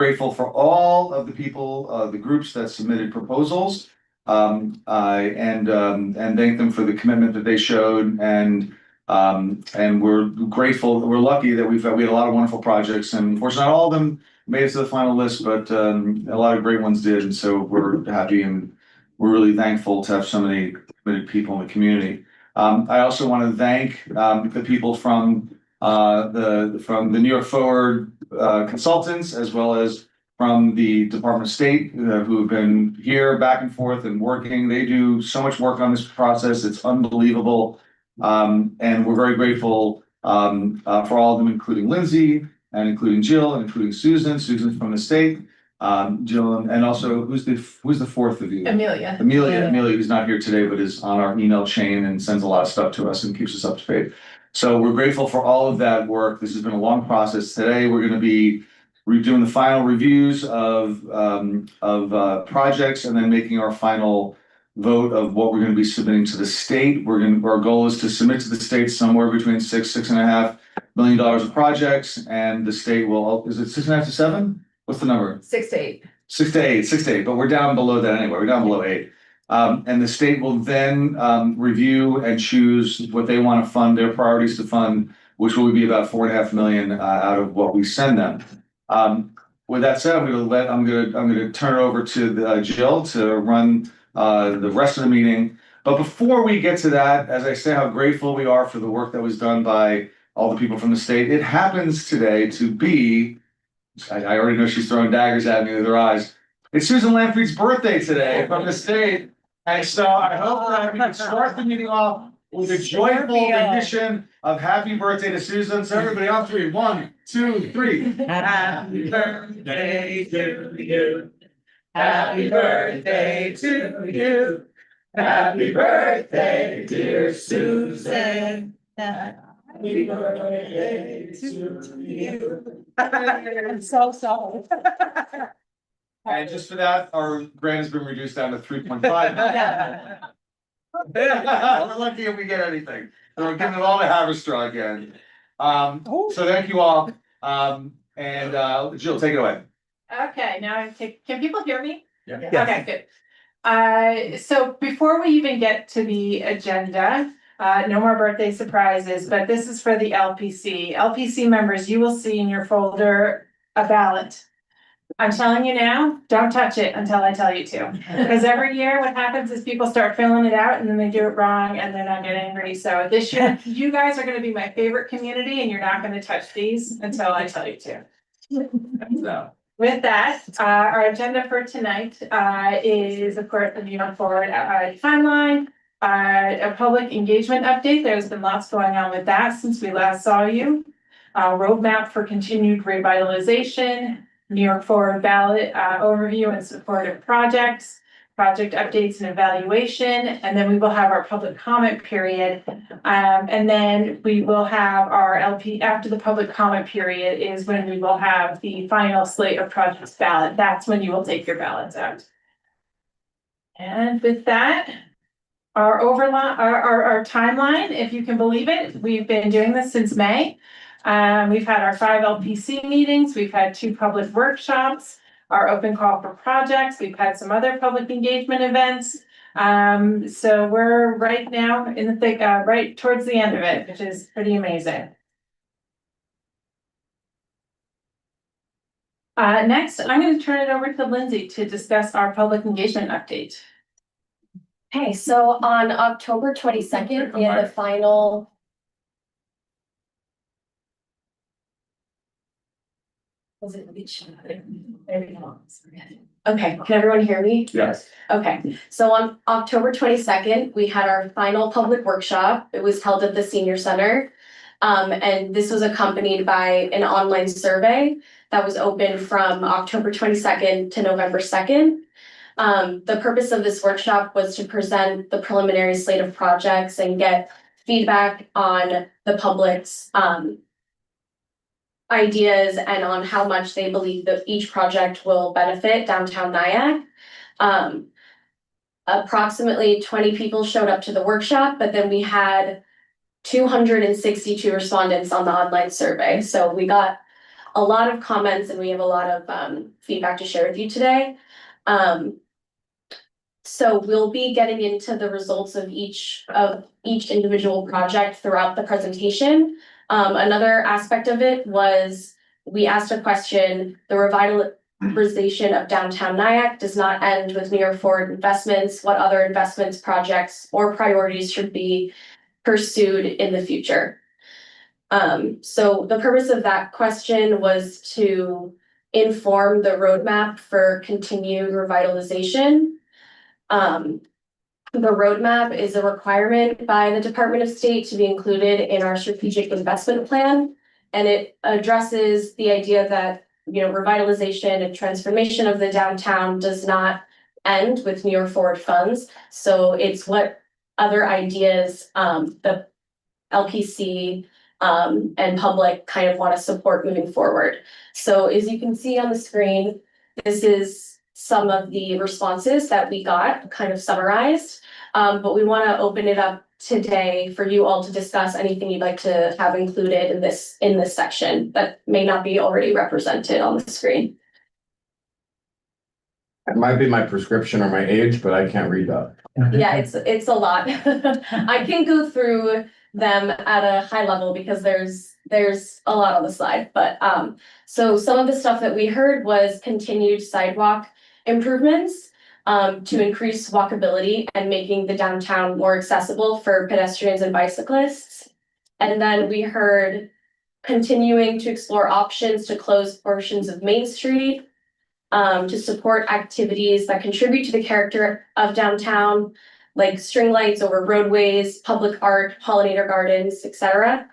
grateful for all of the people, the groups that submitted proposals. And thank them for the commitment that they showed, and we're grateful. We're lucky that we had a lot of wonderful projects, and unfortunately not all of them made it to the final list, but a lot of great ones did, and so we're happy and we're really thankful to have so many committed people in the community. I also want to thank the people from the New York Forward consultants, as well as from the Department of State, who have been here back and forth and working. They do so much work on this process. It's unbelievable. And we're very grateful for all of them, including Lindsay and including Jill and including Susan. Susan's from the state. Jill, and also who's the fourth of you? Amelia, who's not here today, but is on our email chain and sends a lot of stuff to us and keeps us up to date. So we're grateful for all of that work. This has been a long process. Today, we're going to be doing the final reviews of projects, and then making our final vote of what we're going to be submitting to the state. Our goal is to submit to the state somewhere between $6.5 million of projects, and the state will, is it 6.5 to 7? What's the number? 6 to 8. 6 to 8, but we're down below that anyway. We're down below 8. And the state will then review and choose what they want to fund, their priorities to fund, which will be about $4.5 million out of what we send them. With that said, I'm going to turn it over to Jill to run the rest of the meeting. But before we get to that, as I say, how grateful we are for the work that was done by all the people from the state. It happens today to be, I already know she's throwing daggers at me with her eyes. It's Susan Lamfried's birthday today from the state. And so I hope that we can start the meeting off with a joyful rendition of Happy Birthday to Susan. So everybody on 3, 1, 2, 3. Happy birthday to you. Happy birthday to you. Happy birthday, dear Susan. Happy birthday to you. I'm so sorry. And just for that, our grant has been reduced down to 3.5. We're lucky if we get anything. So we're giving it all to Haverstraw again. So thank you all. And Jill, take it away. Okay, now can people hear me? Yeah. Okay, good. So before we even get to the agenda, no more birthday surprises, but this is for the LPC. LPC members, you will see in your folder a ballot. I'm telling you now, don't touch it until I tell you to. Because every year what happens is people start filling it out and then they do it wrong and then I get angry. So this year, you guys are going to be my favorite community and you're not going to touch these until I tell you to. So with that, our agenda for tonight is, of course, the New York Forward timeline, a public engagement update. There's been lots going on with that since we last saw you. Roadmap for continued revitalization, New York Forward ballot overview and support of projects, project updates and evaluation, and then we will have our public comment period. And then we will have our LP after the public comment period is when we will have the final slate of projects ballot. That's when you will take your ballots out. And with that, our timeline, if you can believe it, we've been doing this since May. We've had our 5 LPC meetings, we've had 2 public workshops, our open call for projects, we've had some other public engagement events. So we're right now in the thick, right towards the end of it, which is pretty amazing. Next, I'm going to turn it over to Lindsay to discuss our public engagement update. Okay, so on October 22nd, we had the final. Was it there we go. Okay, can everyone hear me? Yes. Okay, so on October 22nd, we had our final public workshop. It was held at the Senior Center. And this was accompanied by an online survey that was open from October 22nd to November 2nd. The purpose of this workshop was to present the preliminary slate of projects and get feedback on the public's ideas and on how much they believe that each project will benefit downtown Nyack. Approximately 20 people showed up to the workshop, but then we had 262 respondents on the online survey. So we got a lot of comments and we have a lot of feedback to share with you today. So we'll be getting into the results of each individual project throughout the presentation. Another aspect of it was we asked a question, the revitalization of downtown Nyack does not end with New York Forward investments. What other investments, projects, or priorities should be pursued in the future? So the purpose of that question was to inform the roadmap for continued revitalization. The roadmap is a requirement by the Department of State to be included in our strategic investment plan. And it addresses the idea that, revitalization and transformation of the downtown does not end with New York Forward funds. So it's what other ideas, the LPC, and public kind of want to support moving forward. So as you can see on the screen, this is some of the responses that we got kind of summarized, but we want to open it up today for you all to discuss anything you'd like to have included in this section that may not be already represented on the screen. It might be my prescription or my age, but I can't read that. Yeah, it's a lot. I can go through them at a high level because there's a lot on the slide, but so some of the stuff that we heard was continued sidewalk improvements to increase walkability and making the downtown more accessible for pedestrians and bicyclists. And then we heard continuing to explore options to close portions of Main Street to support activities that contribute to the character of downtown, like string lights over roadways, public art, pollinator gardens, etc.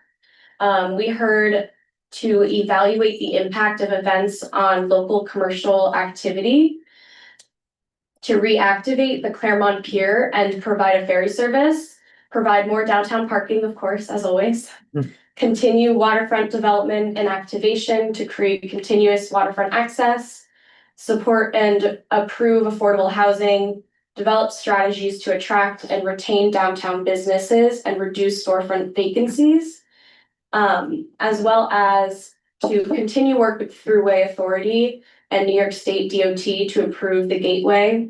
We heard to evaluate the impact of events on local commercial activity, to reactivate the Claremont Pier and provide a ferry service, provide more downtown parking, of course, as always, continue waterfront development and activation to create continuous waterfront access, support and approve affordable housing, develop strategies to attract and retain downtown businesses and reduce storefront vacancies, as well as to continue work with Thruway Authority and New York State DOT to improve the gateway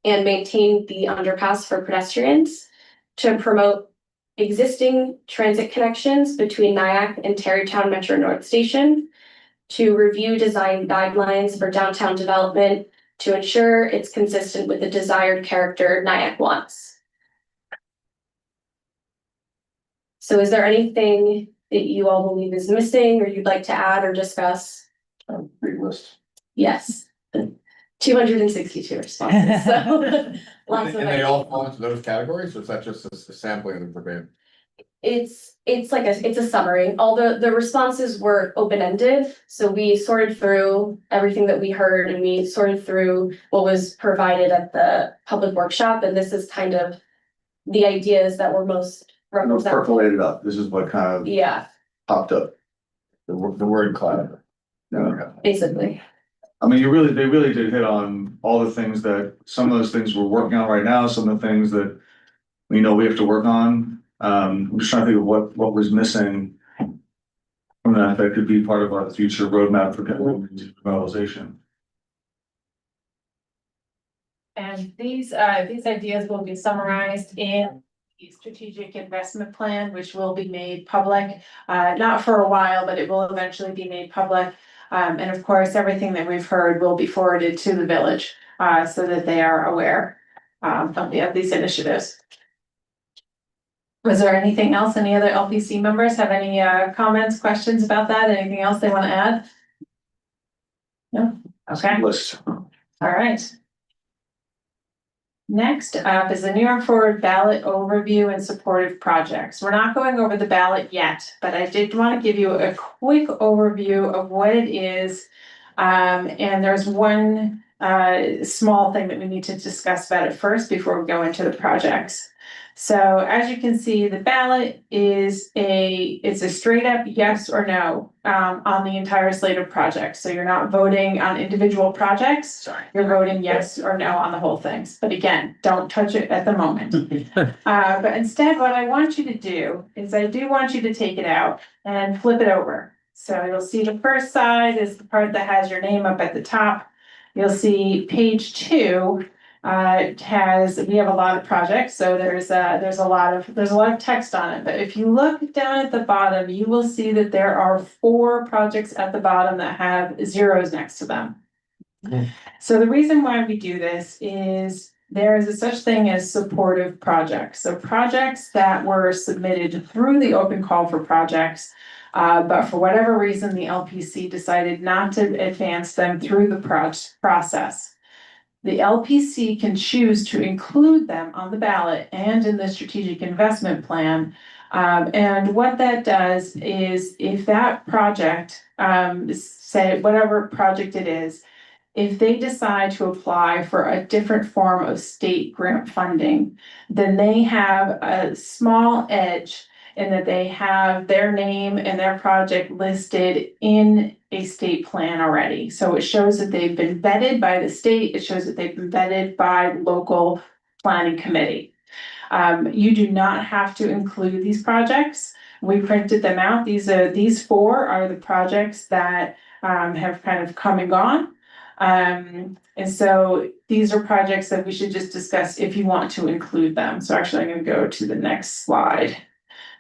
and maintain the underpass for pedestrians, to promote existing transit connections between Nyack and Tarrytown Metro North Station, to review design guidelines for downtown development to ensure it's consistent with the desired character Nyack wants. So is there anything that you all believe is missing or you'd like to add or discuss? Big list. Yes, 262 responses, so lots of And they all ideas. fall into those categories, or is that just a sampling of the verbatim? It's a summary. All the responses were open-ended, so we sorted through everything that we heard and we sorted through what was provided at the public workshop, and this is kind of the ideas that were most representative. Percolated up, this is what kind of Yeah, popped up. The word cloud. Yeah. basically. I mean, they really did hit on all the things that, some of those things we're working on right now, some of the things that we know we have to work on. I'm just trying to think of what was missing from that could be part of our future roadmap for revitalization. And these ideas will be summarized in the strategic investment plan, which will be made public, not for a while, but it will eventually be made public. And of course, everything that we've heard will be forwarded to the village, so that they are aware, of these initiatives. Was there anything else? Any other LPC members have any, comments, questions about that? Anything else they want to add? No? Okay. List. All right. Next up is the New York Forward ballot overview and supportive projects. We're not going over the ballot yet, but I did want to give you a quick overview of what it is. And there's one small thing that we need to discuss about it first before we go into the projects. So as you can see, the ballot is it's a straight up yes or no on the entire slate of projects. So you're not voting on individual projects. Sorry. You're voting yes or no on the whole things. But again, don't touch it at the moment. But instead, what I want you to do is I do want you to take it out and flip it over. So you'll see the first side is the part that has your name up at the top. You'll see page 2, we have a lot of projects, so there's a lot of text on it. But if you look down at the bottom, you will see that there are 4 projects at the bottom that have zeros next to them. So the reason why we do this is there is a such thing as supportive projects. So projects that were submitted through the open call for projects, but for whatever reason, the LPC decided not to advance them through the process. The LPC can choose to include them on the ballot and in the strategic investment plan. And what that does is if that project, say whatever project it is, if they decide to apply for a different form of state grant funding, then they have a small edge in that they have their name and their project listed in a state plan already. So it shows that they've been vetted by the state, it shows that they've been vetted by local planning committee. You do not have to include these projects. We printed them out. These 4 are the projects that have kind of come and gone. And so these are projects that we should just discuss if you want to include them. So actually, I'm going to go to the next slide,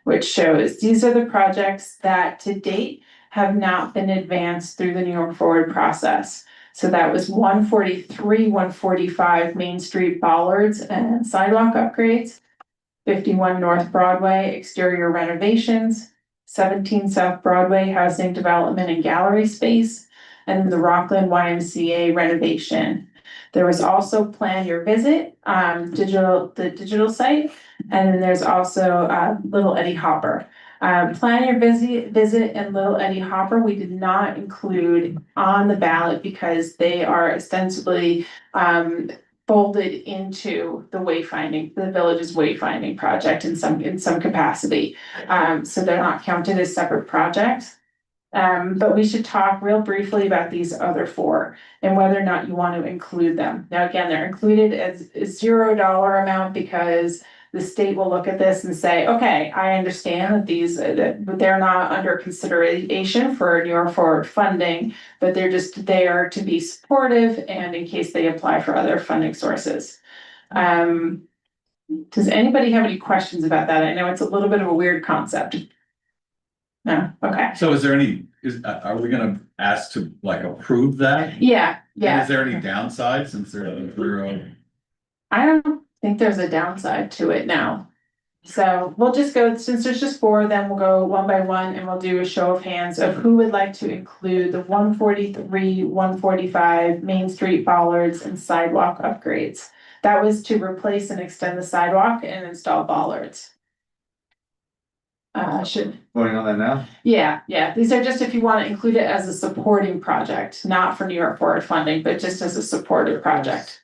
which shows these are the projects that to date have not been advanced through the New York Forward process. So that was 143, 145 Main Street bollards and sidewalk upgrades, 51 North Broadway exterior renovations, 17 South Broadway housing development and gallery space, and the Rockland YMCA renovation. There was also Plan Your Visit, the digital site, and then there's also Little Eddie Hopper. Plan Your Visit and Little Eddie Hopper, we did not include on the ballot because they are ostensibly folded into the wayfinding, the village's wayfinding project in some capacity. So they're not counted as separate projects. But we should talk real briefly about these other 4 and whether or not you want to include them. Now, again, they're included as a $0 amount because the state will look at this and say, okay, I understand that that they're not under consideration for New York Forward funding, but they're just there to be supportive and in case they apply for other funding sources. Does anybody have any questions about that? I know it's a little bit of a weird concept. No, okay. So is there any, are we gonna ask to like approve that? Yeah, And yeah. is there any downside since they're, I don't think there's a downside to it now. So we'll just go, since there's just 4 of them, we'll go one by one and we'll do a show of hands of who would like to include the 143, 145 Main Street bollards and sidewalk upgrades. That was to replace and extend the sidewalk and install bollards. Voting on that now? Yeah, these are just if you want to include it as a supporting project, not for New York Forward funding, but just as a supportive project.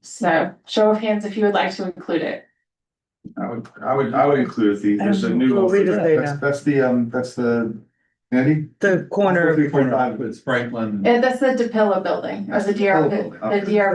So show of hands if you would like to include it. I would include there's a new. We'll read it later. That's the, Andy? The corner. 3.5. it's Franklin? And that's the DePilla building, or the DR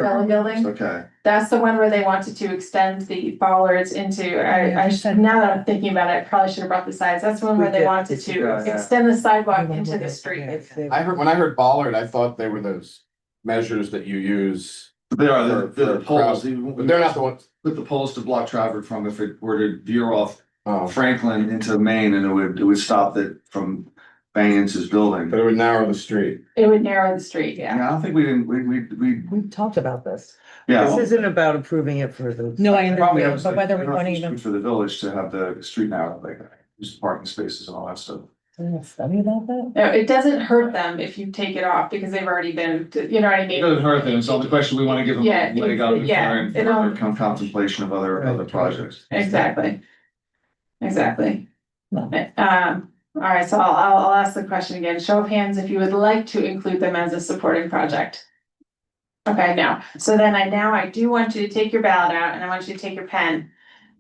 Villa building. Okay. That's the one where they wanted to extend the bollards into, I should, now that I'm thinking about it, I probably should have brought the sides. That's the one where they wanted to Yeah. extend the sidewalk into the street. When I heard bollard, I thought they were those measures that you use, They are the For poles. but they're not the ones. Put the poles to block traffic from if it were to veer off Oh, Franklin into Maine and it would stop it from banging into his building. but it would narrow the street. It would narrow the street, yeah. Yeah, I don't think we, We talked about this. yeah. This isn't about approving it for the. No, I Probably understand, but whether we want to even even for the village to have the street now, like use parking spaces and all that stuff. study about that. No, it doesn't hurt them if you take it off because they've already been, you know what I It mean? doesn't hurt them, so the question, we wanna give them Yeah, a leg up yeah, and it'll- further contemplation of other projects. Exactly. No. All right, so I'll ask the question again. Show of hands if you would like to include them as a supporting project. Okay, now, so then I do want you to take your ballot out and I want you to take your pen.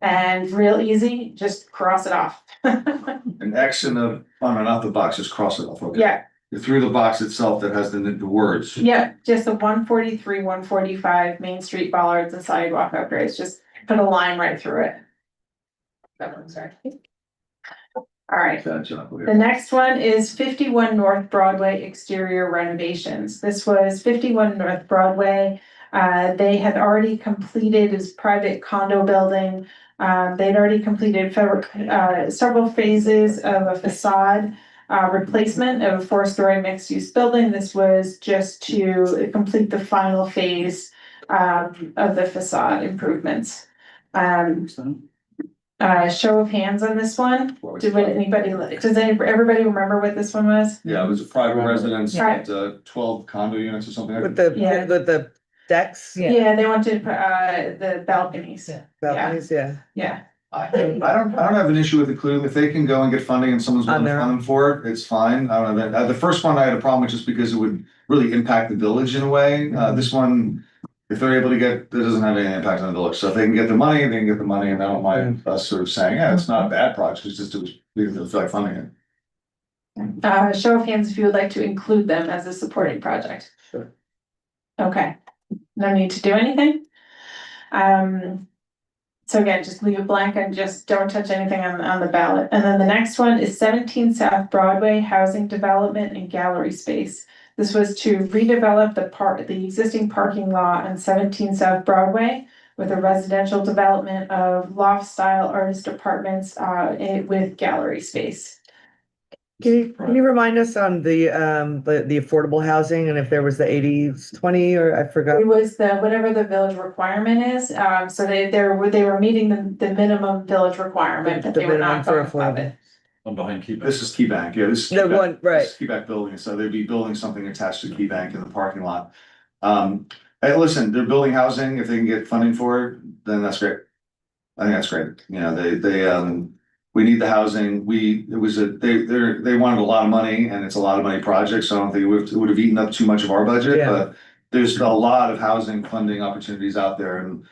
And real easy, just cross it off. An X in the, oh no, not the box, just cross it off, okay? Yeah, Through the box itself that has the words. yeah, just the 143, 145 Main Street bollards and sidewalk upgrades, just put a line right through it. That one's right. All All right. Gotcha. The next one is 51 North Broadway exterior renovations. This was 51 North Broadway. They had already completed his private condo building. They'd already completed several phases of a facade replacement of a 4-story mixed-use building. This was just to complete the final phase of the facade improvements. Show of hands on this one. Does everybody remember what this one was? Yeah, it was a private residence, Right. 12 condo units or something. With the, Yeah. with the decks, Yeah. Yeah, they wanted, the balconies. Yeah. balconies, yeah. Yeah, I don't have an issue with including, if they can go and get funding and someone's willing On to their fund them for it, it's fine. I don't know, that, the first one I had a problem with just because it would really impact the village in a way. This one, if they're able to get, it doesn't have any impact on the village. So if they can get the money, they can get the money, and I don't mind us sort of saying, yeah, it's not a bad project, it's just, we feel like funding it. show of hands if you would like to include them as a supporting project. Sure. Okay, no need to do anything. So again, just leave it blank and just don't touch anything on the ballot. And then the next one is 17 South Broadway Housing Development and Gallery Space. This was to redevelop the existing parking lot on 17 South Broadway with a residential development of loft-style artist apartments with gallery space. Can you remind us on the affordable housing and if there was the 80/20 or I forgot? It was whatever the village requirement is, so they were meeting the minimum village requirement, but The they were minimum not for going above affordable. it. I'm behind Key Bank. This is Key Bank, yeah, this is. The Key Bank. one, right. This is Key Bank building, so they'd be building something attached to Key Bank in the parking lot. Hey, listen, they're building housing, if they can get funding for it, then that's great. I think that's great, you know, we need the housing, they wanted a lot of money, and it's a lot of money project, so I don't think it would have eaten up too much of our budget, Yeah. but there's a lot of housing funding opportunities out there, and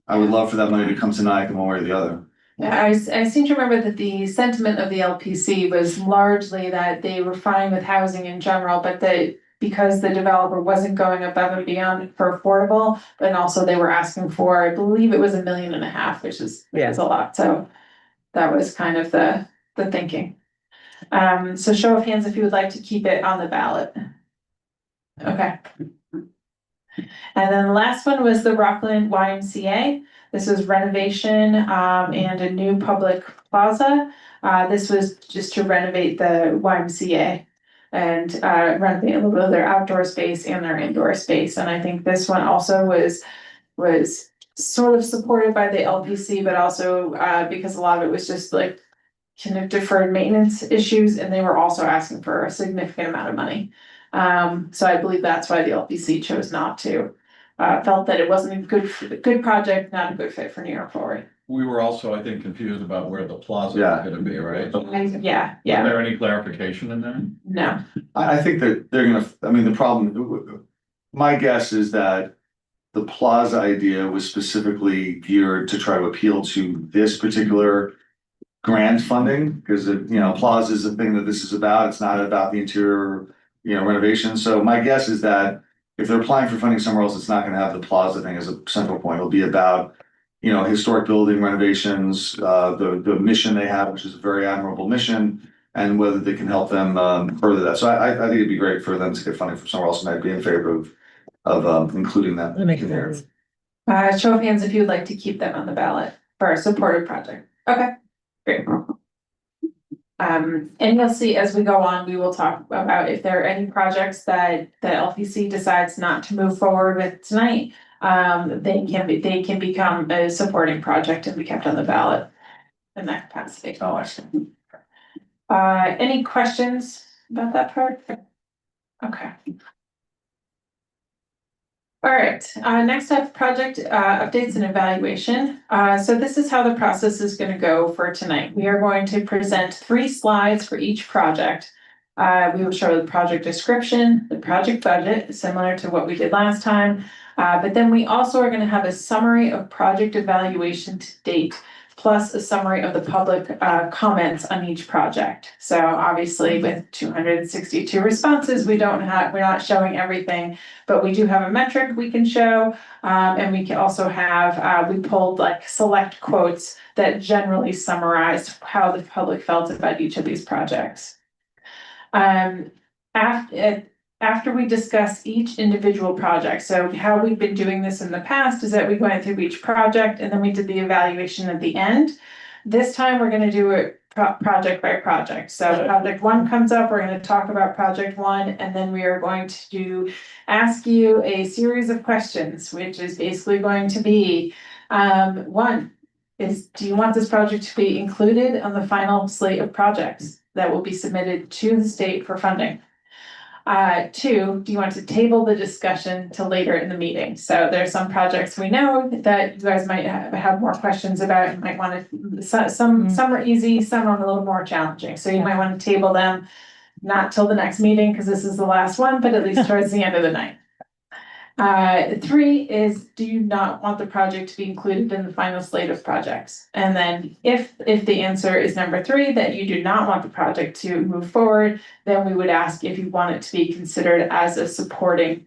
I would love for that money to come tonight in one way or the other. Yeah, I seem to remember that the sentiment of the LPC was largely that they were fine with housing in general, but that because the developer wasn't going above and beyond for affordable, but also they were asking for, I believe it was $1.5 million, which is a lot, so that was kind of the thinking. So show of hands if you would like to keep it on the ballot. Okay. And then the last one was the Rockland YMCA. This was renovation and a new public plaza. This was just to renovate the YMCA and renovate a little bit of their outdoor space and their indoor space. And I think this one also was sort of supported by the LPC, but also because a lot of it was just like kind of deferred maintenance issues, and they were also asking for a significant amount of money. So I believe that's why the LPC chose not to. Felt that it wasn't a good project, not a good fit for New York Forward. We were also, I think, confused about where the plaza Yeah. was gonna be, right? Was Yeah, there any clarification in there? no, I think that they're gonna, I mean, the problem, my guess is that the plaza idea was specifically geared to try to appeal to this particular grant funding, because plaza is the thing that this is about. It's not about the interior, renovation. So my guess is that if they're applying for funding somewhere else, it's not gonna have the plaza thing as a central point. It'll be about, historic building renovations, the mission they have, which is a very admirable mission, and whether they can help them further that. So I think it'd be great for them to get funding from somewhere else, and I'd be in favor of including that. That makes in there. sense. show of hands if you would like to keep them on the ballot for a supported project. Okay, great. And you'll see as we go on, we will talk about if there are any projects that the LPC decides not to move forward with tonight. They can become a supporting project and be kept on the ballot in that capacity. Any questions about that part? Okay. All right, next up, project updates and evaluation. So this is how the process is going to go for tonight. We are going to present 3 slides for each project. We will show the project description, the project budget, similar to what we did last time. But then we also are going to have a summary of project evaluation to date. plus a summary of the public comments on each project. So obviously with 262 responses, we're not showing everything, but we do have a metric we can show. And we can also have, we pulled like select quotes that generally summarize how the public felt about each of these projects. After we discuss each individual project, so how we've been doing this in the past is that we went through each project and then we did the evaluation at the end. This time we're gonna do it project by project. So project one comes up, we're gonna talk about project one, and then we are going to ask you a series of questions, which is basically going to be, one is, do you want this project to be included on the final slate of projects that will be submitted to the state for funding? Two, do you want to table the discussion till later in the meeting? So there's some projects we know that you guys might have more questions about, and might want to, some are easy, some are a little more challenging. So you might want to table them, not till the next meeting, because this is the last one, but at least towards the end of the night. Three is, do you not want the project to be included in the final slate of projects? And then if the answer is number three, that you do not want the project to move forward, then we would ask if you want it to be considered as a supporting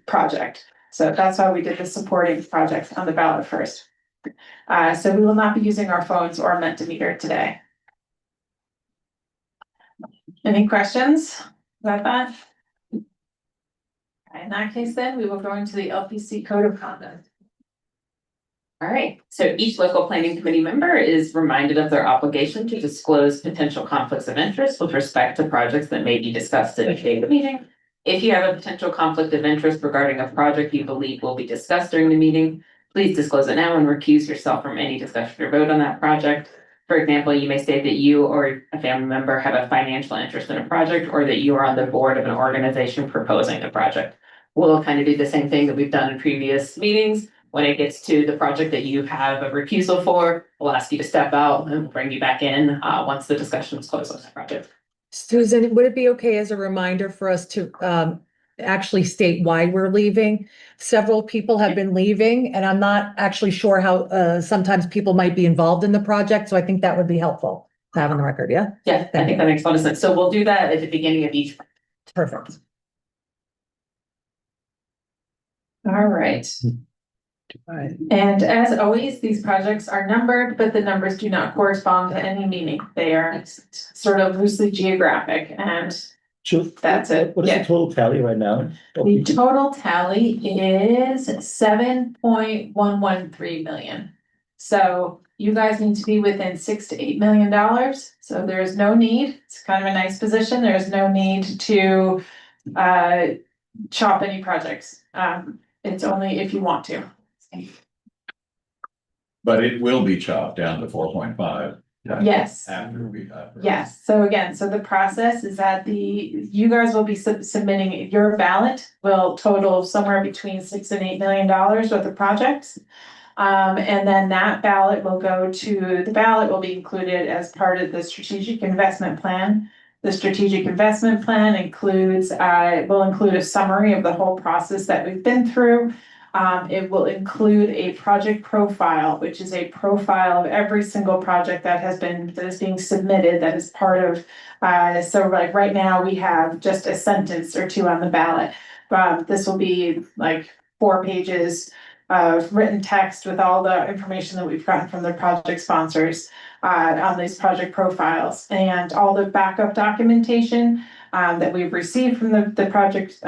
project. So that's why we did the supporting project on the ballot first. So we will not be using our phones or Mentimeter today. Any questions about that? In that case, then we will go into the LPC Code of Conduct. All right, so each local planning committee member is reminded of their obligation to disclose potential conflicts of interest with respect to projects that may be discussed at a date of the meeting. If you have a potential conflict of interest regarding a project you believe will be discussed during the meeting, please disclose it now and recuse yourself from any discussion or vote on that project. For example, you may state that you or a family member have a financial interest in a project, or that you are on the board of an organization proposing a project. We'll kind of do the same thing that we've done in previous meetings. When it gets to the project that you have a recusal for, we'll ask you to step out and we'll bring you back in once the discussion is closed on that project. Susan, would it be okay as a reminder for us to actually state why we're leaving? Several people have been leaving, and I'm not actually sure how sometimes people might be involved in the project, so I think that would be helpful to have on the record, yeah? Yeah, I think that makes a lot of sense. So we'll do that at the beginning of each. Perfect. All right. And as always, these projects are numbered, but the numbers do not correspond to any meaning. They are sort of loosely geographic, and that's it. What is Yeah. the total tally right now? The total tally is 7.113 million. So you guys need to be within $6 to $8 million. So there is no need. It's kind of a nice position. There is no need to chop any projects. It's only if you want to. But it will be chopped down to 4.5. Yes. After we. Yes, so again, so the process is that you guys will be submitting, your ballot will total somewhere between $6 and $8 million worth of projects. And then that ballot will be included as part of the strategic investment plan. The strategic investment plan will include a summary of the whole process that we've been through. It will include a project profile, which is a profile of every single project that is being submitted, that is part of, so like right now we have just a sentence or two on the ballot. This will be like 4 pages of written text with all the information that we've gotten from the project sponsors on these project profiles, and all the backup documentation that we've received from the project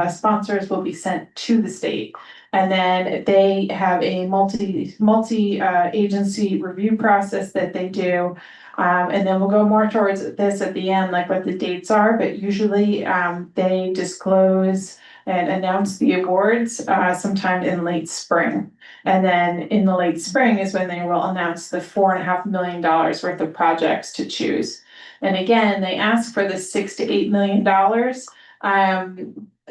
sponsors will be sent to the state. And then they have a multi agency review process that they do. And then we'll go more towards this at the end, like what the dates are, but usually they disclose and announce the awards sometime in late spring. And then in the late spring is when they will announce the $4.5 million worth of projects to choose. And again, they ask for the $6 to $8 million.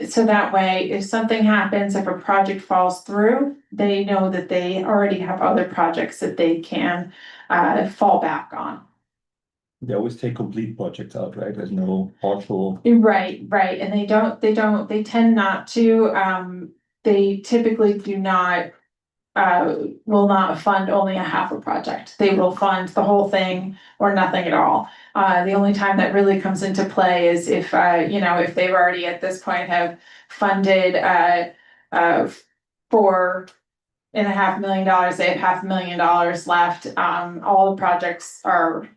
So that way, if something happens, if a project falls through, they know that they already have other projects that they can fall back on. They always take complete projects out, right? There's no partial. Right, and they tend not to, they typically do not will not fund only a half a project. They will fund the whole thing or nothing at all. The only time that really comes into play is if, you know, if they've already at this point have funded, $4.5 million, they have $500,000 left. All the projects are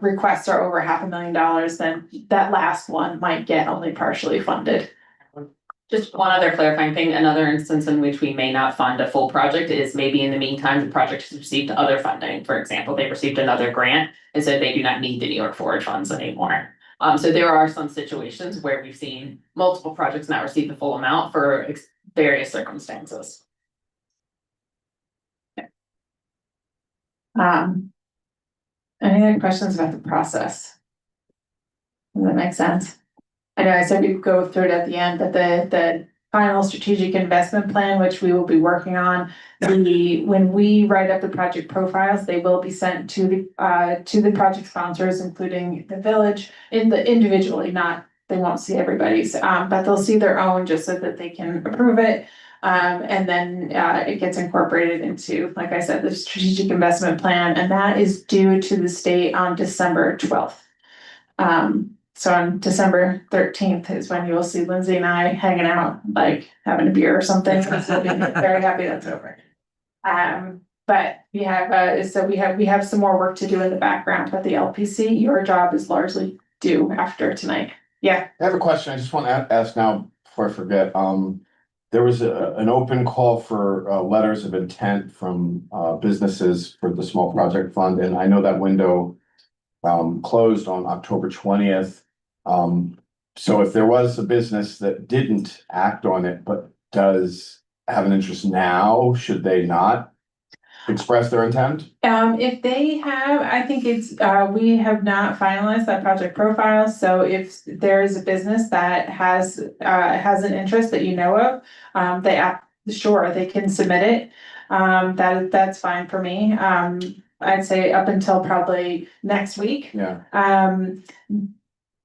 requests are over $500,000, then that last one might get only partially funded. Just one other clarifying thing, another instance in which we may not fund a full project is maybe in the meantime, the project has received other funding. For example, they received another grant and so they do not need the New York Forward funds anymore. So there are some situations where we've seen multiple projects not receive the full amount for various circumstances. Any other questions about the process? Does that make sense? I know I said we'd go through it at the end, but the final strategic investment plan, which we will be working on, when we write up the project profiles, they will be sent to the project sponsors, including the village, individually, not, they won't see everybody's, but they'll see their own just so that they can approve it. And then it gets incorporated into, like I said, the strategic investment plan, and that is due to the state on December 12th. So on December 13th is when you will see Lindsay and I hanging out, like having a beer or something. So very happy that's over. But we have some more work to do in the background, but the LPC, your job is largely due after tonight. Yeah. I have a question. I just want to ask now before I forget. There was an open call for letters of intent from businesses for the small project fund, and I know that window closed on October 20th. So if there was a business that didn't act on it, but does have an interest now, should they not express their intent? If they have, I think it's, we have not finalized that project profile, so if there is a business that has an interest that you know of, sure, they can submit it. That's fine for me. I'd say up until probably next week. Yeah.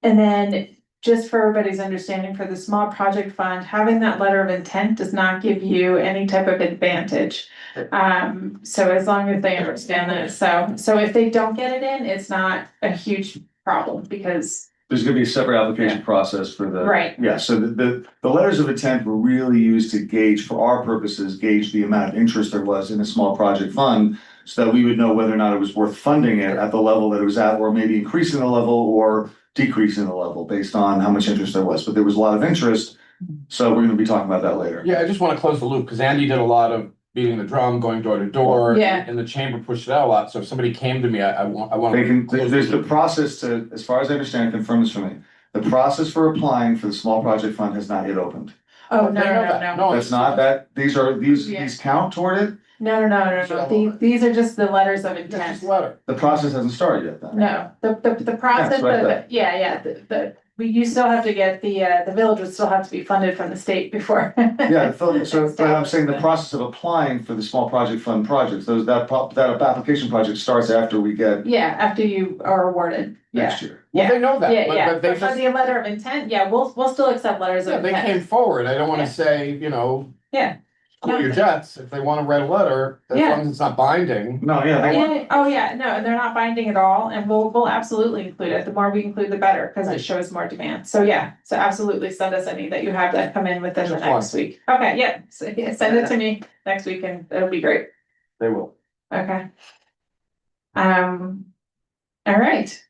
And then just for everybody's understanding, for the small project fund, having that letter of intent does not give you any type of advantage. So as long as they understand that, so if they don't get it in, it's not a huge problem because. There's gonna be a separate application process for the. Right. Yeah, so the letters of intent were really used to gauge, for our purposes, gauge the amount of interest there was in a small project fund. So that we would know whether or not it was worth funding it at the level that it was at, or maybe increasing the level or decreasing the level based on how much interest there was. But there was a lot of interest, so we're gonna be talking about that later. Yeah, I just want to close the loop because Andy did a lot of beating the drum, going door to door. Yeah. And the chamber pushed it out a lot. So if somebody came to me, I want. They can, there's the process to, as far as I understand, confirm this for me. The process for applying for the small project fund has not yet opened. Oh, I know that. No, That's not that, these count toward it. No. These are just the letters of Just intent. a letter. The process hasn't started yet then. No, the process, what I thought. you still have to get the village would still have to be funded from the state before. Yeah, so, but I'm saying the process of applying for the small project fund projects, that application project starts after we get Yeah, after you are awarded, yeah. next year. Well, they know that, Yeah, but they but for just, the letter of intent, yeah, we'll still accept letters yeah, of they intent. came forward. I don't want Yeah. to say, Yeah. cool your jets. If they want to write a letter, as Yeah. long as it's not binding. No, yeah, they want, Yeah, oh yeah, no, and they're not binding at all, and we'll absolutely include it, the more we include, the better, because it shows more demand, so yeah, so absolutely send us any that you have that come in within the Just one. next week. Okay, yeah, so yeah, send it to me next week and it'll be great, They will. okay. All right.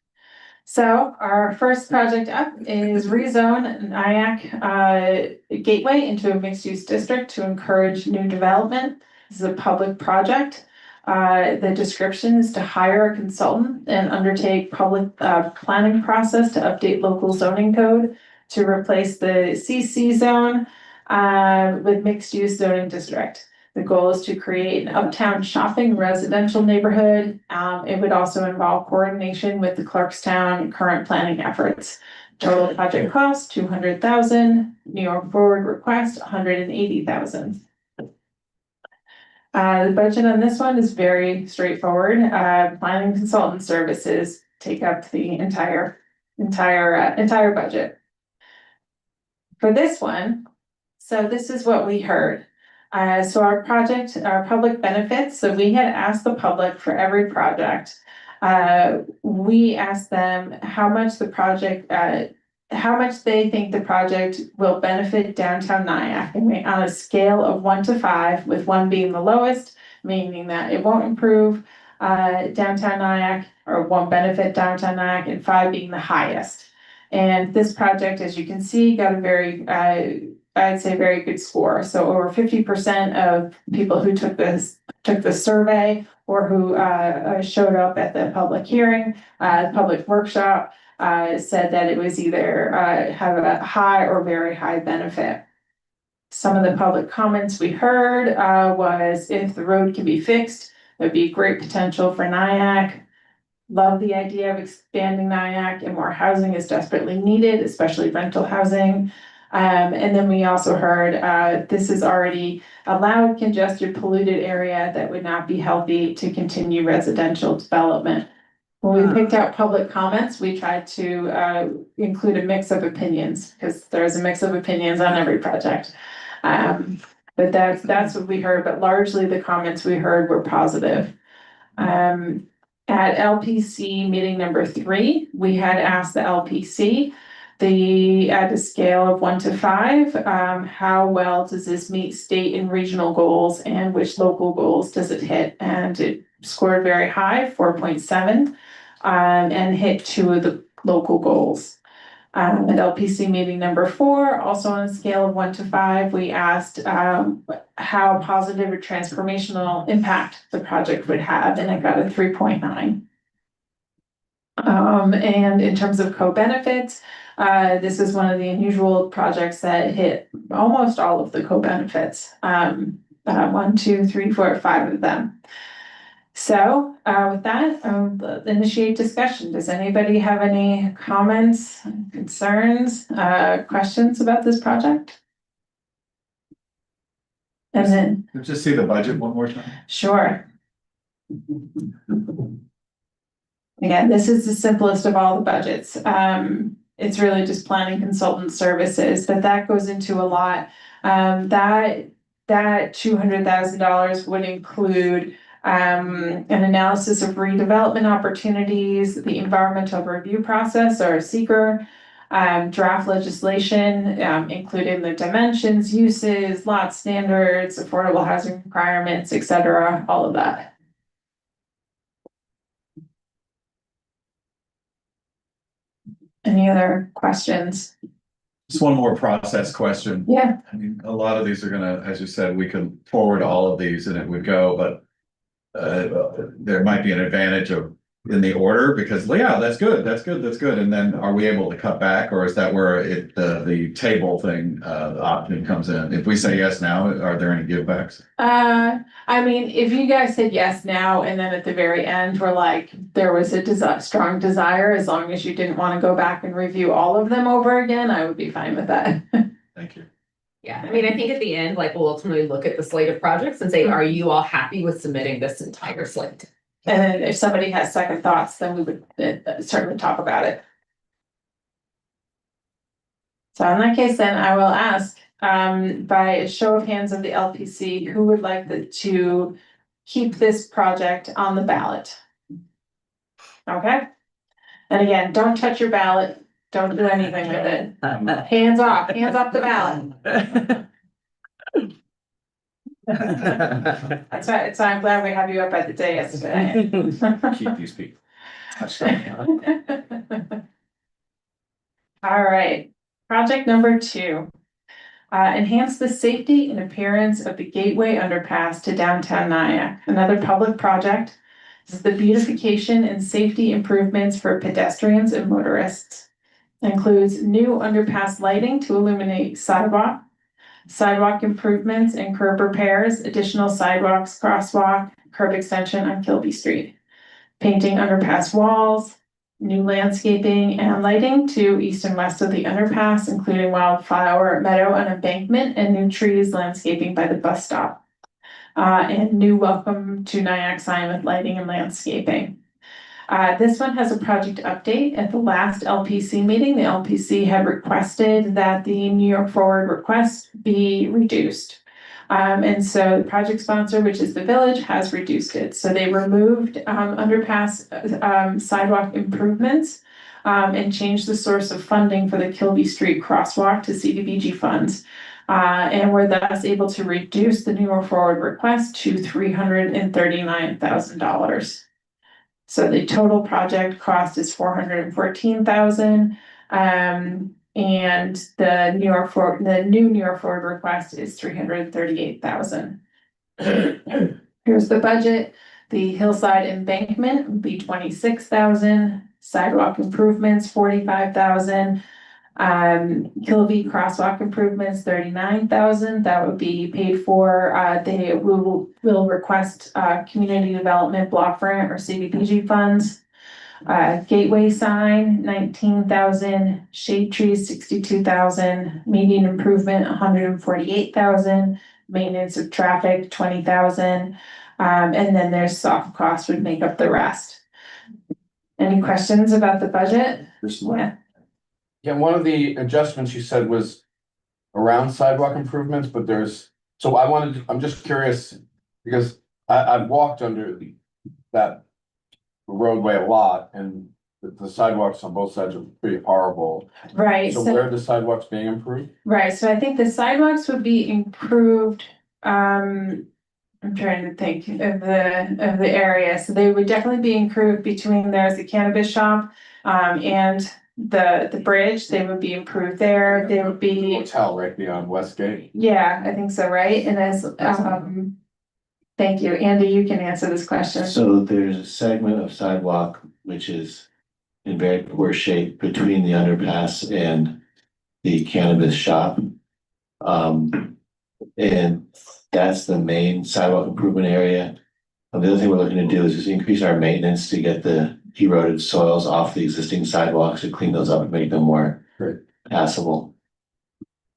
So our first project up is rezone Nyack Gateway into a mixed-use district to encourage new development. This is a public project. The description is to hire a consultant and undertake public planning process to update local zoning code to replace the CC zone with mixed-use zoning district. The goal is to create an uptown shopping residential neighborhood. It would also involve coordination with the Clarkstown current planning efforts. Total project cost, $200,000. New York Forward request, $180,000. The budget on this one is very straightforward. Planning consultant services take up the entire budget. For this one, so this is what we heard. So our project, our public benefits, so we had asked the public for every project. We asked them how much the project, how much they think the project will benefit downtown Nyack, and we, on a scale of 1 to 5, with 1 being the lowest, meaning that it won't improve downtown Nyack or won't benefit downtown Nyack, and 5 being the highest. And this project, as you can see, got a very, I'd say very good score. So over 50% of people who took the survey or who showed up at the public hearing, public workshop, said that it was either have a high or very high benefit. Some of the public comments we heard was if the road can be fixed, there'd be great potential for Nyack. Love the idea of expanding Nyack, and more housing is desperately needed, especially rental housing. And then we also heard this is already a loud, congested, polluted area that would not be healthy to continue residential development. When we picked out public comments, we tried to include a mix of opinions, because there's a mix of opinions on every project. But that's what we heard, but largely the comments we heard were positive. At LPC meeting number 3, we had asked the LPC, at a scale of 1 to 5, how well does this meet state and regional goals, and which local goals does it hit? And it scored very high, 4.7, and hit 2 of the local goals. At LPC meeting number 4, also on a scale of 1 to 5, we asked how positive or transformational impact the project would have, and it got a 3.9. And in terms of co-benefits, this is one of the unusual projects that hit almost all of the co-benefits. 1, 2, 3, 4, 5 of them. So with that, I'll initiate discussion. Does anybody have any comments, concerns, questions about this project? And then, Just see the budget one more time. sure. Again, this is the simplest of all the budgets. It's really just planning consultant services, but that goes into a lot. That $200,000 would include an analysis of redevelopment opportunities, the environmental review process, or SEEKR, draft legislation, including the dimensions, uses, lot standards, affordable housing requirements, etc., all of that. Any other questions? Just one more process question. Yeah. I mean, a lot of these are gonna, as you said, we can forward all of these and it would go, but there might be an advantage of in the order, because yeah, that's good. And then are we able to cut back, or is that where the table thing, the option comes in? If we say yes now, are there any givebacks? I mean, if you guys said yes now, and then at the very end, we're like, there was a strong desire, as long as you didn't want to go back and review all of them over again, I would be fine with that. Thank you. Yeah, I mean, I think at the end, like, we'll ultimately look at the slate of projects and say, are you all happy with submitting this entire slate? And then if somebody has second thoughts, then we would certainly talk about it. So in that case, then I will ask, by a show of hands of the LPC, who would like to keep this project on the ballot? Okay? And again, don't touch your ballot. Don't do anything with it. Hands off the ballot. That's right. So I'm glad we have you up at the dais today. Keep these people. All right, project number 2. Enhance the safety and appearance of the Gateway Underpass to downtown Nyack. Another public project. This is the beautification and safety improvements for pedestrians and motorists. It includes new underpass lighting to illuminate sidewalk improvements and curb repairs, additional sidewalks, crosswalk, curb extension on Kilby Street, painting underpass walls, new landscaping and lighting to east and west of the underpass, including wildflower meadow and embankment, and new trees landscaping by the bus stop, and new welcome to Nyack sign with lighting and landscaping. This one has a project update. At the last LPC meeting, the LPC had requested that the New York Forward request be reduced. And so the project sponsor, which is the village, has reduced it. So they removed underpass sidewalk improvements and changed the source of funding for the Kilby Street crosswalk to CDBG funds. And were thus able to reduce the New York Forward request to $339,000. So the total project cost is $414,000. And the new New York Forward request is $338,000. Here's the budget. The hillside embankment would be $26,000, sidewalk improvements, $45,000. Kilby crosswalk improvements, $39,000. That would be paid for. They will request community development block grant or CDBG funds. Gateway sign, $19,000, shade trees, $62,000, median improvement, $148,000, maintenance of traffic, $20,000. And then there's soft costs would make up the rest. Any questions about the budget? Yeah. Yeah, one of the adjustments you said was around sidewalk improvements, but I'm just curious, because I've walked under that roadway a lot, and the sidewalks on both sides are pretty horrible. Right. So where are the sidewalks being improved? Right, so I think the sidewalks would be improved, I'm trying to think of the area, so they would definitely be improved between there's the cannabis shop, and the bridge, they would be improved there, they would be, Hotel right beyond Westgate. yeah, I think so, right, and as, thank you, Andy, you can answer this question. So there's a segment of sidewalk which is in very poor shape between the underpass and the cannabis shop. And that's the main sidewalk improvement area. And the other thing we're looking to do is just increase our maintenance to get the eroded soils off the existing sidewalks to clean those up and make them more passable.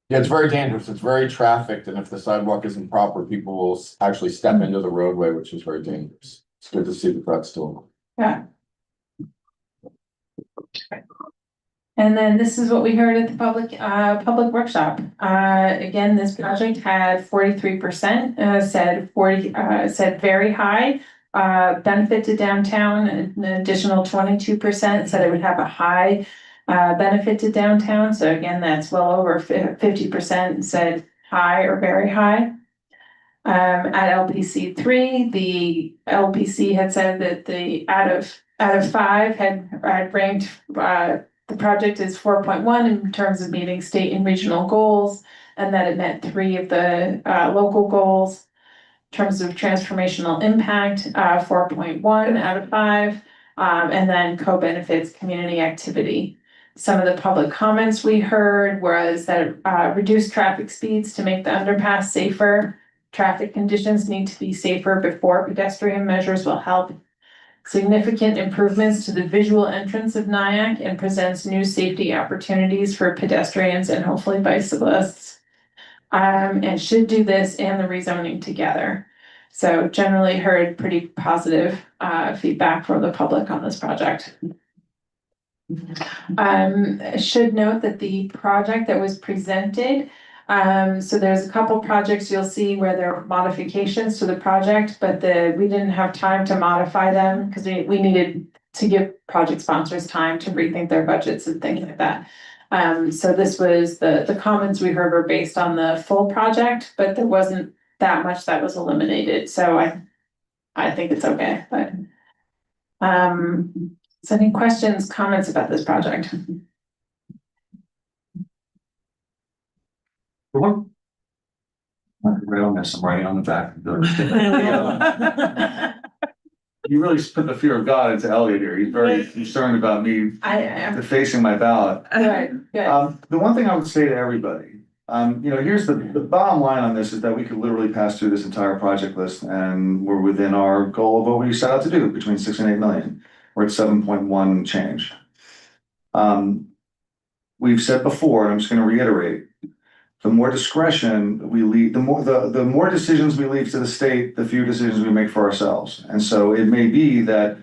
Yeah, it's very dangerous. It's very trafficked, and if the sidewalk isn't proper, people will actually step into the roadway, which is very dangerous. It's good to see that that's doing. Yeah. And then this is what we heard at the public workshop. Again, this project had 43%, said very high. Benefit to downtown, an additional 22% said it would have a high benefit to downtown. So again, that's well over 50% said high or very high. At LPC 3, the LPC had said that the out of 5 had ranked the project is 4.1 in terms of meeting state and regional goals, and that it met 3 of the local goals. In terms of transformational impact, 4.1 out of 5, and then co-benefits community activity. Some of the public comments we heard was that reduce traffic speeds to make the underpass safer. Traffic conditions need to be safer before pedestrian measures will help. Significant improvements to the visual entrance of Nyack and presents new safety opportunities for pedestrians and hopefully bicyclists. And should do this and the rezoning together. So generally heard pretty positive feedback from the public on this project. Should note that the project that was presented, so there's a couple projects you'll see where there are modifications to the project, but we didn't have time to modify them because we needed to give project sponsors time to rethink their budgets and things like that. So this was the comments we heard were based on the full project, but there wasn't that much that was eliminated. So I think it's okay, but so any questions, comments about this project? Right on this, I'm writing on the back. You really put the fear of God into Elliot here. He's very concerned about me I am. defacing my ballot. Good, good. The one thing I would say to everybody, here's the bottom line on this is that we could literally pass through this entire project list and we're within our goal of what we set out to do between 6 and 8 million. We're at 7.1 change. We've said before, and I'm just going to reiterate, the more discretion we leave, the more decisions we leave to the state, the fewer decisions we make for ourselves. And so it may be that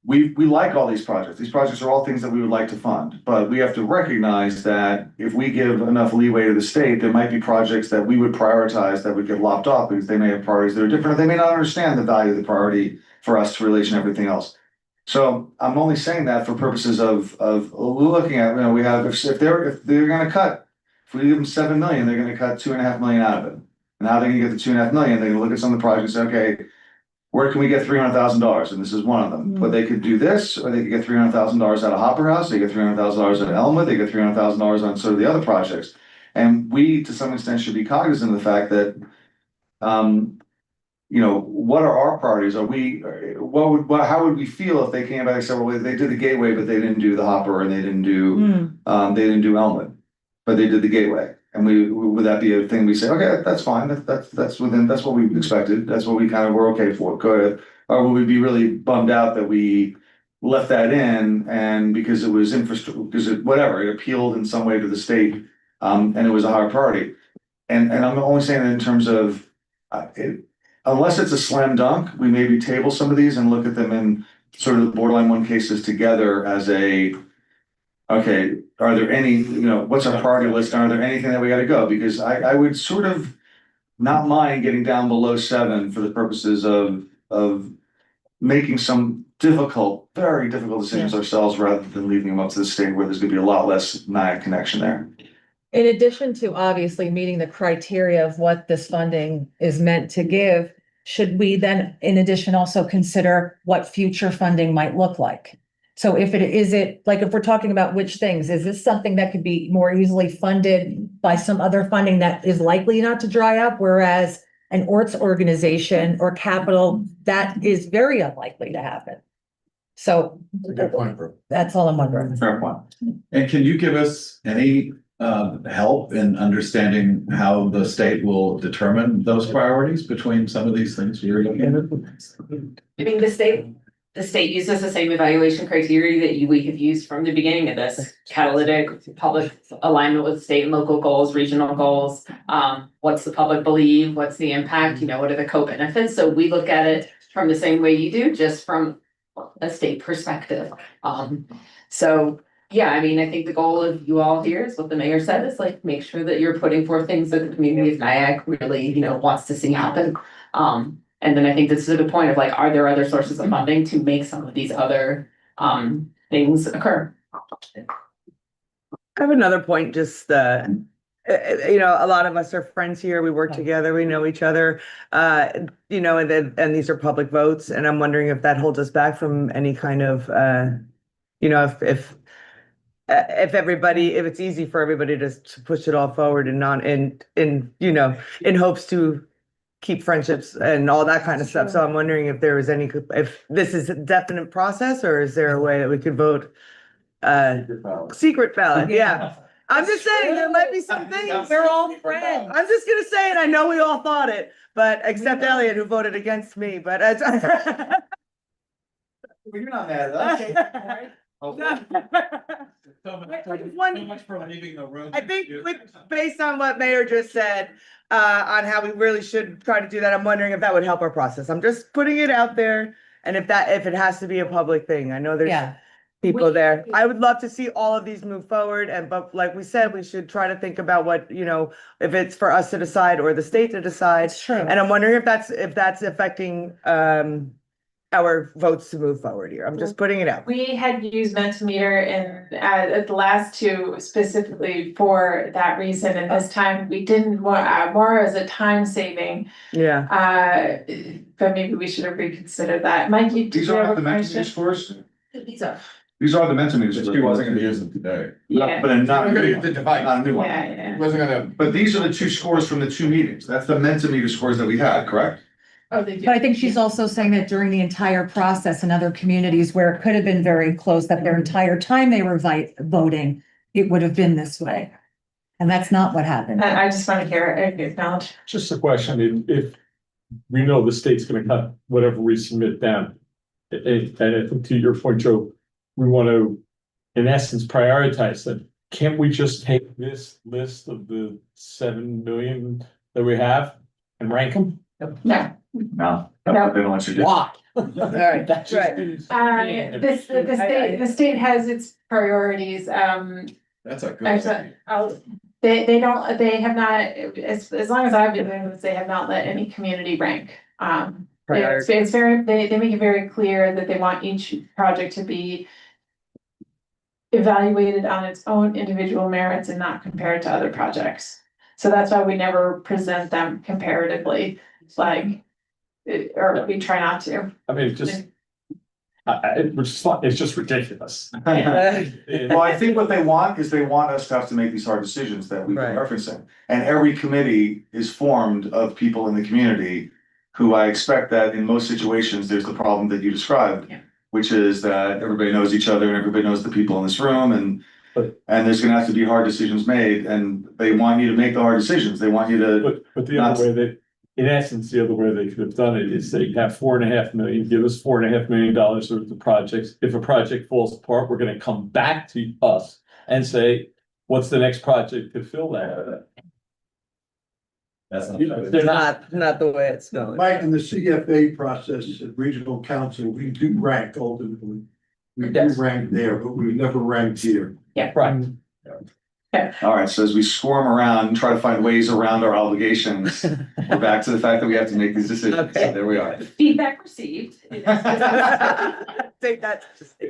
we like all these projects. These projects are all things that we would like to fund, but we have to recognize that if we give enough leeway to the state, there might be projects that we would prioritize that would get lopped off because they may have priorities that are different, or they may not understand the value of the priority for us to relation everything else. So I'm only saying that for purposes of looking at, we have, if they're gonna cut, if we give them 7 million, they're gonna cut 2.5 million out of it. And how they can get the 2.5 million, they're gonna look at some of the projects and say, okay, where can we get $300,000? And this is one of them. But they could do this, or they could get $300,000 out of Hopper House, they get $300,000 out of Elmwood, they get $300,000 on sort of the other projects. And we, to some extent, should be cognizant of the fact that, what are our priorities? How would we feel if they came back and said, well, they did the Gateway, but they didn't do the Hopper, and they didn't do Elmwood, but they did the Gateway. And would that be a thing we say, okay, that's fine, that's what we expected, that's what we kind of were okay for, good. Or would we be really bummed out that we left that in and because it was infrastructure, because it appealed in some way to the state, and it was a higher priority. And I'm only saying that in terms of, unless it's a slam dunk, we maybe table some of these and look at them in sort of the borderline one cases together as okay, are there any, what's our priority list? Are there anything that we gotta go? Because I would sort of not mind getting down below 7 for the purposes of making some very difficult decisions ourselves rather than leaving them up to the state where there's gonna be a lot less NIAC connection there. In addition to obviously meeting the criteria of what this funding is meant to give, should we then, in addition, also consider what future funding might look like? So if if we're talking about which things, is this something that could be more easily funded by some other funding that is likely not to dry up, whereas an arts organization or capital, that is very unlikely to happen? So Good point, bro. that's all I'm wondering. Fair point. And can you give us any help in understanding how the state will determine those priorities between some of these things you're looking at? I mean, the state uses the same evaluation criteria that we have used from the beginning of this. Catalytic, public alignment with state and local goals, regional goals. What's the public believe? What's the impact? What are the co-benefits? So we look at it from the same way you do, just from a state perspective. So yeah, I mean, I think the goal of you all here is what the mayor said, is like, make sure that you're putting forth things that the community of Nyack really, wants to see happen. And then I think this is a good point of like, are there other sources of funding to make some of these other things occur? I have another point, just a lot of us are friends here, we work together, we know each other, and these are public votes, and I'm wondering if that holds us back from any kind of, if it's easy for everybody to push it all forward and in hopes to keep friendships and all that kind of stuff. So I'm wondering if if this is a definite process, or is there a way that we could vote secret ballot? Yeah. I'm just saying, there might be some things. We're all friends. I'm just gonna say it. I know we all thought it, but except Elliot, who voted against me, but it's. You're not mad at us. So much for leaving the room. I think based on what Mayor just said, on how we really should try to do that, I'm wondering if that would help our process. I'm just putting it out there. And if it has to be a public thing, I know there's people there. I would love to see all of these move forward, but like we said, we should try to think about what, if it's for us to decide or the state to decide. It's true. And I'm wondering if that's affecting, our votes to move forward here. I'm just putting it out. We had used Mentimeter at the last two specifically for that reason, and this time we didn't more as a time saving. Yeah. But maybe we should have reconsidered that. Mikey, did These you have are a the Mentimeter question? scores? These are. These are the Mentimeter scores. She wasn't gonna use them today. Yeah. But not We're gonna use the device. not a new one. Yeah. Wasn't gonna. But these are the two scores from the two meetings. That's the Mentimeter scores that we had, correct? Oh, they do. But I think she's also saying that during the entire process in other communities where it could have been very close, that their entire time they were voting, it would have been this way. And that's not what happened. I just want to hear it acknowledged. Just a question, if we know the state's gonna cut whatever we submit down. And I think to your point, Joe, we want to, in essence, prioritize them. Can't we just take this list of the 7 million that we have and rank them? No. No, No. they don't want you to. Why? right, that's right. The state has its priorities, That's a good idea. they have not, as long as I've been doing this, they have not let any community rank. It's very, they make it very clear that they want each project to be evaluated on its own individual merits and not compared to other projects. So that's why we never present them comparatively, like, or we try not to. I mean, it's just ridiculous. Well, I think what they want is they want us to have to make these hard decisions that we've been Right. referencing. And every committee is formed of people in the community who I expect that in most situations, there's the problem that you described. Yeah. Which is that everybody knows each other and everybody knows the people in this room and there's gonna have to be hard decisions made and they want you to make the hard decisions. They want you to, But the other way in essence, the other way they could have done it is they have $4.5 million, give us $4.5 million worth of projects. If a project falls apart, we're gonna come back to us and say, what's the next project to fill that? That's not. They're not. Not the way it's going. Mike, in the CFA process at regional council, we do rank ultimately. We do Yes. rank there, but we never ranked here. Right. all right, so as we squirm around and try to find ways around our obligations, we're back to the fact that we have to make these decisions. Okay. So there we are. Feedback received. Take that.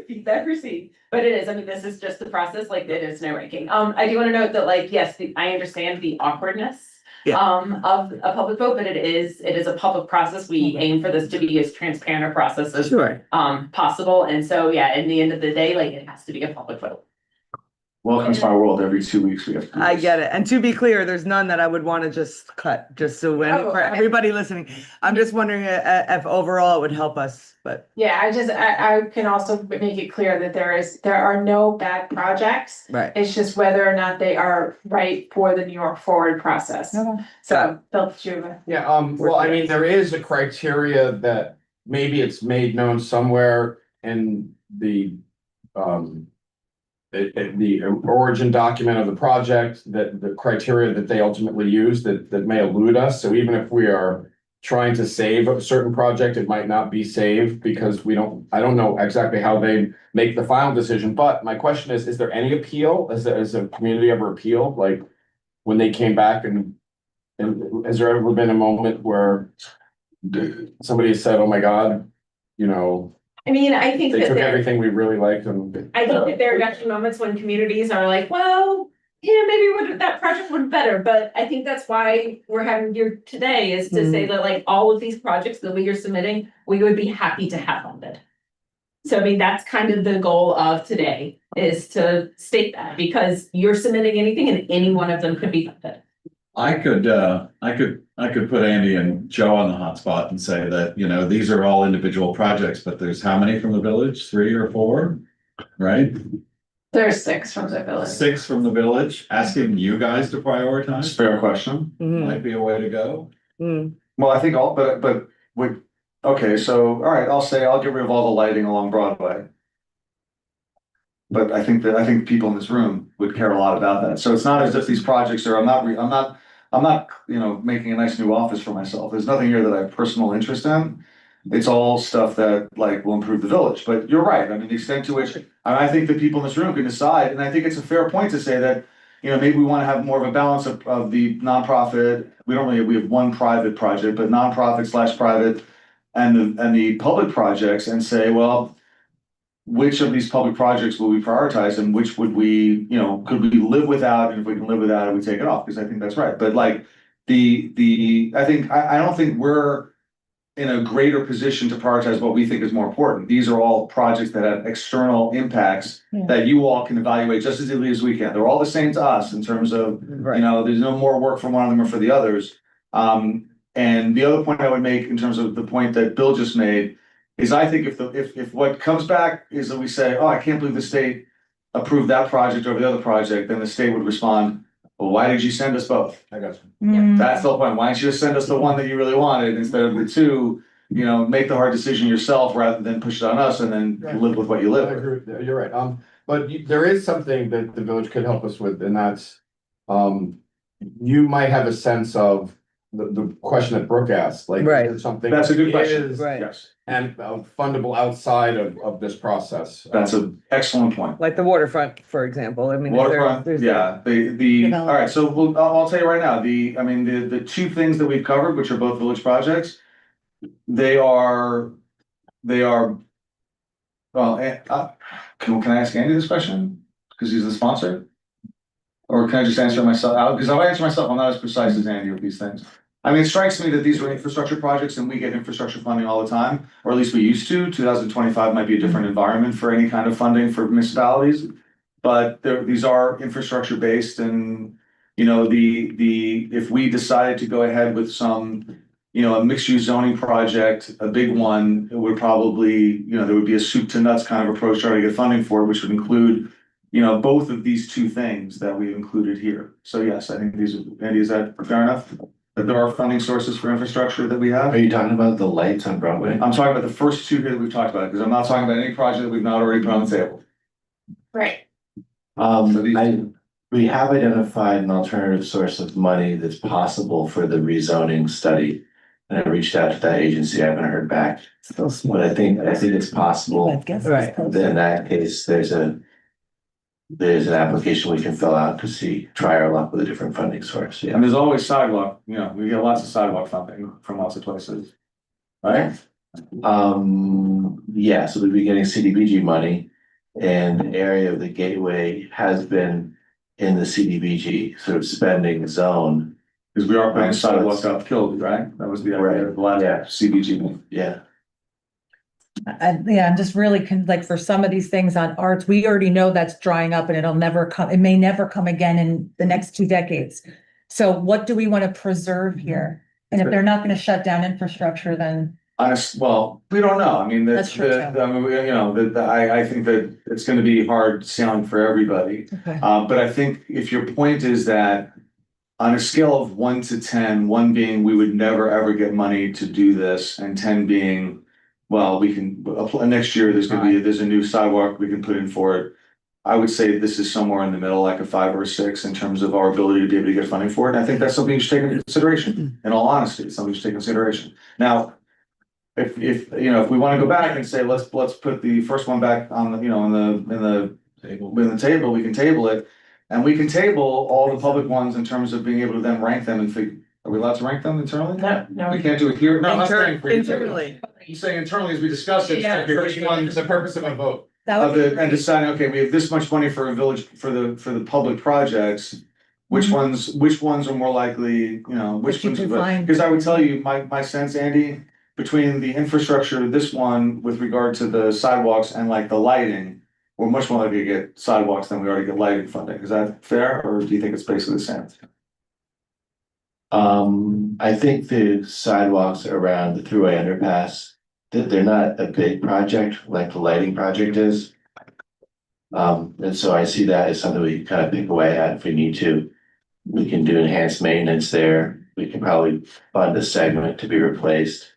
Feedback received, but it is, I mean, this is just the process, like, it is no ranking. I do wanna note that, like, yes, I understand the awkwardness. Yeah. Of a public vote, but it is a public process. We aim for this to be as transparent a process as Sure. possible. And so, yeah, in the end of the day, like, it has to be a public vote. Welcome to my world. Every 2 weeks we have to do I this. get it. And to be clear, there's none that I would want to just cut, just so when, Oh, for everybody listening. I'm just wondering if overall it would help us, but, Yeah, I can also make it clear that there are no bad projects. right. It's just whether or not they are right for the New York Forward process. So, Bill, Juva. Yeah, well, I mean, there is a criteria that maybe it's made known somewhere in the, the origin document of the project, that the criteria that they ultimately use that may elude us. So even if we are trying to save a certain project, it might not be saved because I don't know exactly how they make the final decision. But my question is there any appeal? Has the community ever appealed? Like when they came back and has there ever been a moment where somebody has said, oh my God, you know, I mean, I think they that took there, everything we really liked and. I think that there are definitely moments when communities are like, well, yeah, maybe that project would be better, but I think that's why we're having here today is to say that like all of these projects that we are submitting, we would be happy to have funded. So I mean, that's kind of the goal of today is to state that because you're submitting anything and any one of them could be funded. I could put Andy and Joe on the hot spot and say that, you know, these are all individual projects, but there's how many from the village? 3 or 4, right? There's 6 from the village. 6 from the village, asking you guys to That's a prioritize fair question. Mhm. might be a way to go. Mm. Well, I think okay, so, all right, I'll get rid of all the lighting along Broadway. But I think people in this room would care a lot about that. So it's not as if these projects are, I'm not, you know, making a nice new office for myself. There's nothing here that I have personal interest in. It's all stuff that like will improve the village, but you're right. I mean, the extent to which, I think the people in this room can decide, and I think it's a fair point to say that, you know, maybe we want to have more of a balance of the nonprofit. We have one private project, but nonprofit / private and the public projects and say, well, which of these public projects will we prioritize and which would we, you know, could we live without? And if we can live without it, we take it off, because I think that's right. But like I don't think we're in a greater position to prioritize what we think is more important. These are all projects that have external impacts that you all can evaluate just as easily as we can. They're all the same to us in terms of, you know, there's no more work for one of them or for the others. And the other point I would make in terms of the point that Bill just made is I think if what comes back is that we say, oh, I can't believe the state approved that project over the other project, then the state would respond, well, why did you send us both? I got you. That's the whole point. Why don't you just send us the one that you really wanted instead of the two, you know, make the hard decision yourself rather than push it on us and then live with what you live I with. agree with that. You're right. But there is something that the village could help us with, and that's, you might have a sense of the question that Brooke asked, like, Right. is it something? That's a good question. is Right. Yes, And fundable outside of this process. that's an excellent point. Like the waterfront, for example, I mean. is there- Waterfront, there's- yeah, all right, so I'll tell you right now, the two things that we've covered, which are both village projects. They are, well, can I ask Andy this question? Cause he's the sponsor? Or can I just answer myself? Because if I answer myself, I'm not as precise as Andy with these things. I mean, it strikes me that these are infrastructure projects and we get infrastructure funding all the time, or at least we used to. 2025 might be a different environment for any kind of funding for municipalities. But these are infrastructure based and, you know, if we decided to go ahead with some, you know, a mixed use zoning project, a big one, it would probably, you know, there would be a soup to nuts kind of approach trying to get funding for it, which would include, you know, both of these two things that we've included here. So yes, I think Andy, is that fair enough? That there are funding sources for infrastructure that we have? Are you talking about the lights on Broadway? I'm talking about the first two here that we've talked about, because I'm not talking about any project that we've not already put on the table. Right. We have identified an alternative source of money that's possible for the rezoning study. And I reached out to that agency, I haven't heard back, Still small. but I think it's possible. Right. Then in that case, there's an application we can fill out to try our luck with a different funding source, yeah. And there's always sidewalk, you know, we get lots of sidewalk funding from lots of places. Right? Yeah, so we'd be getting CDBG money. And the area of the gateway has been in the CDBG sort of spending zone. Because we are putting So sidewalk it's- up Kilby, right? That was the Right, idea of the last yeah. CBG. Yeah, Yeah, I'm just really like for some of these things on arts, we already know that's drying up and it'll never come, it may never come again in the next 2 decades. So what do we want to preserve here? And if they're not gonna shut down infrastructure, then Well, we don't know. I mean, That's true, too. I mean, you know, I think that it's gonna be hard sailing for everybody. okay. But I think if your point is that on a scale of 1 to 10, 1 being we would never ever get money to do this, and 10 being, well, we can apply next year, there's a new sidewalk we can put in for it. I would say this is somewhere in the middle, like a 5 or a 6 in terms of our ability to be able to get funding for it. And I think that's something you should take into consideration. In all honesty, it's something you should take into consideration. Now, if you know, if we want to go back and say, let's put the first one back on the, you know, in the table, we can table it. And we can table all the public ones in terms of being able to then rank them and figure, are we allowed to rank them internally? No, We can't do it here. No, I'm not saying for you. Internally. I'm saying internally as we discuss it. Yeah. Which one It's the purpose of a vote. That of would the, and deciding, okay, we have this much money for a village, for the public projects. Which ones are more likely, you know, which Which you ones, can find. because I would tell you, my sense, Andy, between the infrastructure, this one with regard to the sidewalks and like the lighting. We're much more likely to get sidewalks than we already get lighting funding. Is that fair, or do you think it's basically the same? I think the sidewalks around the Thruway underpass, they're not a big project like the lighting project is. And so I see that as something we can kind of pick away at if we need to. We can do enhanced maintenance there. We can probably fund a segment to be replaced.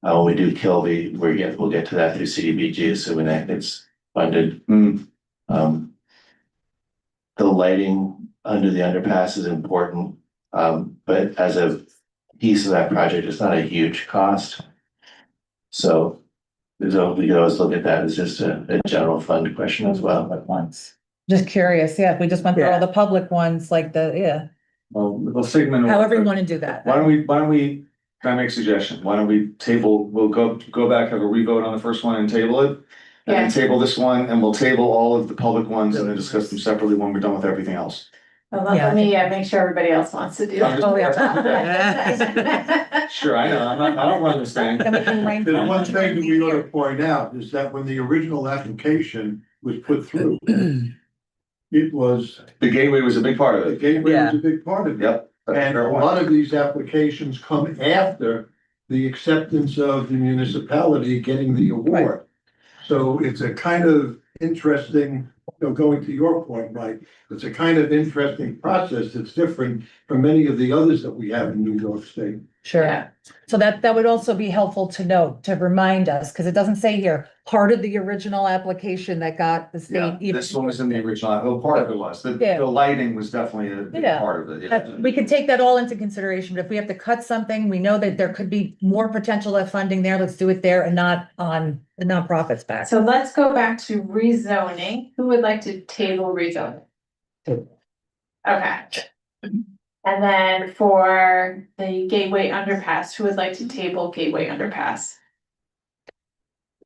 When we do Kilby, we'll get to that through CDBG, assuming that gets funded. The lighting under the underpass is important, but as a piece of that project, it's not a huge cost. So we could always look at that as just a general fund question as well. Public ones. Just curious, yeah, if we just went through all Yeah. the public ones, like Well, we'll segment. however you want to do that. Why don't we, can I make a suggestion? Why don't we we'll go back, have a revote on the first one and table it? And then table this one, and we'll table all of the public ones and then discuss them separately when we're done with everything else. Well, let me make sure everybody else wants to do I'm it. just- Oh, yeah. Sure, I know, I don't run this thing. Then we can rank There's them. one thing that we ought to point out is that when the original application was put through, it was, The gateway was a big part of the it. gateway was a big part of it. Yep. that's And a fair point. lot of these applications come after the acceptance of the municipality getting the award. So it's a kind of interesting, going to your point, Mike, it's a kind of interesting process that's different from many of the others that we have in New York State. Sure. Yeah. So that would also be helpful to note, to remind us, because it doesn't say here, part of the original application that got the Yeah, state. this one was in the original, well, part of it was, the Yeah. lighting was definitely a big Yeah. part of it. That, we could take that all into consideration, but if we have to cut something, we know that there could be more potential of funding there, let's do it there and not on the nonprofits back. So let's go back to rezoning. Who would like to table rezoning? Okay. And then for the Gateway Underpass, who would like to table Gateway Underpass?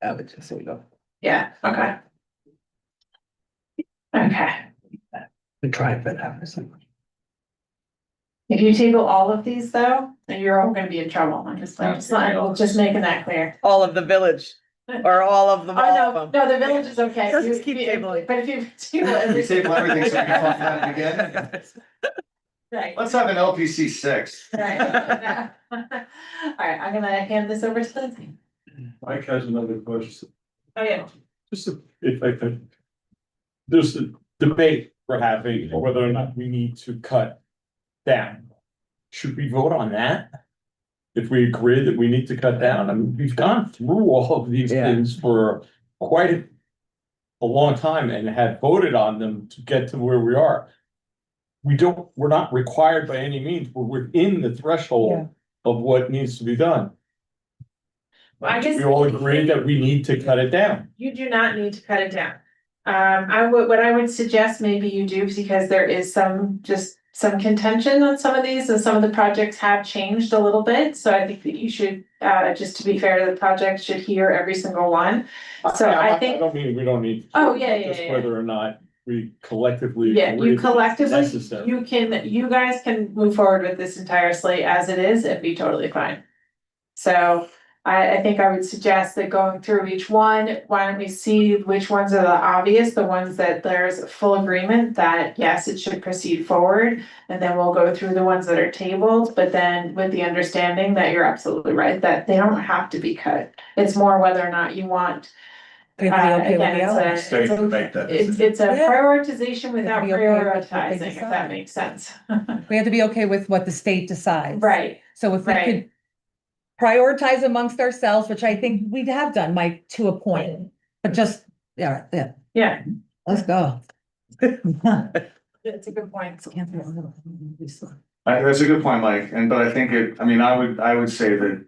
I would just say go. Yeah, okay. Okay, We tried for that for some. if you table all of these though, then you're all gonna be in trouble. I'm just making that clear. All of the village, or all of them, Oh, all no, of them. no, the village is okay. Let's You- just keep you- tabling. But if you table We everything. table everything, so we can talk about it again. Right. Let's have an LPC 6. Right. All right, I'm gonna hand this over to Lindsay. Mike has another question. Oh, yeah. Just if I could. There's a debate we're having whether or not we need to cut down. Should we vote on that? If we agree that we need to cut down, I mean, we've gone through all of these Yeah. things for quite a long time and had voted on them to get to where we are. We're not required by any means, but we're within the threshold of what needs to be done. Well, I guess. We all agree that we need to cut it down. You do not need to cut it down. What I would suggest maybe you do, because there is some contention on some of these, and some of the projects have changed a little bit, so I think that you should, just to be fair to the project, should hear every single one. So I think. I don't mean we don't need. Oh, yeah, just yeah. Whether or not we collectively. Yeah, agree you that it's collectively, necessary. you guys can move forward with this entire slate as it is and be totally fine. So I think I would suggest that going through each one, why don't we see which ones are the obvious, the ones that there's full agreement that yes, it should proceed forward. And then we'll go through the ones that are tabled, but then with the understanding that you're absolutely right, that they don't have to be cut. It's more whether or not you want. We have to be okay with Again, the it's others. State to make that decision. It's a Yeah. prioritization without be okay with what they prioritizing, if decide. that makes sense. We have to be okay with what the state decides. Right, So if we Right. could prioritize amongst ourselves, which I think we have done, Mike, to a point, but just, yeah, yeah, let's go. it's a good point. That's a good point, Mike, but I think I would say that.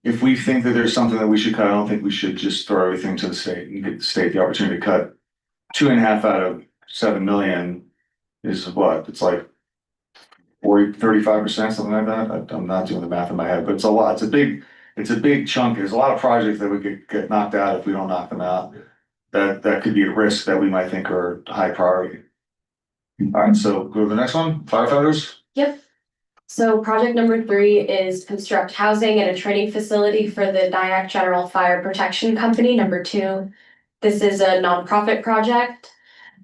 If we think that there's something that we should cut, I don't think we should just throw everything to the state and give the state the opportunity to cut. 2.5 out of 7 million is what, it's like 35%, something like that. I'm not doing the math in my head, but it's a lot, it's a big chunk. There's a lot of projects that would get knocked out if we don't knock them out. That could be a risk that we might think are high priority. All right, so go to the next one, firefighters. Yep. So project number 3 is construct housing and a training facility for the Nyack General Fire Protection Company, number 2. This is a nonprofit project.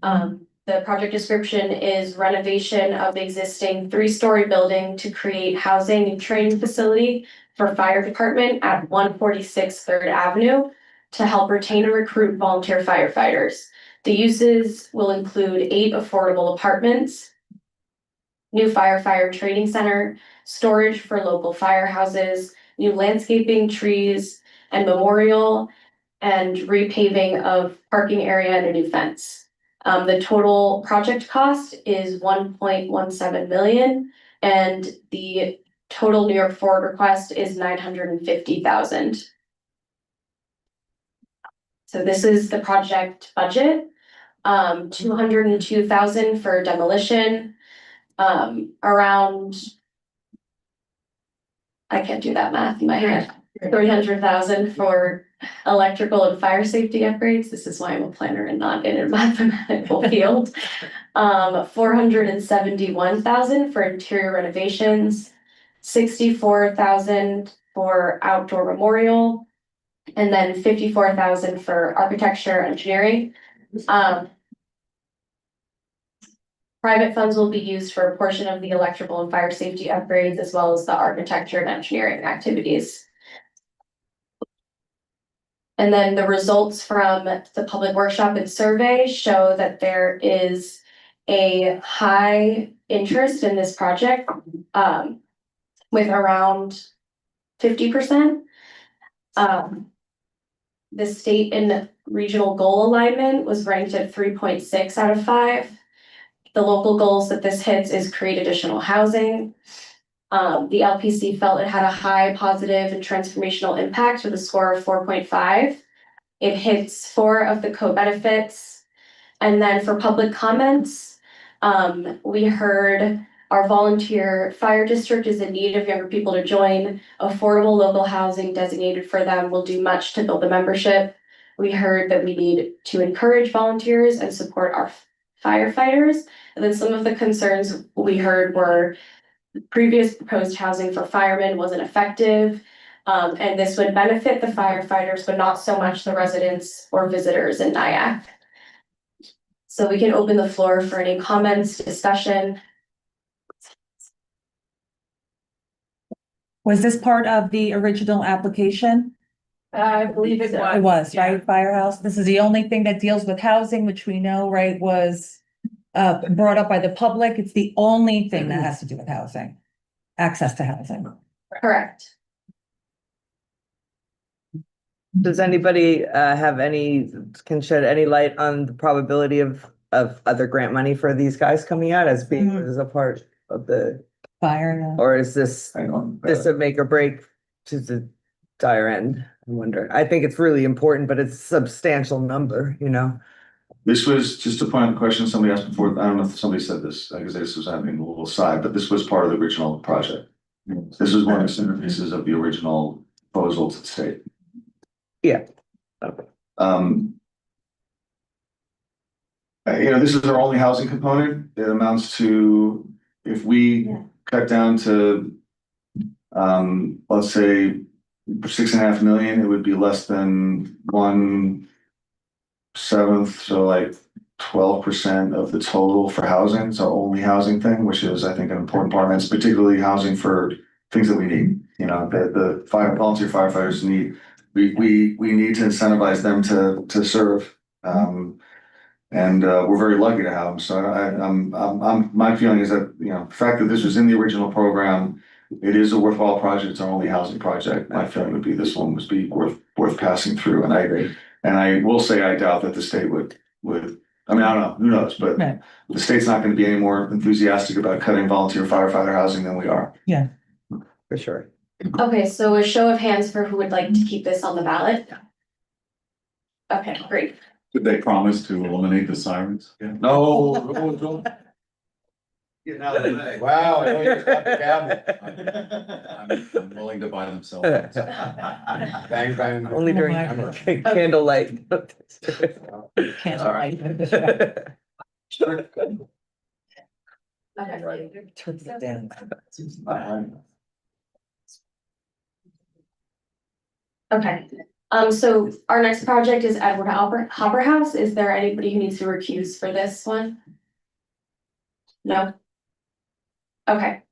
The project description is renovation of existing 3-story building to create housing and training facility for fire department at 146 3rd Avenue to help retain and recruit volunteer firefighters. The uses will include 8 affordable apartments, new firefighter training center, storage for local firehouses, new landscaping, trees, and memorial, and repaving of parking area and a new fence. The total project cost is 1.17 million, and the total New York Forward request is 950,000. So this is the project budget. 202,000 for demolition. Around, I can't do that math in my head, 300,000 for electrical and fire safety upgrades. This is why I'm a planner and not in a mathematical field. 471,000 for interior renovations, 64,000 for outdoor memorial, and then 54,000 for architecture and engineering. Private funds will be used for a portion of the electrical and fire safety upgrades, as well as the architecture and engineering activities. And then the results from the public workshop and survey show that there is a high interest in this project, with around 50%. The state and regional goal alignment was ranked at 3.6 out of 5. The local goals that this hits is create additional housing. The LPC felt it had a high positive and transformational impact with a score of 4.5. It hits 4 of the co-benefits. And then for public comments, we heard our volunteer fire district is in need of younger people to join. Affordable local housing designated for them will do much to build the membership. We heard that we need to encourage volunteers and support our firefighters. And then some of the concerns we heard were previous proposed housing for firemen wasn't effective. And this would benefit the firefighters, but not so much the residents or visitors in Nyack. So we can open the floor for any comments, discussion. Was this part of the original application? I believe it was. It was, yeah. right, Firehouse? This is the only thing that deals with housing, which we know, right, was brought up by the public. It's the only thing that has to do with housing, access to housing. Correct. Does anybody can shed any light on the probability of other grant money for these guys coming out as being as a part of the, Fire. or is this Hang on. a make or break to the dire end? I wonder. I think it's really important, but it's a substantial number, you know? This was just to point out the question somebody asked before. I don't know if somebody said this, because this was happening a little side, but this was part of the original project. This was one of the centerpieces of the original proposal to the state. Yeah. This is our only housing component. It amounts to, if we cut down to, let's say 6.5 million, it would be less than 1/7, so like 12% of the total for housing. It's our only housing thing, which is, I think, an important part, and it's particularly housing for things that we need. The volunteer firefighters need. We need to incentivize them to serve. And we're very lucky to have them. So my feeling is that, the fact that this was in the original program, it is a worthwhile project. It's our only housing project. My feeling would be this one would be worth passing through. And I agree. And I will say, I doubt that the state would, I mean, I don't know, who knows, but Right. The state's not going to be any more enthusiastic about cutting volunteer firefighter housing than we are. Yeah. For sure. Okay, so a show of hands for who would like to keep this on the ballot. Okay, great. Did they promise to eliminate the sirens? No. Don't. Getting out of the way. Wow. I know you just got the gavel. I'm willing to buy them so. Bang, bang. Only during Oh candlelight. Can't. All right. Okay. Turn it down. Okay, so our next project is Edward Hopper House. Is there anybody who needs to recuse for this one? No? Okay,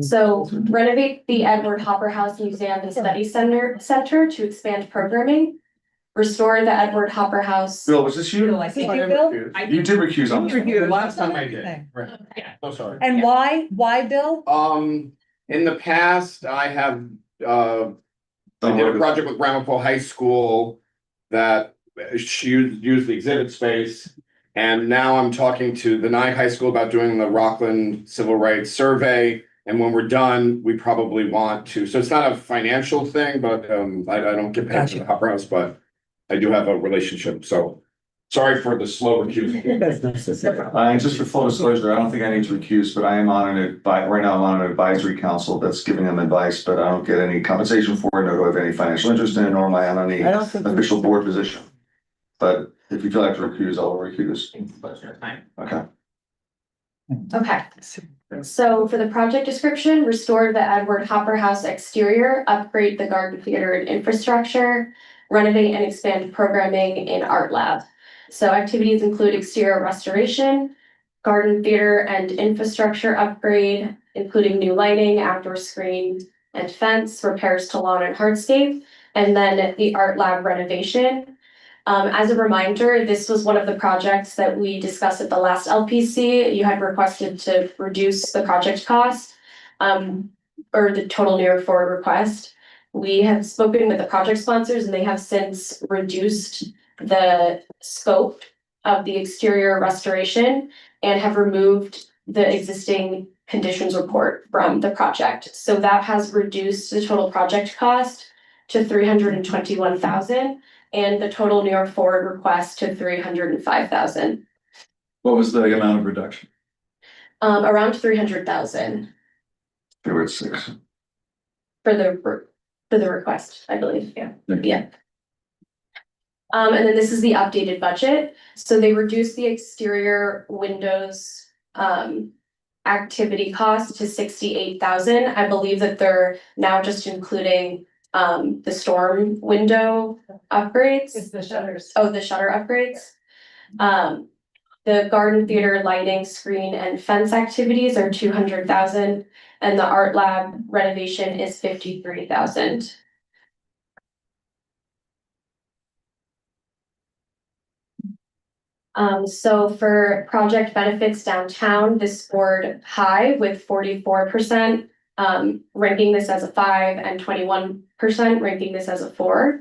so renovate the Edward Hopper House Museum and Study Center to expand programming. Restore the Edward Hopper House. Bill, was this you? Bill, I think Did you, Bill? You did recuse on this one. The last time I did, right, so sorry. And why, Bill? In the past, I have, I did a project with Ramapo High School that used the exhibit space. And now I'm talking to the Nye High School about doing the Rockland Civil Rights Survey. And when we're done, we probably want to, so it's not a financial thing, but I don't get paid for the Hopper House, but I do have a relationship, so sorry for the slow recusal. And just for full disclosure, I don't think I need to recuse, but I am on right now I'm on an advisory council that's giving them advice, but I don't get any compensation for it, nor do I have any financial interest in it, nor am I on any official board position. But if you feel like to recuse, I'll recuse. Okay. Okay, so for the project description, restore the Edward Hopper House exterior, upgrade the garden theater and infrastructure, renovate and expand programming in art lab. So activities include exterior restoration, garden theater and infrastructure upgrade, including new lighting, outdoor screen and fence, repairs to lawn and hardscape, And then the art lab renovation. As a reminder, this was one of the projects that we discussed at the last LPC. You had requested to reduce the project cost, or the total New York Forward request. We have spoken with the project sponsors and they have since reduced the scope of the exterior restoration and have removed the existing conditions report from the project. So that has reduced the total project cost to $321,000 and the total New York Forward request to $305,000. What was the amount of reduction? Around $300,000 They were at 6. for the request, I believe, yeah. Thank you. Yeah. And then this is the updated budget. So they reduced the exterior windows activity cost to $68,000. I believe that they're now just including the storm window upgrades. It's the shutters. Oh, the shutter upgrades. The garden theater lighting, screen and fence activities are $200,000 and the art lab renovation is $53,000. So for project benefits downtown, this scored high with 44%, ranking this as a 5 and 21% ranking this as a 4.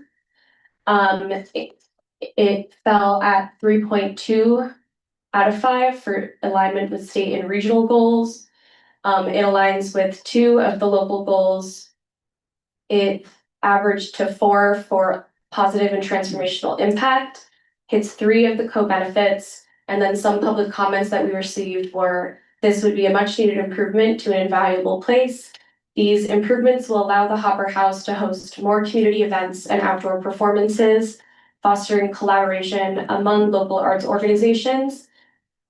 It fell at 3.2 out of 5 for alignment with state and regional goals. It aligns with 2 of the local goals. It averaged to 4 for positive and transformational impact. Hits 3 of the co-benefits, and then some public comments that we received were, this would be a much needed improvement to an invaluable place. These improvements will allow the Hopper House to host more community events and outdoor performances, fostering collaboration among local arts organizations.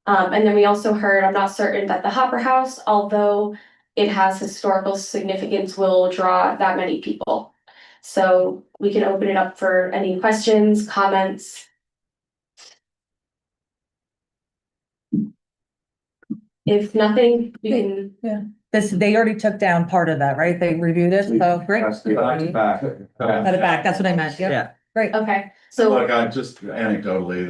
And then we also heard, I'm not certain that the Hopper House, although it has historical significance, will draw that many people. So we can open it up for any questions, comments. If nothing, we can. They already took down part of that, right? They reviewed it, so great. That's the back to back. At the back, that's what I meant, yeah, great. Okay, so Look, I just anecdotally,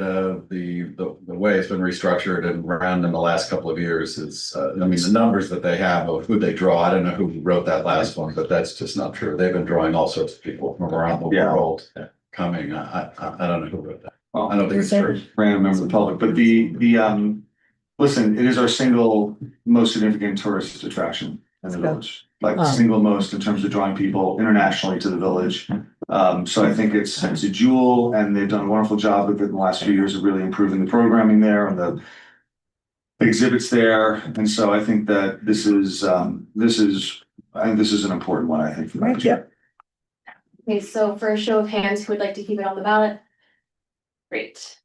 the way it's been restructured and ran in the last couple of years is, I mean, the numbers that they have of who they draw, I don't know who wrote that last one, but that's just not true. They've been drawing all sorts of people from around the Yeah. world coming. I don't know who wrote that. Well, I don't think it's true. random member of the public, but listen, it is our single most significant tourist attraction in the village. Like the single most in terms of drawing people internationally to the village. So I think it's a jewel and they've done a wonderful job with it in the last few years of really improving the programming there and the exhibits there. And so I think that this is an important one, I think. For Right, yeah. Okay, so for a show of hands, who would like to keep it on the ballot? Great.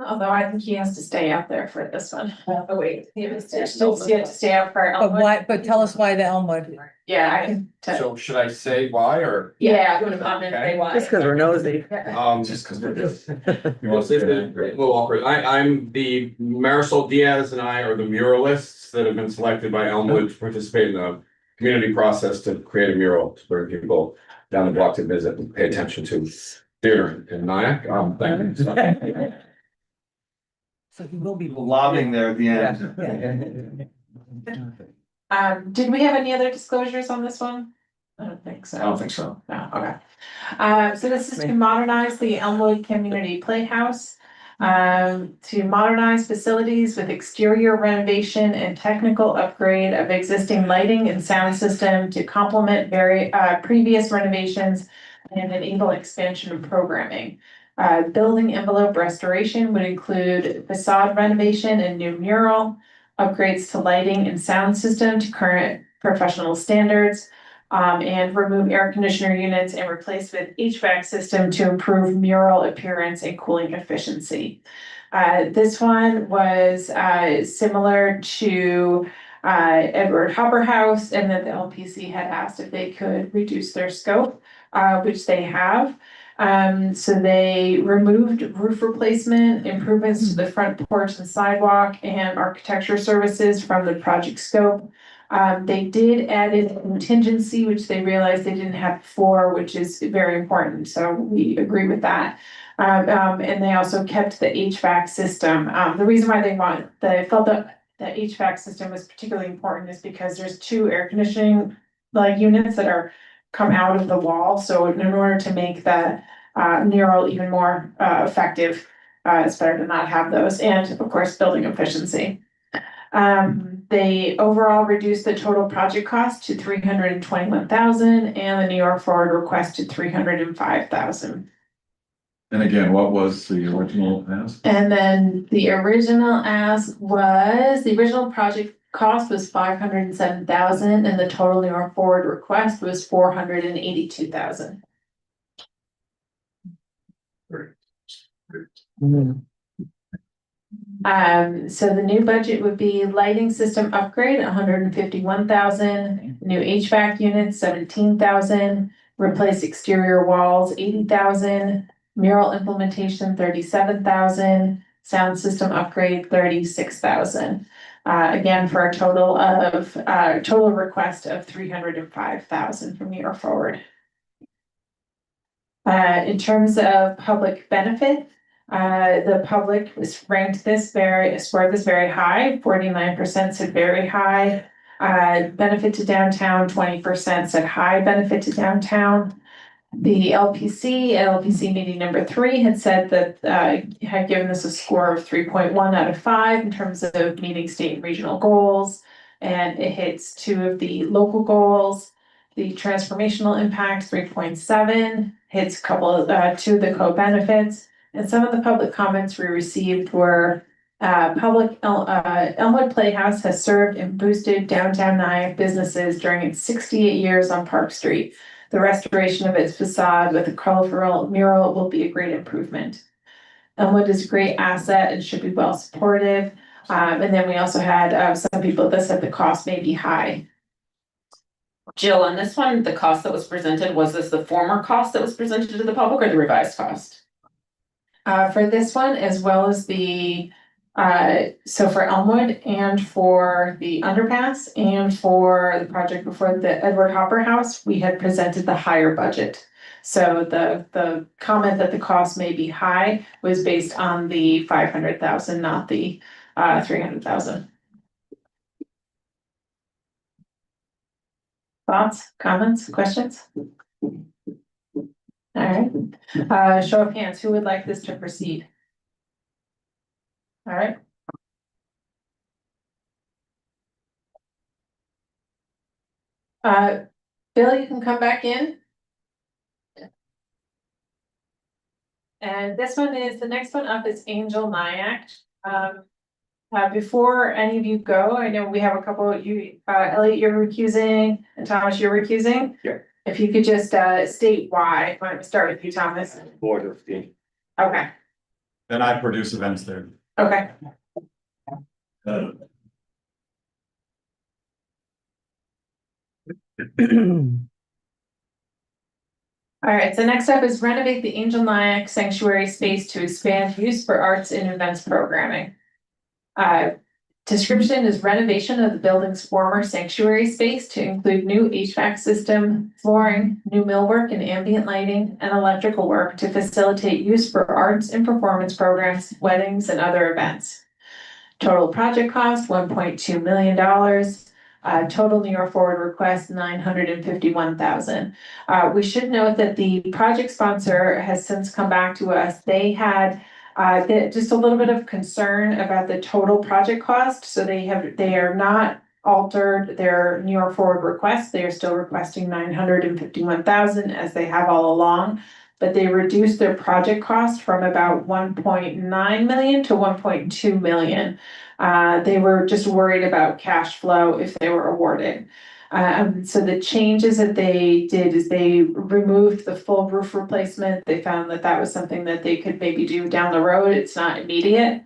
Although I think he has to stay out there for this one. Oh, wait. He has to stay out for. But why, but tell us why the Elmwood. Yeah, I can. So should I say why or? Yeah, I'm gonna comment, say why. Just because we're nosy. Just because we're just. Well, this is a little awkward. I'm the Marisol Diaz and I are the muralists that have been selected by Elmwood to participate in the community process to create a mural to bring people down the block to visit and pay attention to theater in Nyack. Thank you. So he will be. Lobbying there at the end. Did we have any other disclosures on this one? I don't think so. I don't think so. No, okay. So this is to modernize the Elmwood Community Playhouse. To modernize facilities with exterior renovation and technical upgrade of existing lighting and sound system to complement previous renovations and enable expansion of programming. Building envelope restoration would include facade renovation and new mural, upgrades to lighting and sound system to current professional standards, and remove air conditioner units and replace with HVAC system to improve mural appearance and cooling efficiency. This one was similar to Edward Hopper House, and that the LPC had asked if they could reduce their scope, which they have. So they removed roof replacement, improvements to the front porch and sidewalk, and architecture services from the project scope. They did add in contingency, which they realized they didn't have before, which is very important, so we agree with that. And they also kept the HVAC system. The reason why they felt that the HVAC system was particularly important is because there's 2 air conditioning units that are come out of the wall, so in order to make the mural even more effective, it's better to not have those, and of course, building efficiency. They overall reduced the total project cost to $321,000 and the New York Forward request to $305,000. And again, what was the original ask? And then the original project cost was $507,000 and the total New York Forward request was $482,000. So the new budget would be lighting system upgrade, $151,000, new HVAC units, $17,000, replace exterior walls, $80,000, mural implementation, $37,000, sound system upgrade, $36,000. Again, for a total request of $305,000 from New York Forward. In terms of public benefit, the public scored this very high, 49% said very high. Benefit to downtown, 20% said high benefit to downtown. The LPC at LPC meeting number 3 had said that had given this a score of 3.1 out of 5 in terms of meeting state and regional goals, and it hits 2 of the local goals. The transformational impact, 3.7, hits 2 of the co-benefits. And some of the public comments we received were Elmwood Playhouse has served and boosted downtown Nyack businesses during its 68 years on Park Street. The restoration of its facade with a colorful mural will be a great improvement. Elmwood is a great asset and should be well supported. And then we also had some people that said the cost may be high. Jill, on this one, the cost that was presented, was this the former cost that was presented to the public or the revised cost? For this one, as well as so for Elmwood and for the underpass and for the project before the Edward Hopper House, we had presented the higher budget. So the comment that the cost may be high was based on the 500,000, not the 300,000. Thoughts, comments, questions? All right, show of hands, who would like this to proceed? All right. Bill, you can come back in. And this one is, the next one up is Angel Nyack. Before any of you go, I know we have a couple of you, Elliot, you're recusing, and Thomas, you're recusing. Yeah. If you could just state why. Why don't we start with you, Thomas? Board of the. Okay, Then I produce events there. okay. All right, so next up is renovate the Angel Nyack Sanctuary space to expand use for arts and events programming. Description is renovation of the building's former sanctuary space to include new HVAC system, flooring, new millwork and ambient lighting, and electrical work to facilitate use for arts and performance programs, weddings, and other events. Total project cost, $1.2 million. Total New York Forward request, $951,000. We should note that the project sponsor has since come back to us. They had just a little bit of concern about the total project cost. So they are not altered their New York Forward request. They are still requesting $951,000 as they have all along, but they reduced their project cost from about 1.9 million to 1.2 million. They were just worried about cash flow if they were awarded. So the changes that they did is they removed the full roof replacement. They found that that was something that they could maybe do down the road. It's not immediate.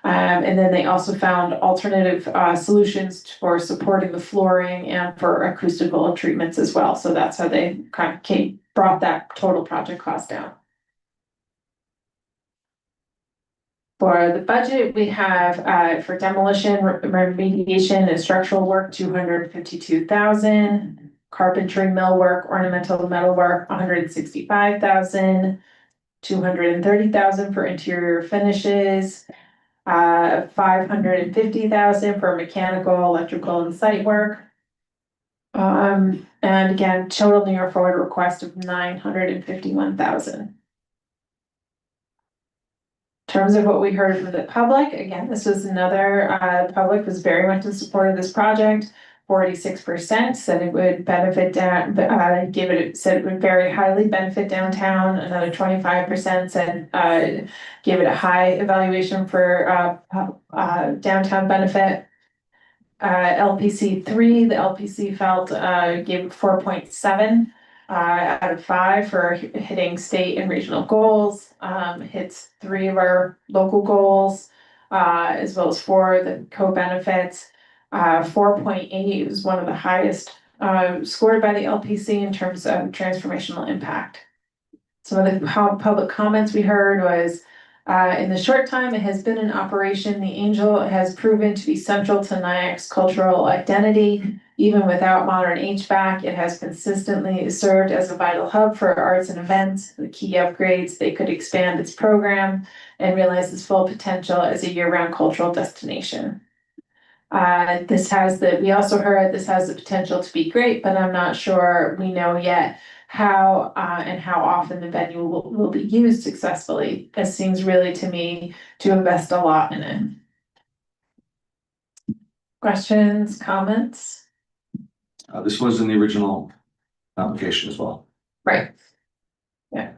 And then they also found alternative solutions for supporting the flooring and for acoustical treatments as well. So that's how they kind of brought that total project cost down. For the budget, we have, for demolition, remediation and structural work, 252,000. Carpentry, millwork, ornamental metalwork, 165,000. 230,000 for interior finishes. 550,000 for mechanical, electrical and site work. And again, total New York Forward request of 951,000. In terms of what we heard from the public, again, this was another, public was very much in support of this project. 46% said it would benefit said it would very highly benefit downtown. Another 25% said, give it a high evaluation for, downtown benefit. LPC 3, the LPC felt, gave 4.7 out of 5 for hitting state and regional goals. Hits 3 of our local goals, as well as 4 the co-benefits. 4.8 was one of the highest scored by the LPC in terms of transformational impact. Some of the public comments we heard was, in the short time it has been in operation, the Angel has proven to be central to Nyack's cultural identity. Even without modern HVAC, it has consistently served as a vital hub for arts and events. The key upgrades, they could expand its program and realize its full potential as a year-round cultural destination. We also heard this has the potential to be great, but I'm not sure we know yet how and how often the venue will be used successfully. This seems really to me to invest a lot in it. Questions, comments? This was in the original application as well. Right. Yeah.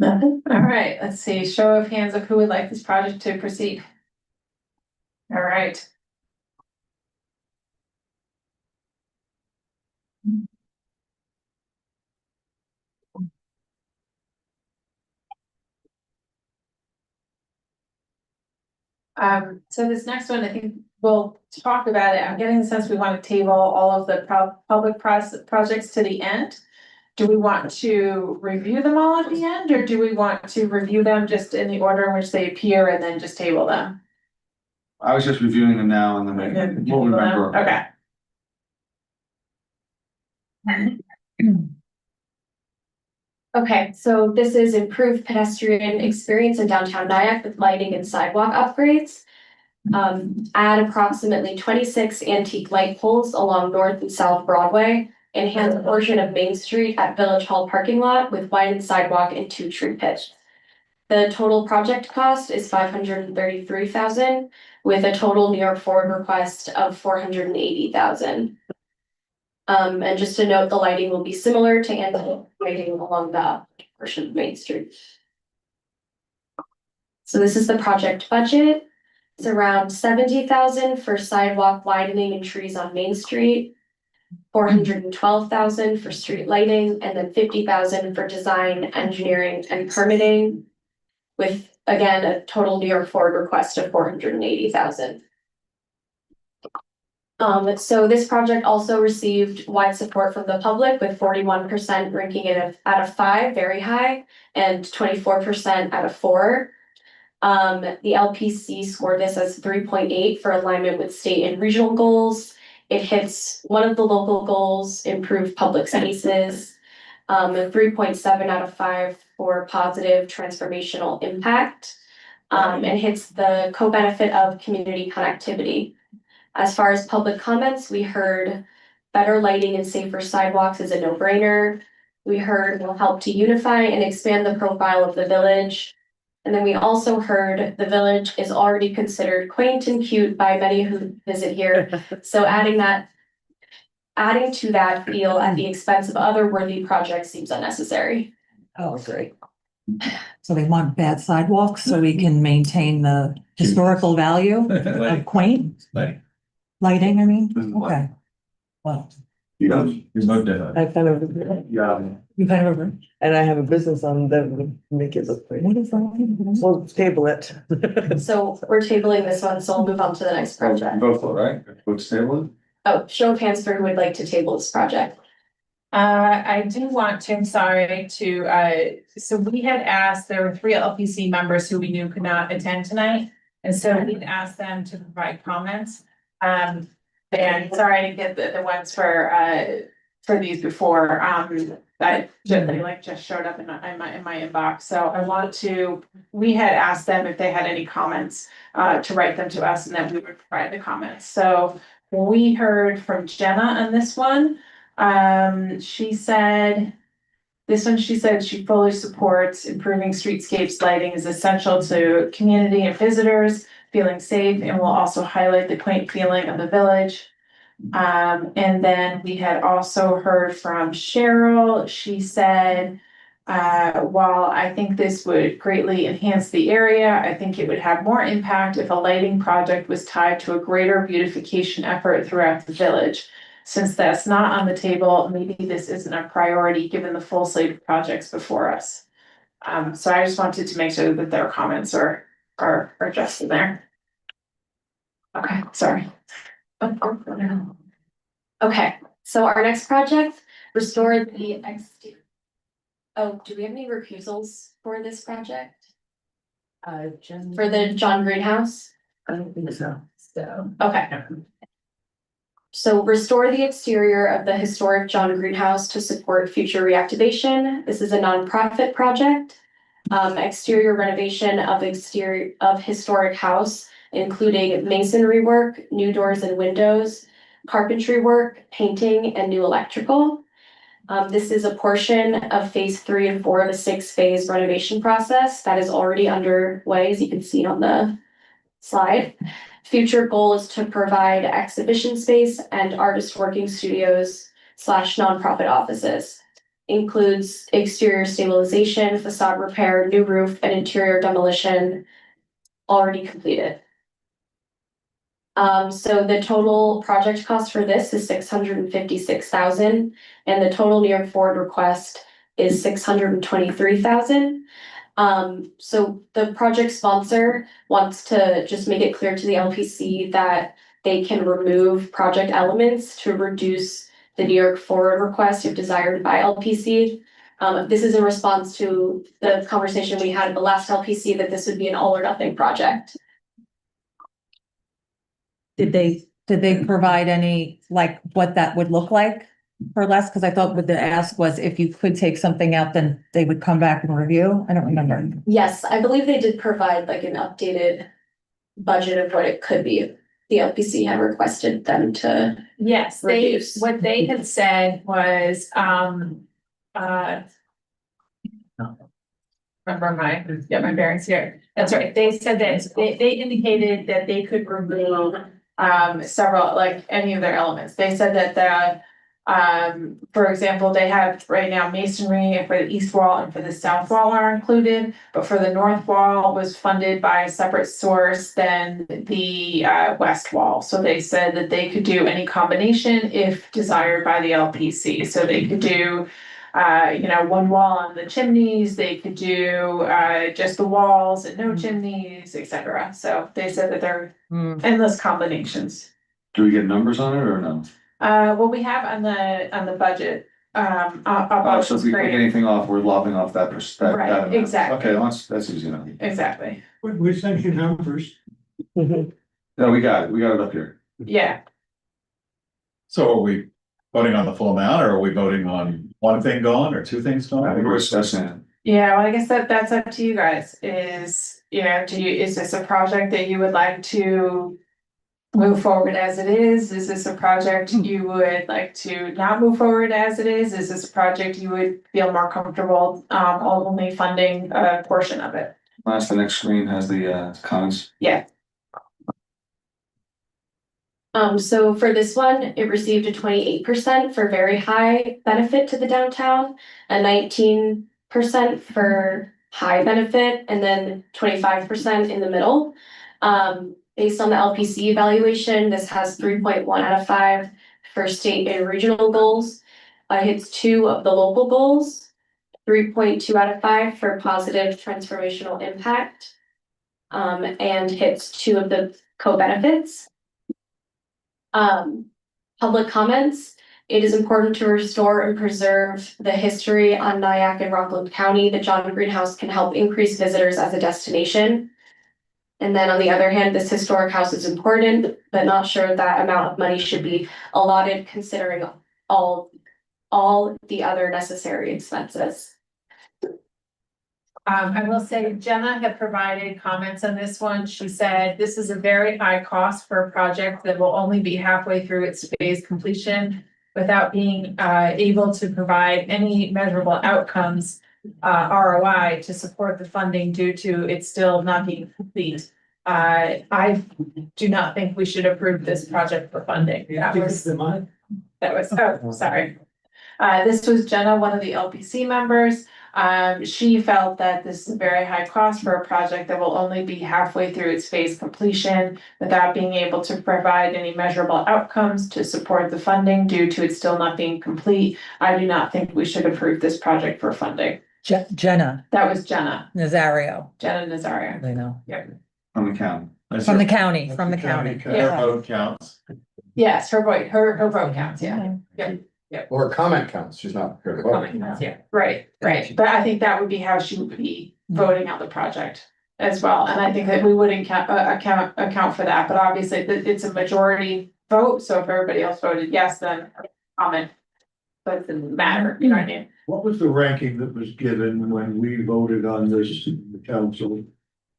Nothing? All right, let's see. Show of hands of who would like this project to proceed. All right. So this next one, I think we'll talk about it. I'm getting the sense we want to table all of the public projects to the end. Do we want to review them all at the end, or do we want to review them just in the order in which they appear and then just table them? I was just reviewing them now and then we'll remember. Okay. Okay, so this is improved pedestrian experience in downtown Nyack with lighting and sidewalk upgrades. Add approximately 26 antique light poles along North and South Broadway. Enhance a portion of Main Street at Village Hall parking lot with widened sidewalk and 2 tree pits. The total project cost is $533,000 with a total New York Forward request of $480,000. And just to note, the lighting will be similar to ambient lighting along the portion of Main Street. So this is the project budget. It's around $70,000 for sidewalk widening and trees on Main Street. $412,000 for street lighting, and then $50,000 for design, engineering, and permitting, with again a total New York Forward request of $480,000. So this project also received wide support from the public, with 41% ranking it out of 5, very high, and 24% out of 4. The LPC scored this as 3.8 for alignment with state and regional goals. It hits one of the local goals, improved public spaces, 3.7 out of 5 for positive transformational impact, and hits the co-benefit of community connectivity. As far as public comments, we heard better lighting and safer sidewalks is a no-brainer. We heard will help to unify and expand the profile of the village. And then we also heard the village is already considered quaint and cute by many who visit here. So adding to that feel at the expense of other worthy projects seems unnecessary. Oh, great. So they want bad sidewalks so we can maintain the historical value of quaint lighting, I mean, okay. Well. He's moved to. I kind of, yeah, You kind of agree? and I have a business on them to make it look pretty. What is that? We'll table it. So we're tabling this one, so we'll move on to the next project. Vote for it, right? Vote to table it? Oh, show of hands for who would like to table this project. I do want to, I'm sorry, so we had asked, there were 3 LPC members who we knew could not attend tonight. And so we'd asked them to provide comments. And sorry, I didn't get the ones for these before, they just showed up in my inbox. So I want to, we had asked them if they had any comments, to write them to us and then we would provide the comments. So we heard from Jenna on this one. She said she fully supports improving streetscapes lighting is essential to community and visitors feeling safe and will also highlight the quaint feeling of the village. And then we had also heard from Cheryl. She said, while I think this would greatly enhance the area, I think it would have more impact if a lighting project was tied to a greater beautification effort throughout the village. Since that's not on the table, maybe this isn't a priority given the full slate of projects before us. So I just wanted to make sure that their comments are addressed in there. Okay, sorry. Okay, so our next project, restore the exterior. Oh, do we have any recusals for this project? For the John Greenhouse? I don't think so. Okay. So restore the exterior of the historic John Greenhouse to support future reactivation. This is a nonprofit project. Exterior renovation of historic house, including masonry work, new doors and windows, carpentry work, painting, and new electrical. This is a portion of phase 3 and 4 of a 6-phase renovation process that is already underway, as you can see on the slide. Future goal is to provide exhibition space and artist working studios / nonprofit offices. Includes exterior stabilization, facade repair, new roof, and interior demolition already completed. So the total project cost for this is $656,000, and the total New York Forward request is $623,000. So the project sponsor wants to just make it clear to the LPC that they can remove project elements to reduce the New York Forward request if desired by LPC. This is in response to the conversation we had at the last LPC that this would be an all or nothing project. Did they provide any, like, what that would look like for less? Because I thought what the ask was if you could take something out, then they would come back and review. I don't remember. Yes, I believe they did provide like an updated budget of what it could be. The LPC had requested them to. Yes, what they had said was, get my bearings here. That's right. They said that they indicated that they could remove several, like any of their elements. They said that for example, they have right now masonry for the east wall and for the south wall are included, but for the north wall was funded by a separate source than the west wall. So they said that they could do any combination if desired by the LPC. So they could do one wall on the chimneys, they could do just the walls and no chimneys, etc. So they said that they're endless combinations. Do we get numbers on it or no? Well, we have on the budget. So if we take anything off, we're lopping off that perspective. Right, exactly. Okay, that's easy enough. Exactly. We sent you numbers. No, we got it up here. Yeah. So are we voting on the full amount, or are we voting on one thing gone or two things gone? I think we're discussing it. Yeah, well, I guess that's up to you guys. Is this a project that you would like to move forward as it is? Is this a project you would like to not move forward as it is? Is this a project you would feel more comfortable only funding a portion of it? The next screen has the comments. Yeah. So for this one, it received a 28% for very high benefit to the downtown, a 19% for high benefit, and then 25% in the middle. Based on the LPC evaluation, this has 3.1 out of 5 for state and regional goals. Hits 2 of the local goals, 3.2 out of 5 for positive transformational impact, and hits 2 of the co-benefits. Public comments. It is important to restore and preserve the history on Nyack and Rockland County. The John Greenhouse can help increase visitors as a destination. And then on the other hand, this historic house is important, but not sure that amount of money should be allotted considering all the other necessary expenses. I will say Jenna had provided comments on this one. She said, this is a very high cost for a project that will only be halfway through its phase completion without being able to provide any measurable outcomes, ROI to support the funding due to it still not being complete. I do not think we should approve this project for funding. Oh, sorry. This was Jenna, one of the LPC members. She felt that this is a very high cost for a project that will only be halfway through its phase completion without being able to provide any measurable outcomes to support the funding due to it still not being complete. I do not think we should approve this project for funding. Jenna That was Jenna Nazario, Nazario. I know, From the county. from the county, from the county. Yeah. Vote counts. Yes, her vote counts, yeah. Or her comment counts, she's not here to vote. Yeah. Right. But I think that would be how she would be voting on the project as well. And I think that we would account for that, but obviously it's a majority vote. So if everybody else voted yes, then comment. But it doesn't matter, you know what I mean? What was the ranking that was given when we voted on this in the council?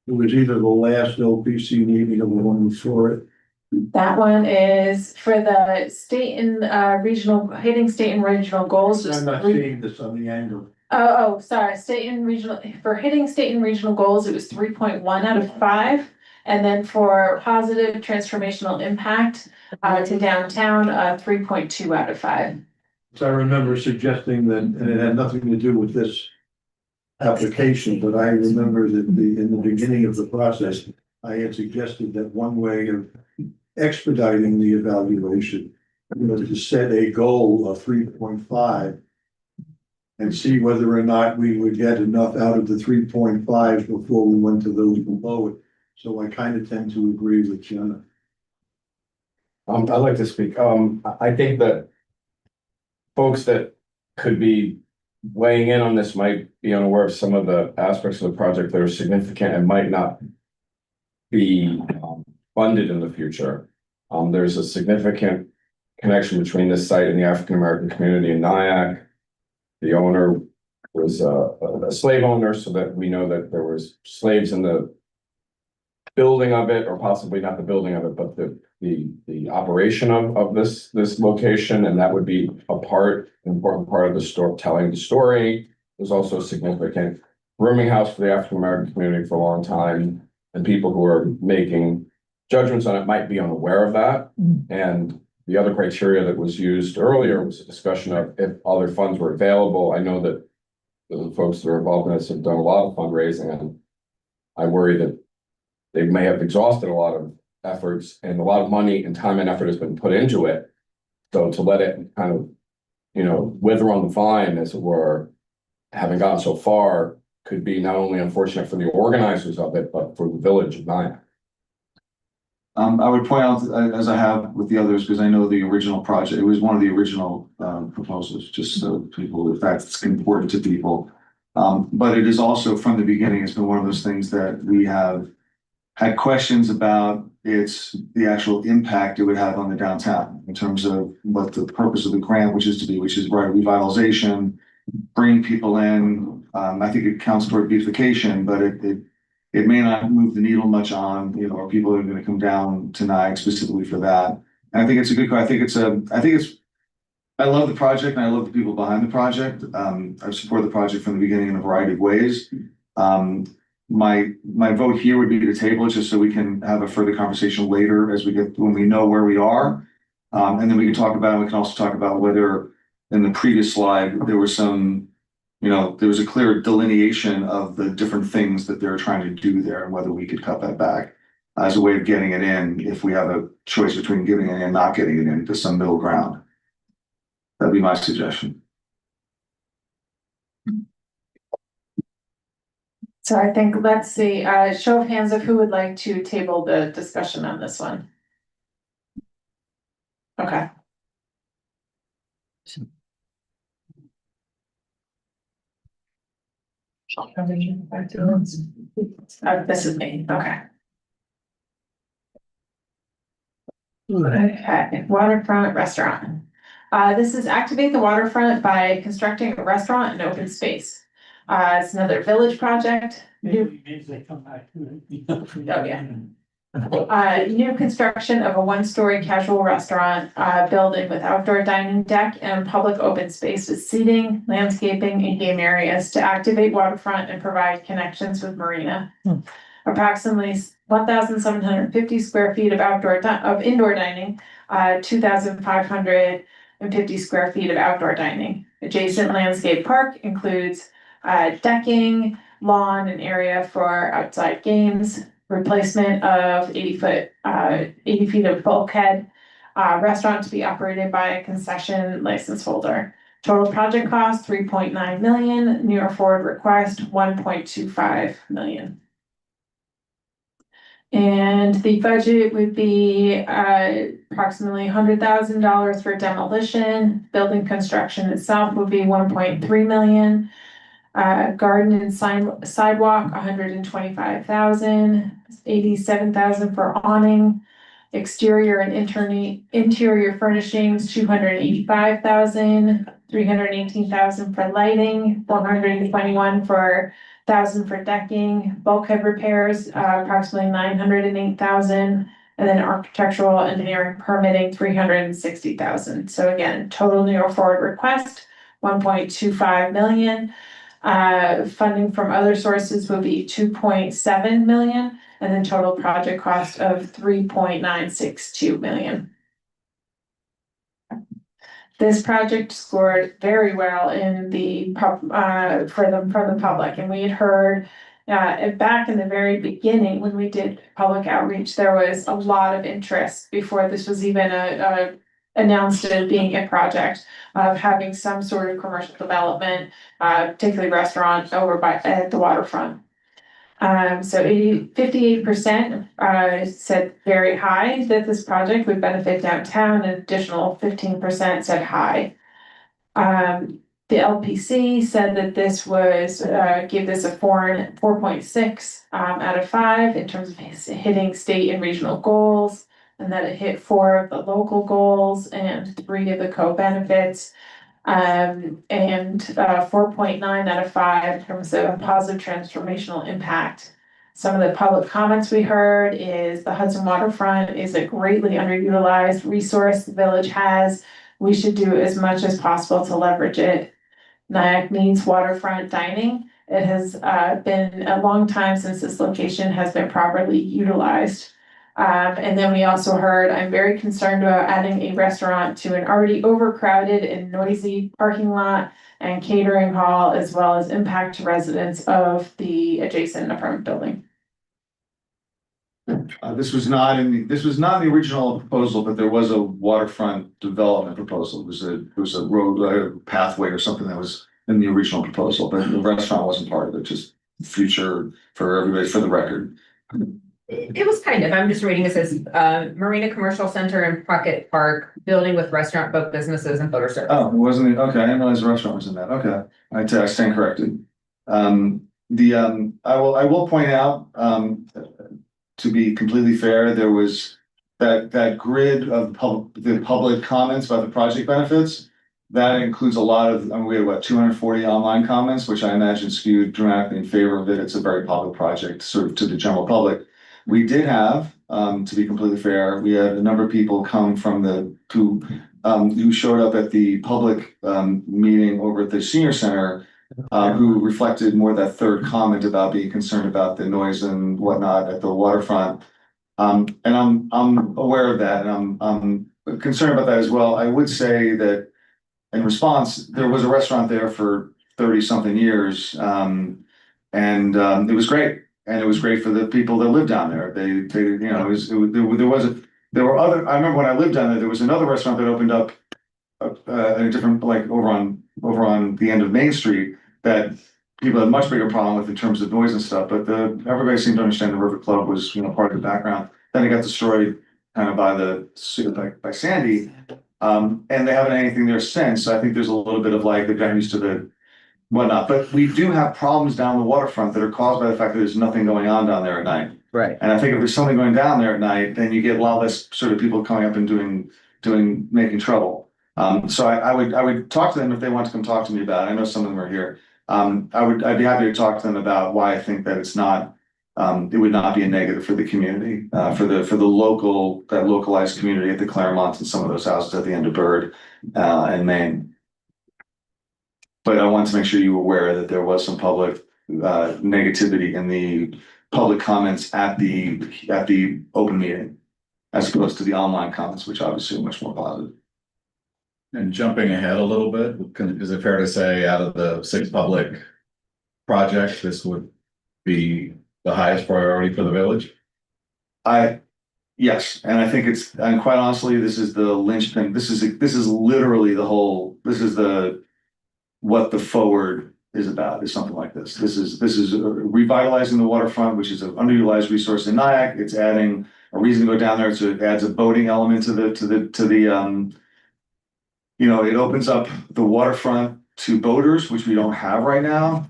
It was either the last LPC meeting or the one before it. That one is for the state and regional, hitting state and regional goals. I'm not seeing this on the angle. Oh, sorry, state and regional, for hitting state and regional goals, it was 3.1 out of 5. And then for positive transformational impact to downtown, 3.2 out of 5. So I remember suggesting that, and it had nothing to do with this application, but I remember that in the beginning of the process, I had suggested that one way of expediting the evaluation was to set a goal of 3.5 and see whether or not we would get enough out of the 3.5 before we went to those below it. So I kind of tend to agree with Jenna. I'd like to speak. I think that folks that could be weighing in on this might be unaware of some of the aspects of the project that are significant and might not be funded in the future. There's a significant connection between this site and the African American community in Nyack. The owner was a slave owner, so that we know that there was slaves in the building of it, or possibly not the building of it, but the operation of this location, and that would be an important part of the story, telling the story. There's also a significant rooming house for the African American community for a long time, and people who are making judgments on it might be unaware of that. And the other criteria that was used earlier was a discussion of if other funds were available. I know that the folks that are involved in this have done a lot of fundraising, and I worry that they may have exhausted a lot of efforts, and a lot of money and time and effort has been put into it. So to let it kind of, wither on the vine, as it were, having gotten so far, could be not only unfortunate for the organizers of it, but for the village of Nyack. I would point out, as I have with the others, because I know the original project, it was one of the original proposals, just so people, if that's important to people. But it is also, from the beginning, it's been one of those things that we have had questions about the actual impact it would have on the downtown in terms of what the purpose of the grant, which is revitalization, bringing people in. I think it counts toward beautification, but it may not move the needle much on, or people are going to come down tonight specifically for that. And I think it's a good, I love the project and I love the people behind the project. I support the project from the beginning in a variety of ways. My vote here would be to table it just so we can have a further conversation later when we know where we are. And then we can also talk about whether in the previous slide, there was there was a clear delineation of the different things that they're trying to do there and whether we could cut that back as a way of getting it in if we have a choice between giving it in and not getting it into some middle ground. That'd be my suggestion. So I think, let's see, show of hands of who would like to table the discussion on this one. Okay. This is me, okay. Okay, waterfront restaurant. This is activate the waterfront by constructing a restaurant and open space. It's another village project. New construction of a one-story casual restaurant, building with outdoor dining deck and public open space with seating, landscaping, and game areas to activate waterfront and provide connections with marina. Approximately 1,750 square feet of indoor dining, 2,550 square feet of outdoor dining. Adjacent landscape park includes decking, lawn, and area for outside games, replacement of 80 feet of bulkhead, restaurant to be operated by a concession license holder. Total project cost $3.9 million. New York Forward request $1.25 million. And the budget would be approximately $100,000 for demolition. Building construction itself would be $1.3 million. Garden and sidewalk, $125,000, $87,000 for awning. Exterior and interior furnishings, $285,000, $318,000 for lighting, $421,000 for decking. Bulkhead repairs, approximately $908,000, and then architectural engineering permitting, $360,000. So again, total New York Forward request, $1.25 million. Funding from other sources would be $2.7 million, and then total project cost of $3.962 million. This project scored very well in the from the public, and we had heard back in the very beginning when we did public outreach, there was a lot of interest before this was even announced as being a project of having some sort of commercial development, particularly restaurant over at the waterfront. So 58% said very high that this project would benefit downtown, and additional 15% said high. The LPC said that this was give this a 4.6 out of 5 in terms of hitting state and regional goals, and that it hit 4 of the local goals and 3 of the co-benefits, and 4.9 out of 5 in terms of positive transformational impact. Some of the public comments we heard is the Hudson Waterfront is a greatly underutilized resource the village has. We should do as much as possible to leverage it. Nyack needs waterfront dining. It has been a long time since this location has been properly utilized. And then we also heard, I'm very concerned about adding a restaurant to an already overcrowded and noisy parking lot and catering hall, as well as impact to residents of the adjacent apartment building. This was not in the original proposal, but there was a waterfront development proposal. It was a road pathway or something that was in the original proposal, but the restaurant wasn't part of it, just future for everybody, for the record. It was kind of, I'm just reading, it says, Marina Commercial Center and Pocket Park, building with restaurant, boat businesses and photo service. Oh, wasn't it? Okay, I didn't realize the restaurant was in that. Okay, I stand corrected. I will point out, to be completely fair, there was that grid of the public comments about the project benefits. That includes a lot of, we had what, 240 online comments, which I imagine skewed dramatically in favor of it. It's a very public project, sort of to the general public. We did have, to be completely fair, we had a number of people come from who showed up at the public meeting over at the senior center, who reflected more that third comment about being concerned about the noise and whatnot at the waterfront. And I'm aware of that, and I'm concerned about that as well. I would say that in response, there was a restaurant there for 30-something years, and it was great. And it was great for the people that lived down there. They you know, there were other, I remember when I lived down there was another restaurant that opened up a different, like over on the end of Main Street, that people had a much bigger problem with in terms of noise and stuff, but everybody seemed to understand the River Club was, you know, part of the background. Then it got destroyed kind of by Sandy, and they haven't had anything there since. So I think there's a little bit of like, they've gotten used to whatnot, but we do have problems down the waterfront that are caused by the fact that there's nothing going on down there at night. Right. And I think if there's something going down there at night, then you get a lot less sort of people coming up and making trouble. So I would talk to them if they want to come talk to me about it. I know some of them are here. I'd be happy to talk to them about why I think that it's not, it would not be a negative for the community, for the localized community at the Claremont and some of those houses at the end of Bird, and Maine. But I want to make sure you were aware that there was some public, negativity in the public comments at the open meeting, as opposed to the online comments, which obviously are much more positive. And jumping ahead a little bit, is it fair to say out of the 6 public projects, this would be the highest priority for the village? Yes, and I think and quite honestly, this is the linchpin. This is literally what the forward is about, is something like this. This is revitalizing the waterfront, which is an underutilized resource in Nyack. It's adding a reason to go down there. So it adds a boating element to the it opens up the waterfront to boaters, which we don't have right now.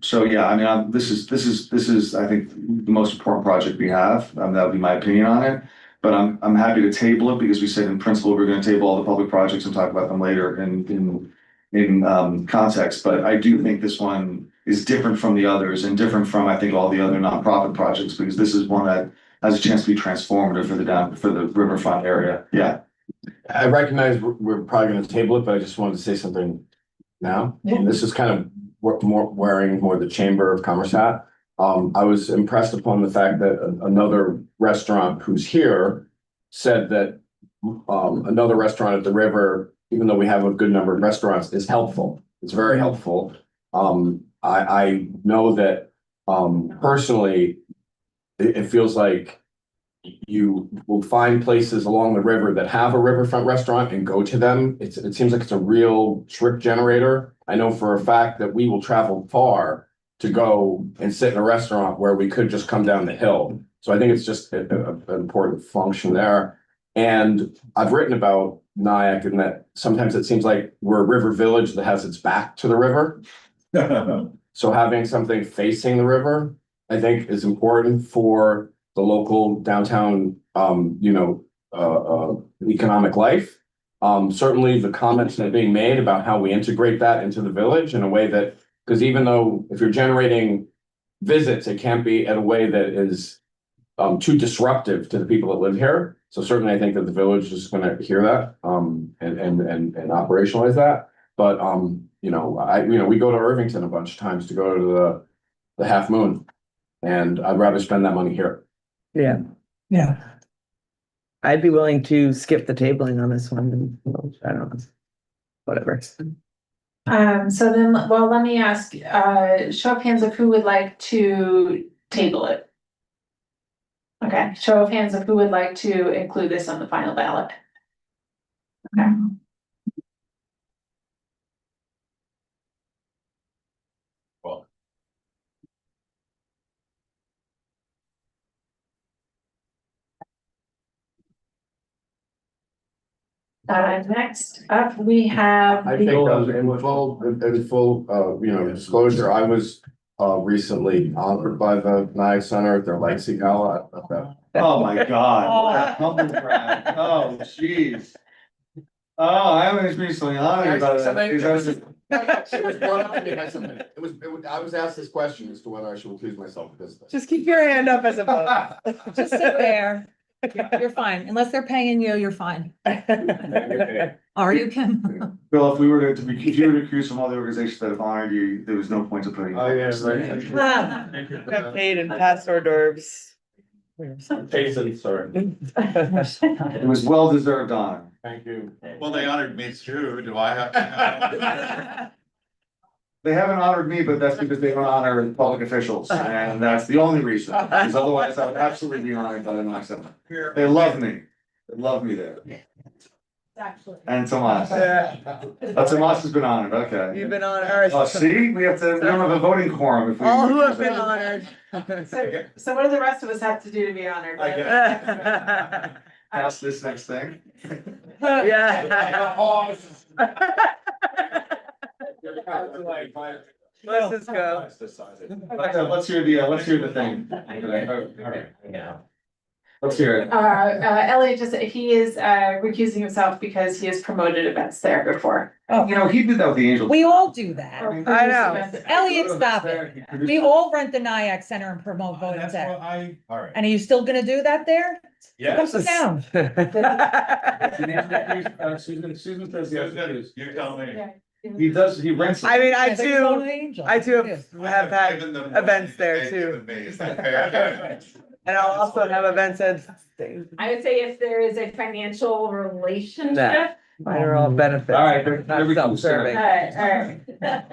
So yeah, I mean, this is I think the most important project we have. That would be my opinion on it. But I'm happy to table it because we said in principle we're going to table all the public projects and talk about them later in context. But I do think this one is different from the others and different from, I think, all the other nonprofit projects, because this is one that has a chance to be transformative for the riverfront area. Yeah. I recognize we're probably gonna table it, but I just wanted to say something now. This is kind of wearing more the Chamber of Commerce hat. I was impressed upon the fact that another restaurant who's here said that another restaurant at the river, even though we have a good number of restaurants, is helpful. It's very helpful. I know that personally, it feels like you will find places along the river that have a riverfront restaurant and go to them. It seems like it's a real trip generator. I know for a fact that we will travel far to go and sit in a restaurant where we could just come down the hill. So I think it's just an important function there. And I've written about Nyack and that sometimes it seems like we're a river village that has its back to the river. So having something facing the river, I think, is important for the local downtown, economic life. Certainly the comments that are being made about how we integrate that into the village in a way that, because even though if you're generating visits, it can't be in a way that is too disruptive to the people that live here. So certainly I think that the village is going to hear that and operationalize that. But we go to Irvington a bunch of times to go to the Half Moon, and I'd rather spend that money here. Yeah. I'd be willing to skip the tabling on this one. I don't know. Whatever. So then, well, let me ask, show of hands of who would like to table it. Okay, show of hands of who would like to include this on the final ballot. Okay. Next up, we have. I think in full disclosure, I was recently honored by the Nyack Center at their Legacy Gala. Oh my God. Humble brag. Oh, jeez. Oh, I was recently honored by that. It was brought up to me by somebody. I was asked this question as to whether I should accuse myself of this. Just keep your hand up as a vote. Just sit there. You're fine. Unless they're paying you, you're fine. Are you, Kim? Bill, if you were to accuse some other organizations that have honored you, there was no point to putting. Oh, yeah, right. Got paid in past hors d'oeuvres. Jason, sorry. It was well-deserved honor. Thank you. Well, they honored me too. Do I have to? They haven't honored me, but that's because they don't honor public officials, and that's the only reason, because otherwise I would absolutely be honored by the Nyack Center. They love me. They love me there. Actually. And Tomas. Tomas has been honored, okay. You've been honored. Oh, see, we don't have a voting quorum if we. All who have been honored. So what do the rest of us have to do to be honored? Pass this next thing. Yeah. Let's just go. Let's hear the thing. Yeah. Let's hear it. Elliot he is recusing himself because he has promoted events there before. You know, he did that with the Angels. We all do that. I know. Elliot, stop it. We all rent the Nyack Center and promote voting there. All right. And are you still gonna do that there? Come sit down. Susan says yes. You tell me. He does, he rents. I mean, I Yeah, they go to do, the Angel. I do have had events there too. And I'll also have events at. I would say if there is a financial relationship. Mine are all benefits. All right, there we go. Self-serving. Alright.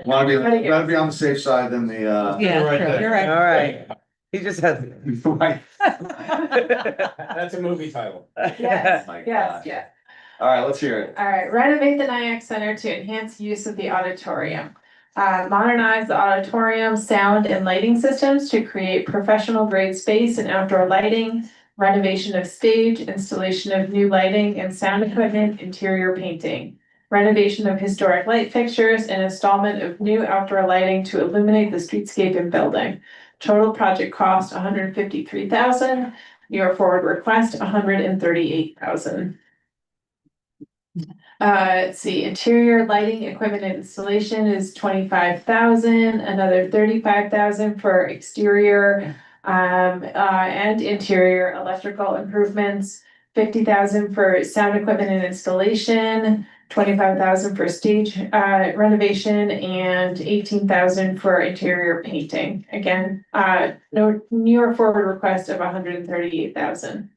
Wanna be on the safe side than the, Yeah, Right true, there. you're right. All right. He just has. Right. That's a movie title. Yes, My yes, gosh. yes. All right, let's hear it. All right, renovate the Nyack Center to enhance use of the auditorium. Modernize the auditorium sound and lighting systems to create professional grade space and outdoor lighting. Renovation of stage, installation of new lighting and sound equipment, interior painting. Renovation of historic light fixtures and installment of new outdoor lighting to illuminate the streetscape and building. Total project cost $153,000. Your forward request $138,000. Let's see, interior lighting equipment and installation is $25,000, another $35,000 for exterior and interior electrical improvements, $50,000 for sound equipment and installation, $25,000 for stage renovation, and $18,000 for interior painting. Again, your forward request of $138,000.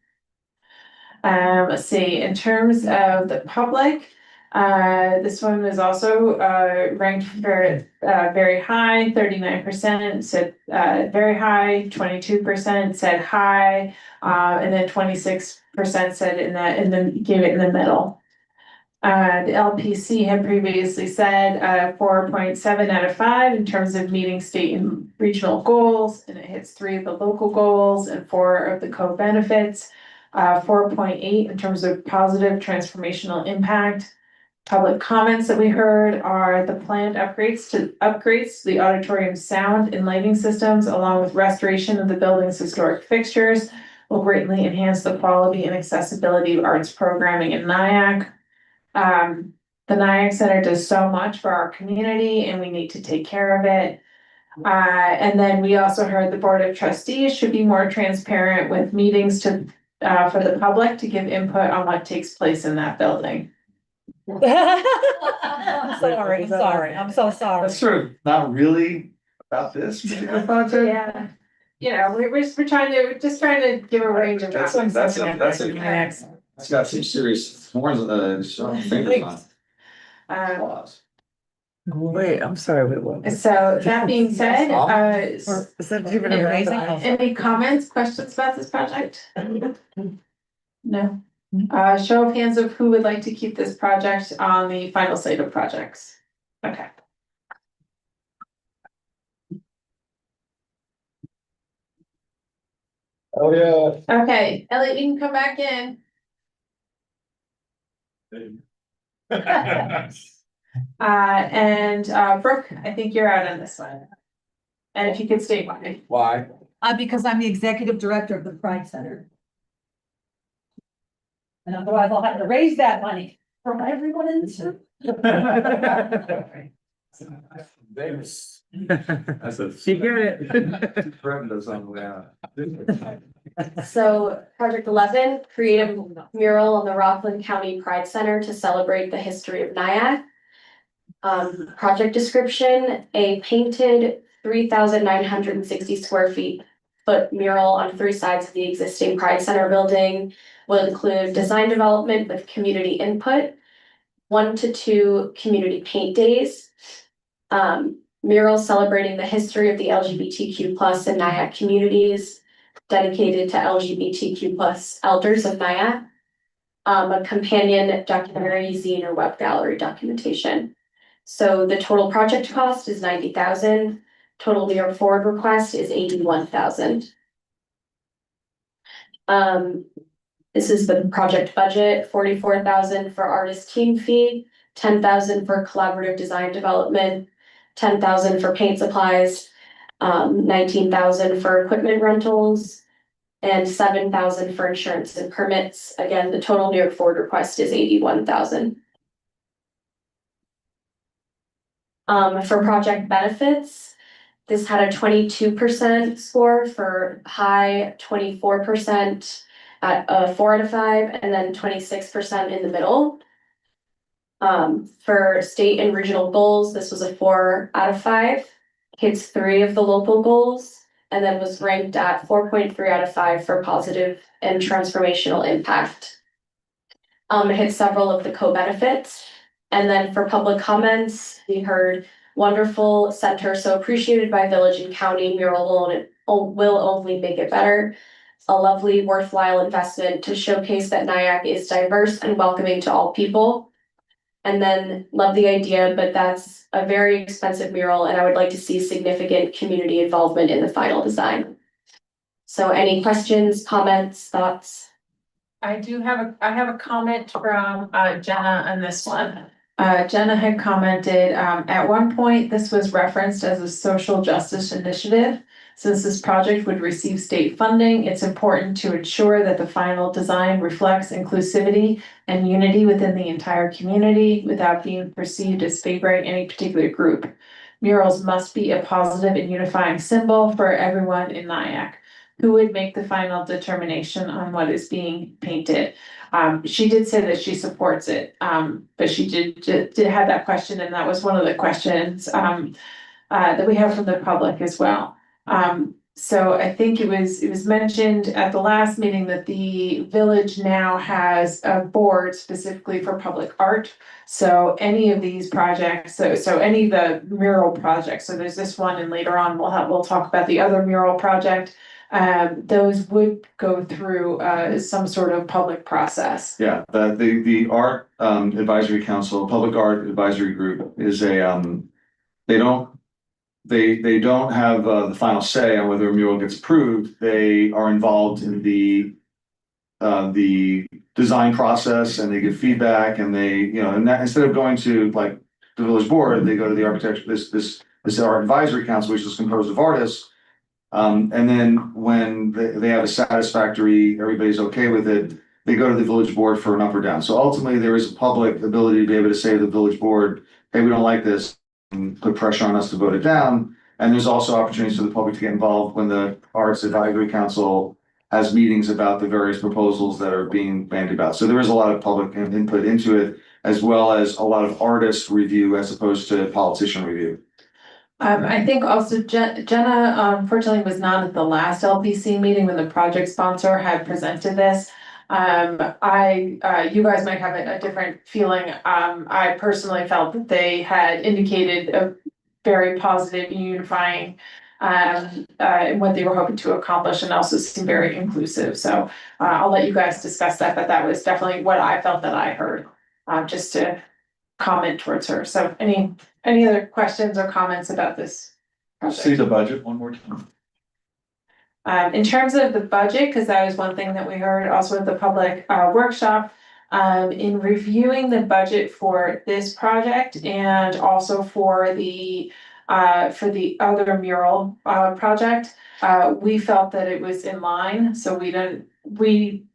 Let's see, in terms of the public, this one was also ranked for very high, 39% said very high, 22% said high, and then 26% said gave it in the middle. The LPC had previously said 4.7 out of 5 in terms of meeting state and regional goals, and it hits 3 of the local goals and 4 of the co-benefits. 4.8 in terms of positive transformational impact. Public comments that we heard are the planned upgrades to the auditorium sound and lighting systems, along with restoration of the building's historic fixtures, will greatly enhance the quality and accessibility of arts programming in Nyack. The Nyack Center does so much for our community and we need to take care of it. And then we also heard the Board of Trustees should be more transparent with meetings for the public to give input on what takes place in that building. I'm sorry, I'm so sorry. That's sort of not really about this particular project. Yeah, you know, we're trying to give a range of. That's it's got some serious horns, fingers on. Wait, I'm sorry, wait, what? So that being said, Is that even Amazing. any comments, questions about this project? No. Show of hands of who would like to keep this project on the final slate of projects. Okay. Oh, yeah. Okay, Elliot, you can come back in. Brooke, I think you're out on this one. And if you could state why. Why? Because I'm the executive director of the Pride Center. And otherwise I'll have to raise that money from everyone in the city. That's a. She get it. Threatened us on the way out. So project 11, create a mural on the Rockland County Pride Center to celebrate the history of Nyack. Project description, a painted 3,960 square foot mural on 3 sides of the existing Pride Center building will include design development with community input, 1 to 2 community paint days, murals celebrating the history of the LGBTQ plus and Nyack communities, dedicated to LGBTQ plus elders of Nyack, a companion documentary, zine, or web gallery documentation. So the total project cost is $90,000. Total year forward request is $81,000. This is the project budget, $44,000 for artist team fee, 10,000 for collaborative design development, 10,000 for paint supplies, 19,000 for equipment rentals, and 7,000 for insurance and permits. Again, the total New York Forward request is 81,000. For project benefits, this had a 22% score, for high 24% at a 4 out of 5, and then 26% in the middle. For state and regional goals, this was a 4 out of 5, hits 3 of the local goals, and then was ranked at 4.3 out of 5 for positive and transformational impact. It hit several of the co-benefits. And then for public comments, we heard wonderful center, so appreciated by village and county, mural will only make it better. A lovely, worthwhile investment to showcase that Nyack is diverse and welcoming to all people. And then love the idea, but that's a very expensive mural, and I would like to see significant community involvement in the final design. So any questions, comments, thoughts? I have a comment from Jenna on this one. Jenna had commented, at one point, this was referenced as a social justice initiative. Since this project would receive state funding, it's important to ensure that the final design reflects inclusivity and unity within the entire community without being perceived as favoring any particular group. Murals must be a positive and unifying symbol for everyone in Nyack. Who would make the final determination on what is being painted? She did say that she supports it, but she did have that question, and that was one of the questions that we have from the public as well. So I think it was mentioned at the last meeting that the village now has a board specifically for public art. So any of these projects, so any of the mural projects, so there's this one, and later on we'll talk about the other mural project. Those would go through some sort of public process. Yeah, the art advisory council, public art advisory group is they don't have the final say on whether a mural gets approved. They are involved in the design process, and they give feedback, and and that, instead of going to like the village board, they go to the architecture, this art advisory council, which is composed of artists. And then when they have a satisfactory, everybody's okay with it, they go to the village board for an up or down. So ultimately, there is a public ability to be able to say to the village board, hey, we don't like this, and put pressure on us to vote it down. And there's also opportunities for the public to get involved when the Arts Advisory Council has meetings about the various proposals that are being bandied about. So there is a lot of public input into it, as well as a lot of artist review as opposed to politician review. I think also Jenna unfortunately was not at the last LPC meeting when the project sponsor had presented this. You guys might have a different feeling. I personally felt that they had indicated a very positive, unifying what they were hoping to accomplish, and also seemed very inclusive. So I'll let you guys discuss that, but that was definitely what I felt that I heard, just to comment towards her. So any other questions or comments about this project? See the budget one more time. In terms of the budget, because that was one thing that we heard also at the public workshop, in reviewing the budget for this project and also for the other mural project, we felt that it was in line. So we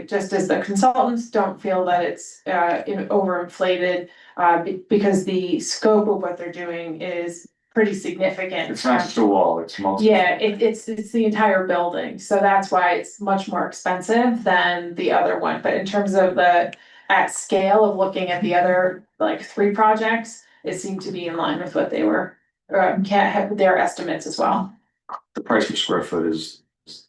just as the consultants don't feel that it's overinflated, because the scope of what they're doing is pretty significant. It's not just a wall, it's multiple. Yeah, it's the entire building, so that's why it's much more expensive than the other one. But in terms of at scale of looking at the other like 3 projects, it seemed to be in line with what they were, their estimates as well. The price per square foot is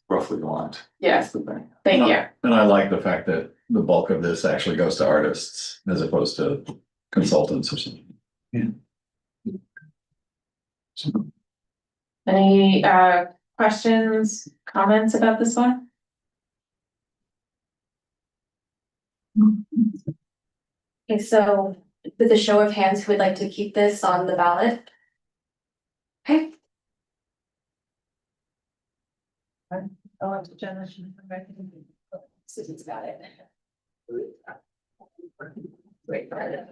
roughly aligned. Yes, That's the thing. thank you. And I like the fact that the bulk of this actually goes to artists as opposed to consultants or something. Any questions, comments about this one? Okay, so with a show of hands, who would like to keep this on the ballot? Okay, Oh, Jenna, Susan's got it. Wait for it.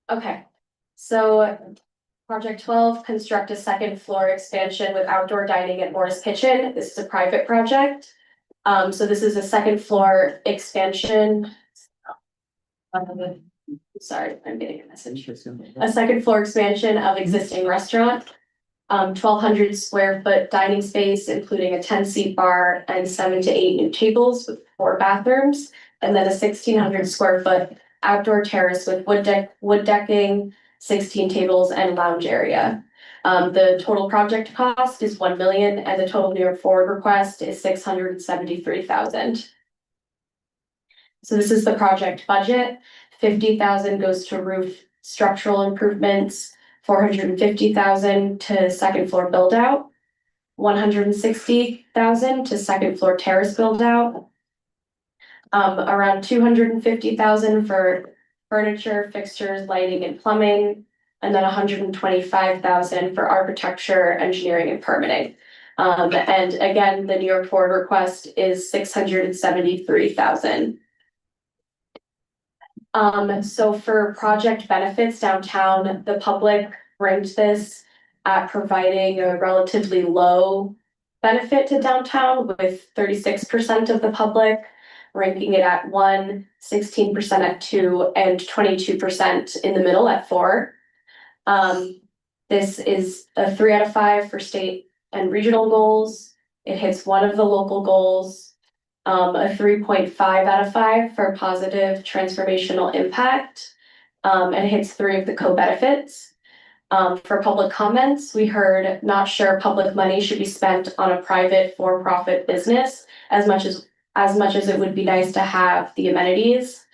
Okay, so project 12, construct a second floor expansion with outdoor dining at Morris Kitchen. This is a private project. So this is a second floor expansion. Sorry, I'm getting a message. A second floor expansion of existing restaurant. 1,200 square foot dining space, including a 10-seat bar and 7 to 8 new tables with 4 bathrooms. And then a 1,600 square foot outdoor terrace with wood decking, 16 tables and lounge area. The total project cost is 1 million and the total New York Forward request is 673,000. So this is the project budget. 50,000 goes to roof structural improvements, 450,000 to second floor build out, 160,000 to second floor terrace build out. Around 250,000 for furniture, fixtures, lighting and plumbing, and then 125,000 for architecture, engineering and permitting. And again, the New York Forward request is 673,000. So for project benefits downtown, the public ranked this at providing a relatively low benefit to downtown, with 36% of the public ranking it at 1, 16% at 2, and 22% in the middle at 4. This is a 3 out of 5 for state and regional goals. It hits one of the local goals. A 3.5 out of 5 for positive transformational impact, and hits 3 of the co-benefits. For public comments, we heard not sure public money should be spent on a private for-profit business as much as it would be nice to have the amenities.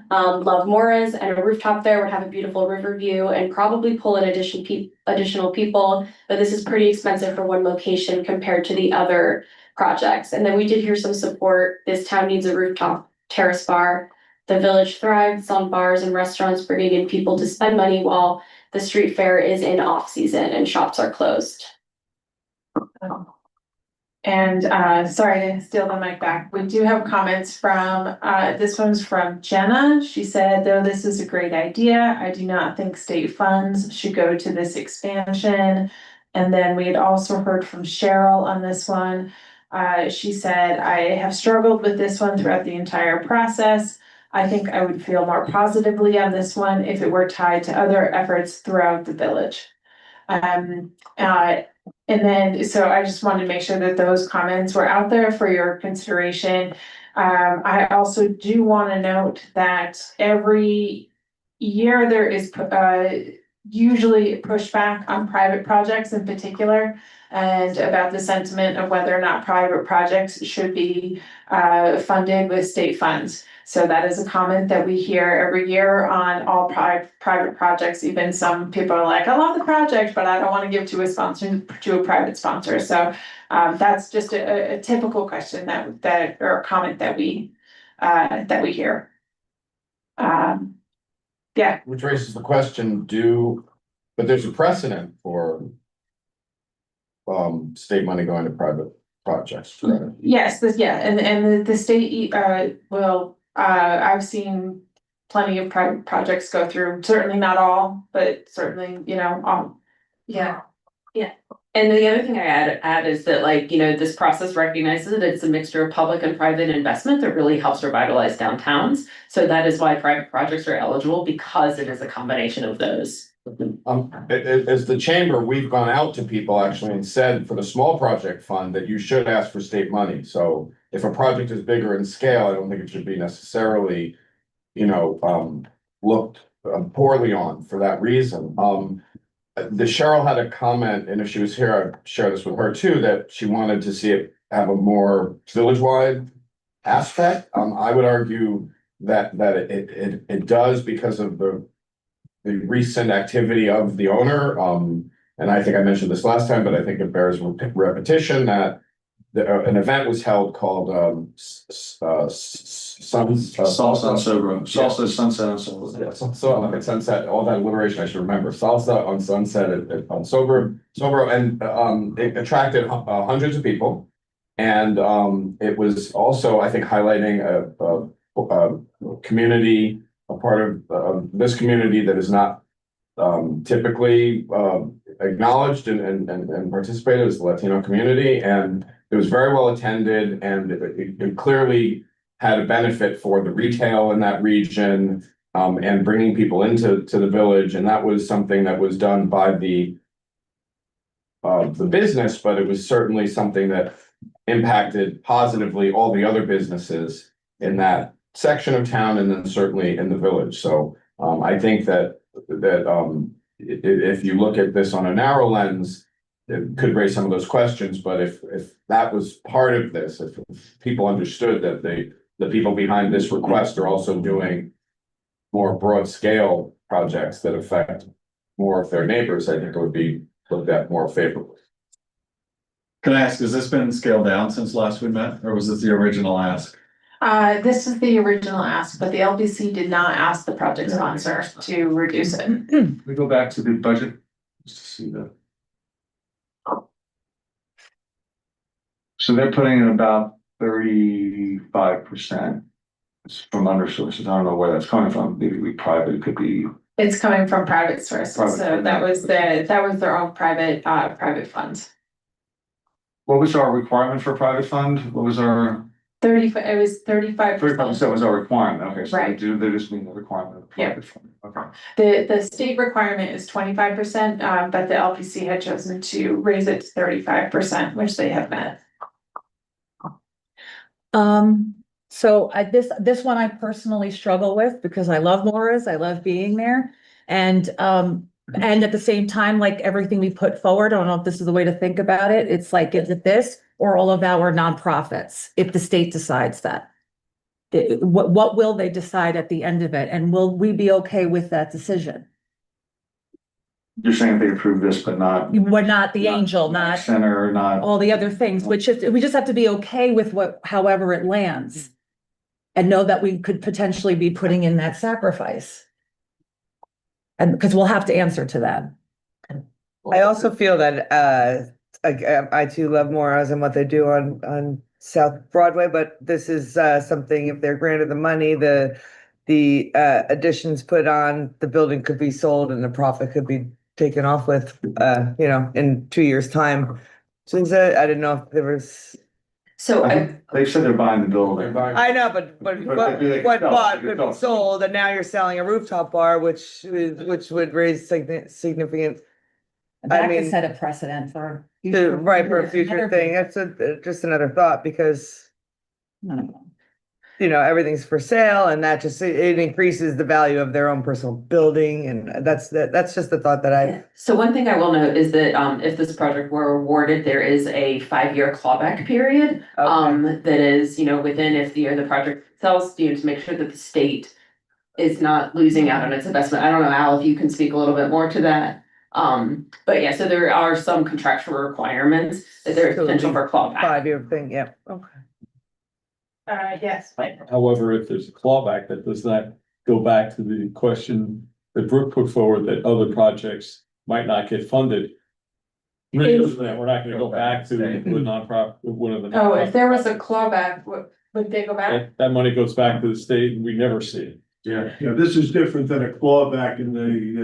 Love Morris and a rooftop there would have a beautiful river view and probably pull in additional people, but this is pretty expensive for one location compared to the other projects. And then we did hear some support. This town needs a rooftop terrace bar. The village thrives on bars and restaurants bringing in people to spend money while the street fair is in off season and shops are closed. And sorry to steal the mic back. We do have comments from this one's from Jenna. She said, though this is a great idea, I do not think state funds should go to this expansion. And then we had also heard from Cheryl on this one. She said, I have struggled with this one throughout the entire process. I think I would feel more positively on this one if it were tied to other efforts throughout the village. And then, so I just wanted to make sure that those comments were out there for your consideration. I also do want to note that every year there is usually pushback on private projects in particular, and about the sentiment of whether or not private projects should be funded with state funds. So that is a comment that we hear every year on all private projects. Even some people are like, I love the project, but I don't want to give to a private sponsor. So that's just a typical question that or a comment that we hear. Yeah. Which raises the question, but there's a precedent for state money going to private projects, correct? Yes, and the state I've seen plenty of private projects go through, certainly not all, but certainly, all. Yeah. And the other thing I add is that, like, this process recognizes that it's a mixture of public and private investment that really helps revitalize downtowns. So that is why private projects are eligible, because it is a combination of those. As the chamber, we've gone out to people actually and said for the small project fund that you should ask for state money. So if a project is bigger in scale, I don't think it should be necessarily, looked poorly on for that reason. The Cheryl had a comment, and if she was here, I'd share this with her too, that she wanted to see it have a more village-wide aspect. I would argue that it does because of the recent activity of the owner. And I think I mentioned this last time, but I think it bears repetition that an event was held called Salsa and Sobro. Salsa, Sunset and Sobro. Yeah, so at Sunset, all that alliteration I should remember. Salsa on Sunset on Sobro, and it attracted hundreds of people. And it was also, I think, highlighting a community, a part of this community that is not typically acknowledged and participated as the Latino community. And it was very well attended, and it clearly had a benefit for the retail in that region, and bringing people into the village. And that was something that was done by the business, but it was certainly something that impacted positively all the other businesses in that section of town, and then certainly in the village. So I think that if you look at this on a narrow lens, it could raise some of those questions. But if that was part of this, if people understood that the people behind this request are also doing more broad scale projects that affect more of their neighbors, I think it would be looked at more favorably. Can I ask, has this been scaled down since last we met, or was this the original ask? This is the original ask, but the LPC did not ask the project sponsor to reduce it. We go back to the budget, just to see the. So they're putting in about 35% from under sources. I don't know where that's coming from. Maybe we private, it could be. It's coming from private sources, Private. so that was their own private funds. What was our requirement for private fund? What was our? It was 35%. 35% was our requirement. Okay, so Right. they just mean the requirement of private fund. Okay. The state requirement is 25%, but the LPC had chosen to raise it to 35%, which they have met. So this one I personally struggle with because I love Morris, I love being there. And at the same time, like everything we put forward, I don't know if this is the way to think about it. It's like, is it this or all of our nonprofits, if the state decides that? What will they decide at the end of it? And will we be okay with that decision? You're saying they approve this, but not. We're not the angel, not Center, not. all the other things, which is, we just have to be okay with however it lands. And know that we could potentially be putting in that sacrifice. And because we'll have to answer to that. I also feel that, I too love Morris and what they do on South Broadway, but this is, something, if they're granted the money, the additions put on, the building could be sold and the profit could be taken off with, in 2 years' time. So I didn't know if there was. So They said they're buying the building. I know, but But what they could what sell it, bought they could could be sell it. sold, and now you're selling a rooftop bar, which would raise significant. That mean, could set a precedent for. Right, for a future thing. That's just another thought, because I don't know. everything's for sale, and that just, it increases the value of their own personal building, and that's just the thought that I. So one thing I will note is that if this project were awarded, there is a 5-year clawback period. That is, within, if the project sells, to make sure that the state is not losing out on its investment. I don't know, Al, if you can speak a little bit more to that. But yeah, so there are some contractual requirements that there is potential for clawback. 5-year thing, yeah, okay. Yes, but However, if there's a clawback, that does not go back to the question that Brooke put forward, that other projects might not get funded. We're not gonna go back to the nonprofit, one of the. if there was a clawback, would they go back? That money goes back to the state and we never see it. Yeah. This is different than a clawback in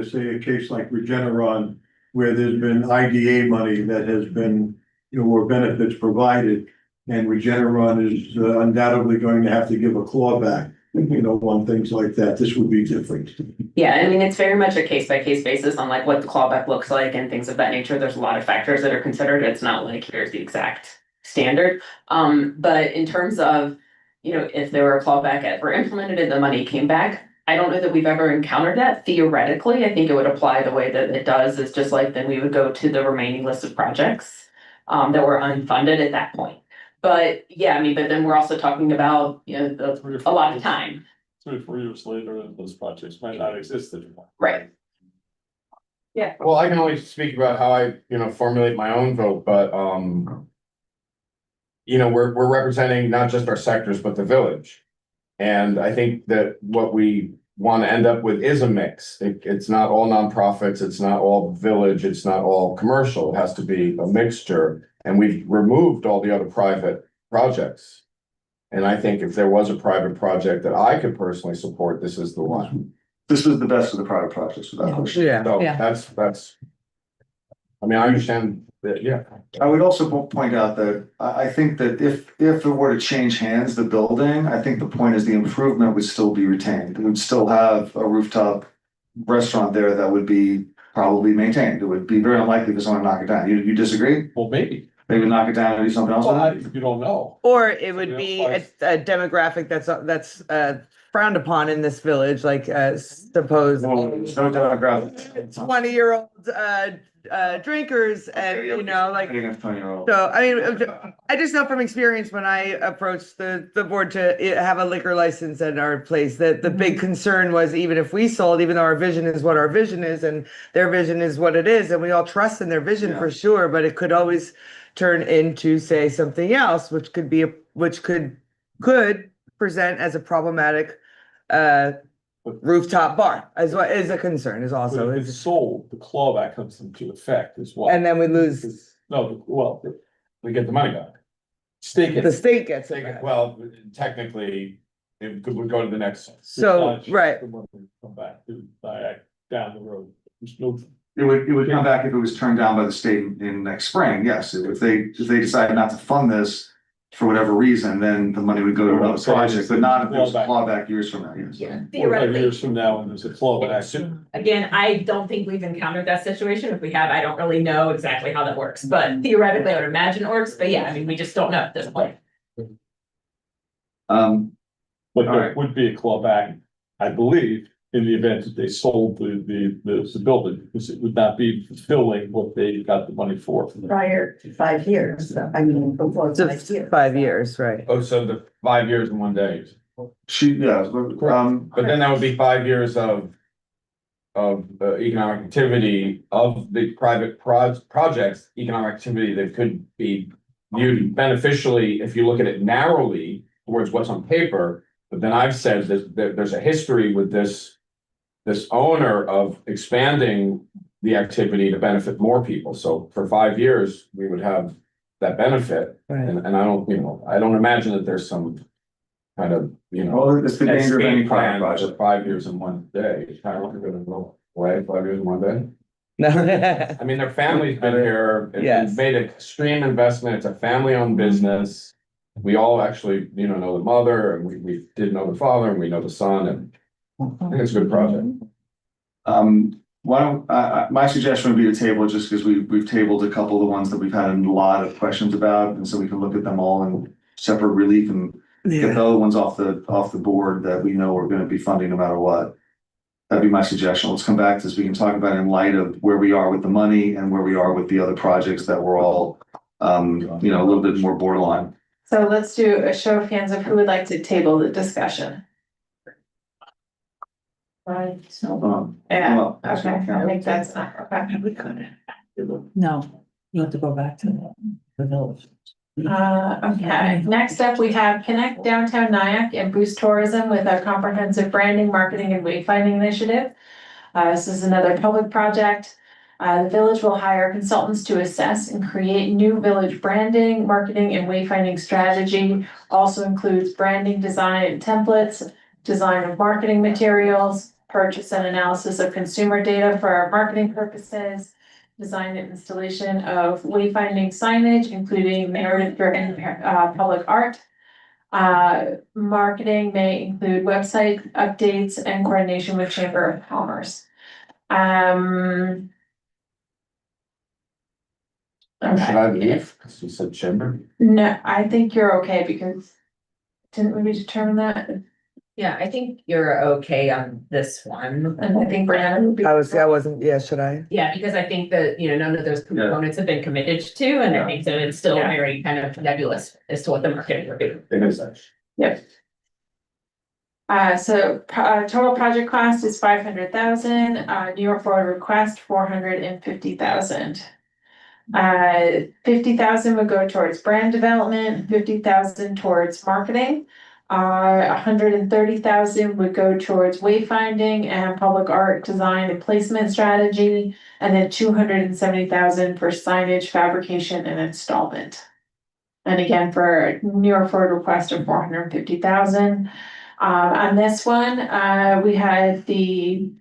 say, a case like Regeneron, where there's been IDA money that has been, or benefits provided. And Regeneron is undoubtedly going to have to give a clawback, on things like that. This would be different. Yeah, I mean, it's very much a case by case basis on like what the clawback looks like and things of that nature. There's a lot of factors that are considered. It's not like here's the exact standard. But in terms of, if there were a clawback ever implemented and the money came back, I don't know that we've ever encountered that. Theoretically, I think it would apply the way that it does, is just like then we would go to the remaining list of projects that were unfunded at that point. But yeah, I mean, but then we're also talking about, a lot of time. 3 or 4 years later, those projects might not exist anymore. Right. Yeah. Well, I can only speak about how I, formulate my own vote, but, we're representing not just our sectors, but the village. And I think that what we want to end up with is a mix. It's not all nonprofits, it's not all village, it's not all commercial. It has to be a mixture. And we've removed all the other private projects. And I think if there was a private project that I could personally support, this is the one. This was the best of the private projects without question. Yeah. So Yeah. that's. I mean, I understand that, yeah. I would also point out that I think that if it were to change hands, the building, I think the point is the improvement would still be retained. It would still have a rooftop restaurant there that would be probably maintained. It would be very unlikely for someone to knock it down. You disagree? Well, maybe. Maybe knock it down and do something else Well, with it? you don't know. Or it would be a demographic that's frowned upon in this village, like suppose Well, there's no demographic. 20-year-old drinkers and, you know, like. So, I mean, I just know from experience when I approached the board to have a liquor license at our place, that the big concern was even if we sold, even though our vision is what our vision is and their vision is what it is, and we all trust in their vision for sure, but it could always turn into, say, something else, which could be, which could present as a problematic rooftop bar as well, is a concern, is also. But if it's sold, the clawback comes into effect as well. And then we lose, No, well, we get the money back. State the gets. state gets it Take it, back. well, technically, it would go to the next. So, right. The money would come back to down the road. There's no. It would come back if it was turned down by the state in next spring, yes. If they decide not to fund this for whatever reason, then the money would go to another project, but not if there's a clawback years from now, yes. Yeah, 4 or 5 theoretically. years from now, and there's a clawback. Again, I don't think we've encountered that situation. If we have, I don't really know exactly how that works, but theoretically, I would imagine it works, but yeah, I mean, we just don't know at this point. But All there right. would be a clawback, I believe, in the event that they sold the building, because it would not be fulfilling what they got the money for. Prior to 5 years, I mean, before It's 5 years. 5 years, right? Oh, so the 5 years and 1 day. But then that would be 5 years of economic activity of the private projects, economic activity that could be viewed beneficially if you look at it narrowly towards what's on paper. But then I've said that there's a history with this owner of expanding the activity to benefit more people. So for 5 years, we would have that benefit. Right. And I don't, I don't imagine that there's some kind of, Well, it's the danger of any escape private plan project. for 5 years and 1 day. It's kind of like gonna go away 5 years and 1 day. No. I mean, their family's been here, Yes. it's made an extreme investment, it's a family-owned business. We all actually, know the mother, and we did know the father, and we know the son, and I think it's a good project. Why don't, my suggestion would be to table just because we've tabled a couple of the ones that we've had a lot of questions about, and so we can look at them all in separate relief and get the other ones off the board that we know we're gonna be funding no matter what. That'd be my suggestion. Let's come back to this. We can talk about it in light of where we are with the money and where we are with the other projects that were all, a little bit more borderline. So let's do a show of hands of who would like to table the discussion. Right, yeah, Well, okay, I think that's not, okay. We could. No, you have to go back to the village. Okay, next up, we have Connect Downtown Nyack and Boost Tourism with our comprehensive branding, marketing and wayfinding initiative. This is another public project. The village will hire consultants to assess and create new village branding, marketing and wayfinding strategy. Also includes branding, design and templates, design of marketing materials, purchase and analysis of consumer data for our marketing purposes, design and installation of wayfinding signage, including narrative-driven public art. Marketing may include website updates and coordination with Chamber of Commerce. Should I leave? Because you said chamber. No, I think you're okay because didn't we determine that? Yeah, I think you're okay on this one. And I think Brianna would be. I wasn't, yeah, should I? Yeah, because I think that, none of those components have been committed to, and I think that it's still Yeah. very kind of nebulous as to what the marketing will be. It is that. Yep. Total project cost is 500,000, New York Forward request 450,000. 50,000 would go towards brand development, 50,000 towards marketing. $130,000 would go towards wayfinding and public art design and placement strategy. And then $270,000 for signage, fabrication and installment. And again, for New York Forward request of $450,000. On this one, we had the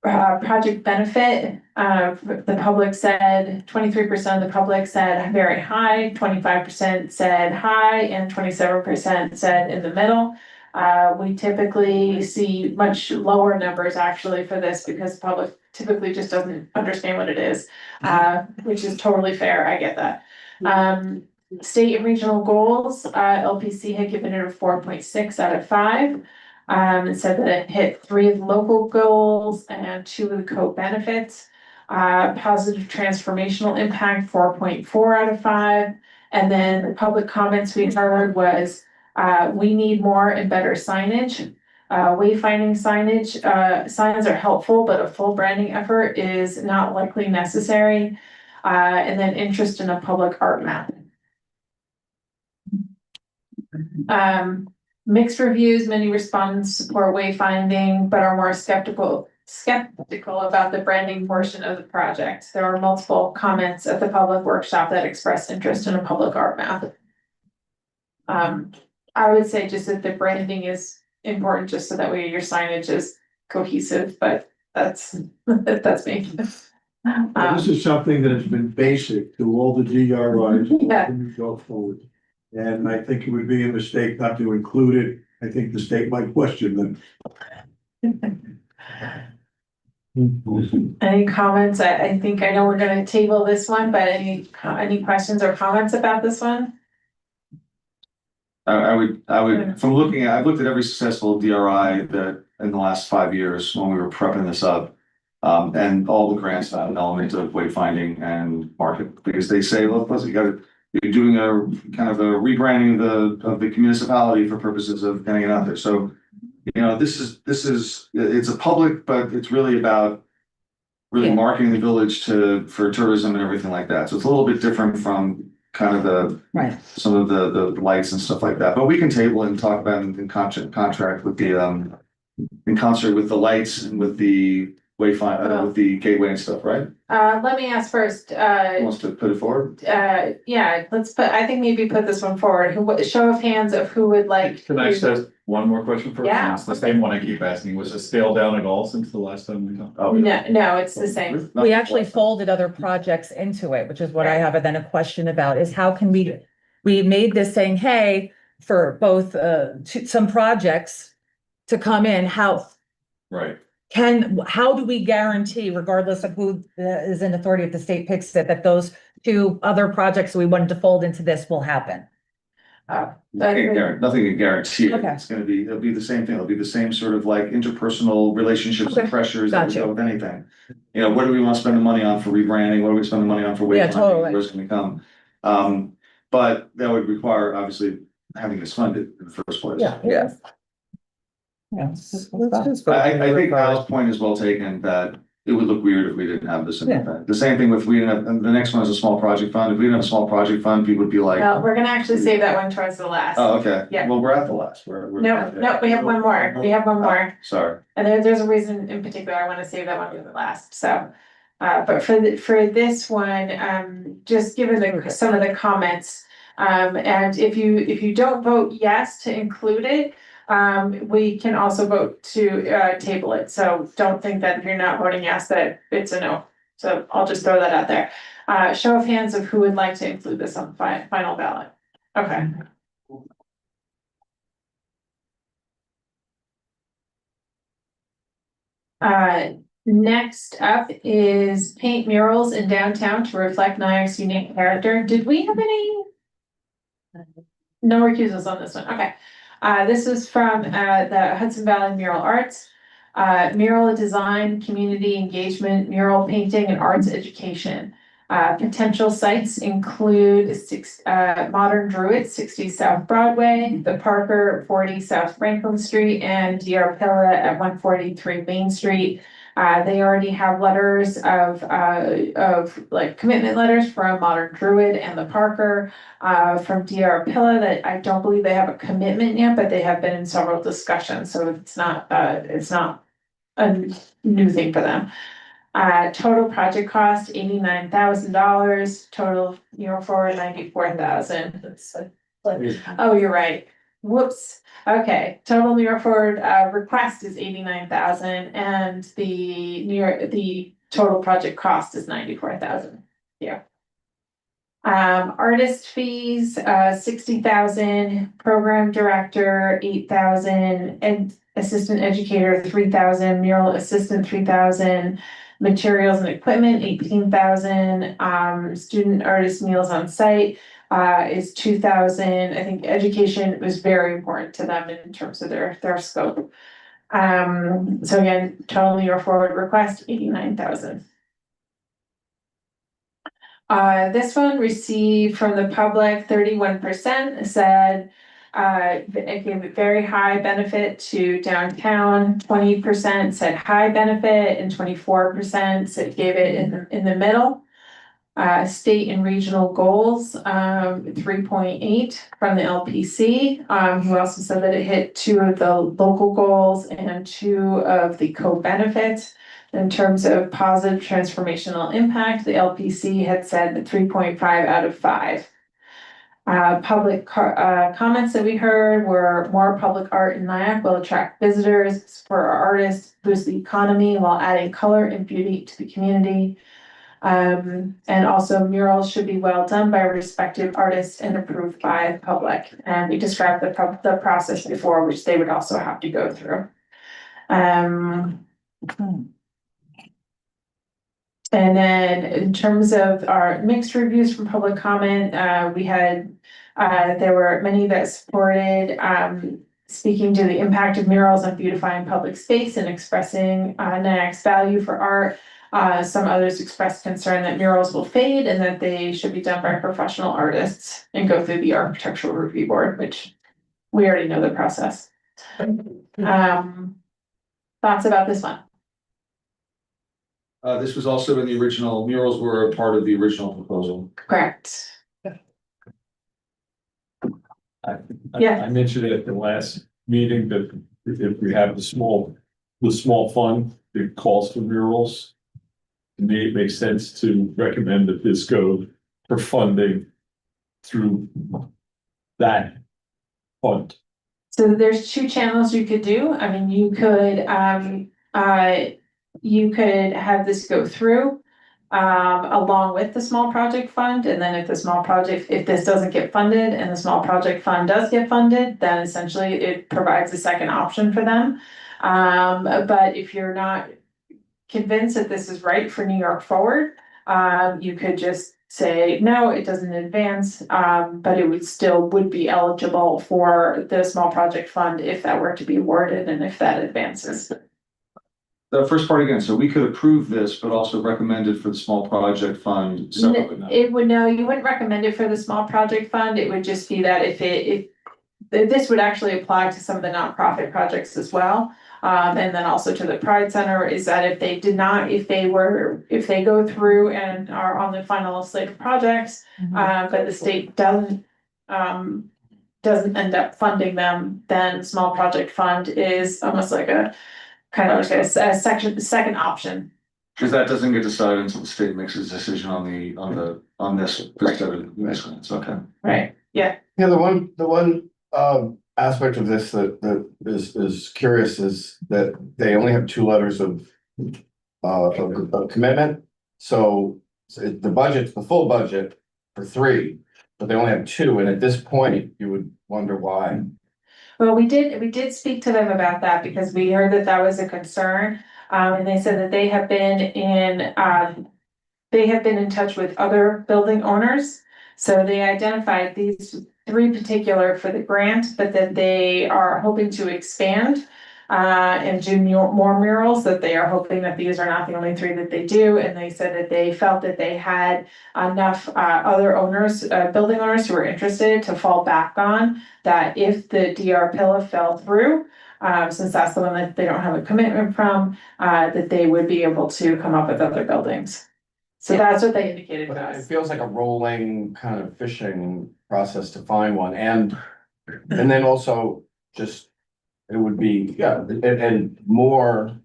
project benefit. The public said 23% of the public said very high, 25% said high, and 27% said in the middle. We typically see much lower numbers actually for this because the public typically just doesn't understand what it is, which is totally fair. I get that. State and regional goals, LPC had given it a 4.6 out of 5. And said that it hit 3 of the local goals and 2 of the co-benefits. Positive transformational impact, 4.4 out of 5. And then the public comments we heard was, we need more and better signage. Wayfinding signage, signs are helpful, but a full branding effort is not likely necessary. And then interest in a public art map. Mixed reviews, many respondents support wayfinding, but are more skeptical about the branding portion of the project. There were multiple comments at the public workshop that expressed interest in a public art map. I would say just that the branding is important just so that way your signage is cohesive, but that's me. This is something that has been basic to all the DRIs. Yeah. When we go forward. And I think it would be a mistake not to include it. I think the state might question them. Any comments? I think I know we're gonna table this one, but any questions or comments about this one? I would, I've looked at every successful DRI that in the last 5 years when we were prepping this up. And all the grants have an element of wayfinding and market, because they say, look, you're doing a kind of a rebranding of the municipality for purposes of getting it out there. So, you know, this is, it's a public, but it's really about really marketing the village for tourism and everything like that. So it's a little bit different from kind of some of the lights and stuff like that. But we can table and talk about it in contract with the, in concert with the lights and with the wayfind, with the gateway and stuff, right? Let me ask first, Wants to put it forward? yeah, I think maybe put this one forward. Show of hands of who would like. Can I just ask one more question first? Yeah. It's the same one I keep asking. Was it scaled down at all since the last time we talked? Oh, No, it's the same. We actually folded other projects into it, which is what I have then a question about is how can we made this saying, hey, for both some projects to come in, Right. how do we guarantee, regardless of who is in authority, if the state picks it, that those 2 other projects we wanted to fold into this will happen? Nothing can guarantee it. Okay. It'll be the same thing. It'll be the same sort of like interpersonal relationships and pressures that we go with anything. You know, what do we want to spend the money on for rebranding? What do we spend the money on for wayfinding? Totally. Where's it gonna come? But that would require obviously having this funded in the first place. Yeah. I think Al's point is well taken, that it would look weird if we didn't have this in effect. The same thing with, we didn't have, and the next one is a small project fund. If we didn't have a small project fund, people would be like, Well, we're gonna actually save that one towards the last. oh, okay. Yeah. Well, we're at the last. No, we have one more. We have one more. Sorry. And there's a reason in particular, I wanna save that one for the last, so. But for this one, just given some of the comments, and if you don't vote yes to include it, we can also vote to table it. So don't think that if you're not voting yes, that it's a no. So I'll just throw that out there. Show of hands of who would like to include this on the final ballot. Okay. Next up is paint murals in downtown to reflect Nyack's unique character. Did we have any? No recusals on this one. Okay. This is from the Hudson Valley Mural Arts. Mural design, community engagement, mural painting, and arts education. Potential sites include Modern Druid, 60 South Broadway, the Parker, 40 South Franklin Street, and DR Pilla at 143 Main Street. They already have letters of like commitment letters from Modern Druid and the Parker, from DR Pilla that I don't believe they have a commitment yet, but they have been in several discussions, so it's not a new thing for them. Total project cost, $89,000, total New York Forward, 94,000. Oh, you're right. Whoops. Okay, total New York Forward, request is 89,000 and the total project cost is 94,000. Yeah. Artist fees, 60,000, program director, 8,000, and assistant educator, 3,000, mural assistant, 3,000, materials and equipment, 18,000, student artist meals on site, is 2,000. I think education was very important to them in terms of their scope. So again, total New York Forward request, 89,000. This one received from the public 31%, said it gave a very high benefit to downtown, 20% said high benefit, and 24% said gave it in the middle. State and regional goals, 3.8 from the LPC, who also said that it hit 2 of the local goals and 2 of the co-benefits. In terms of positive transformational impact, the LPC had said that 3.5 out of 5. Public comments that we heard were more public art in Nyack will attract visitors for our artists, boost the economy while adding color and beauty to the community. And also murals should be well done by respective artists and approved by the public. And we described the process before, which they would also have to go through. And then in terms of our mixed reviews from public comment, we had, there were many that supported, speaking to the impact of murals on beautifying public space and expressing Nyack's value for art. Some others expressed concern that murals will fade and that they should be done by professional artists and go through the architectural review board, which we already know the process. Thoughts about this one? This was also in the original, murals were a part of the original proposal. Correct. I mentioned it at the last meeting that if we have the small fund that calls for murals, to me, it makes sense to recommend that this go for funding through that fund. So there's 2 channels you could do. I mean, you could have this go through along with the small project fund, and then if this doesn't get funded and the small project fund does get funded, then essentially it provides a second option for them. But if you're not convinced that this is right for New York Forward, you could just say, no, it doesn't advance, but it would be eligible for the small project fund if that were to be awarded and if that advances. The first part again, so we could approve this, but also recommend it for the small project fund separately. You wouldn't recommend it for the small project fund. It would just be that if this would actually apply to some of the nonprofit projects as well. And then also to the Pride Center is that if they go through and are on the final slate of projects, but the state doesn't end up funding them, then small project fund is almost like a kind of like a second option. Because that doesn't get decided until the state makes its decision on this. Okay. Right, yeah. Yeah, the one aspect of this that is curious is that they only have 2 letters of commitment. So the budget's the full budget for 3, but they only have 2, and at this point, you would wonder why. Well, we did speak to them about that because we heard that was a concern. And they said that they have been in touch with other building owners. So they identified these 3 particular for the grant, but that they are hoping to expand and do more murals, that they are hoping that these are not the only 3 that they do. And they said that they felt that they had enough other owners, building owners who were interested to fall back on, that if the DR Pillar fell through, since that's the one that they don't have a commitment from, that they would be able to come up with other buildings. So that's what they indicated to But it us. feels like a rolling kind of fishing process to find one, and then also just, it would be, yeah, and more.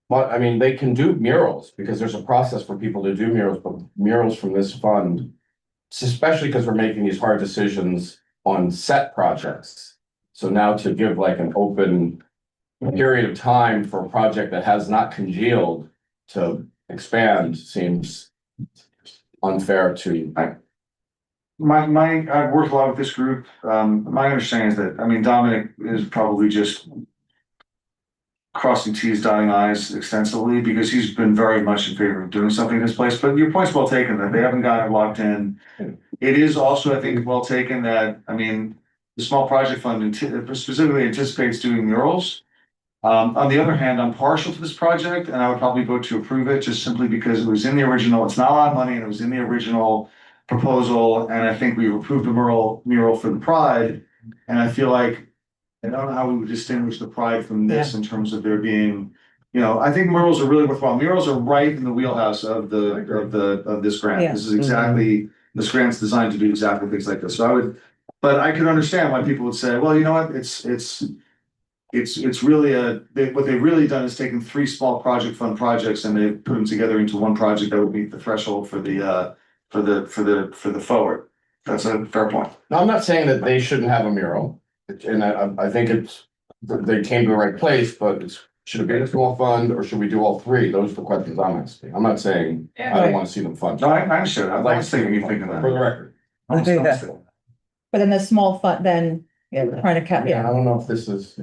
But I mean, they can do murals, because there's a process for people to do murals, but murals from this fund, especially because we're making these hard decisions on set projects. So now to give like an open period of time for a project that has not congealed to expand seems unfair to. I've worked a lot with this group. My understanding is that, I mean, Dominic is probably just crossing T's, dotting I's extensively, because he's been very much in favor of doing something in this place. But your point's well taken, that they haven't got it locked in. It is also, I think, well taken that, I mean, the small project fund specifically anticipates doing murals. On the other hand, I'm partial to this project, and I would probably vote to approve it, just simply because it was in the original, it's not a lot of money, and it was in the original proposal, and I think we've approved the mural for the Pride. And I feel like, I don't know how we would distinguish the Pride from this in terms of there being, you know, I think murals are really worthwhile. Murals are right in the wheelhouse of this grant. Yeah. This is exactly, this grant's designed to do exactly things like this. So but I could understand why people would say, well, you know what, it's really what they've really done is taken 3 small project fund projects and they've put them together into one project that would meet the threshold for the forward. That's a fair point. Now, I'm not saying that they shouldn't have a mural, and I think they came to the right place, but should it be a small fund, or should we do all 3? Those are the questions I'm asking. I'm not saying I don't want to see them funded. No, I understand. I'd like to think you thinking For that. the record. But in the small fund, then, we're trying to cap, Yeah, I don't know if this is.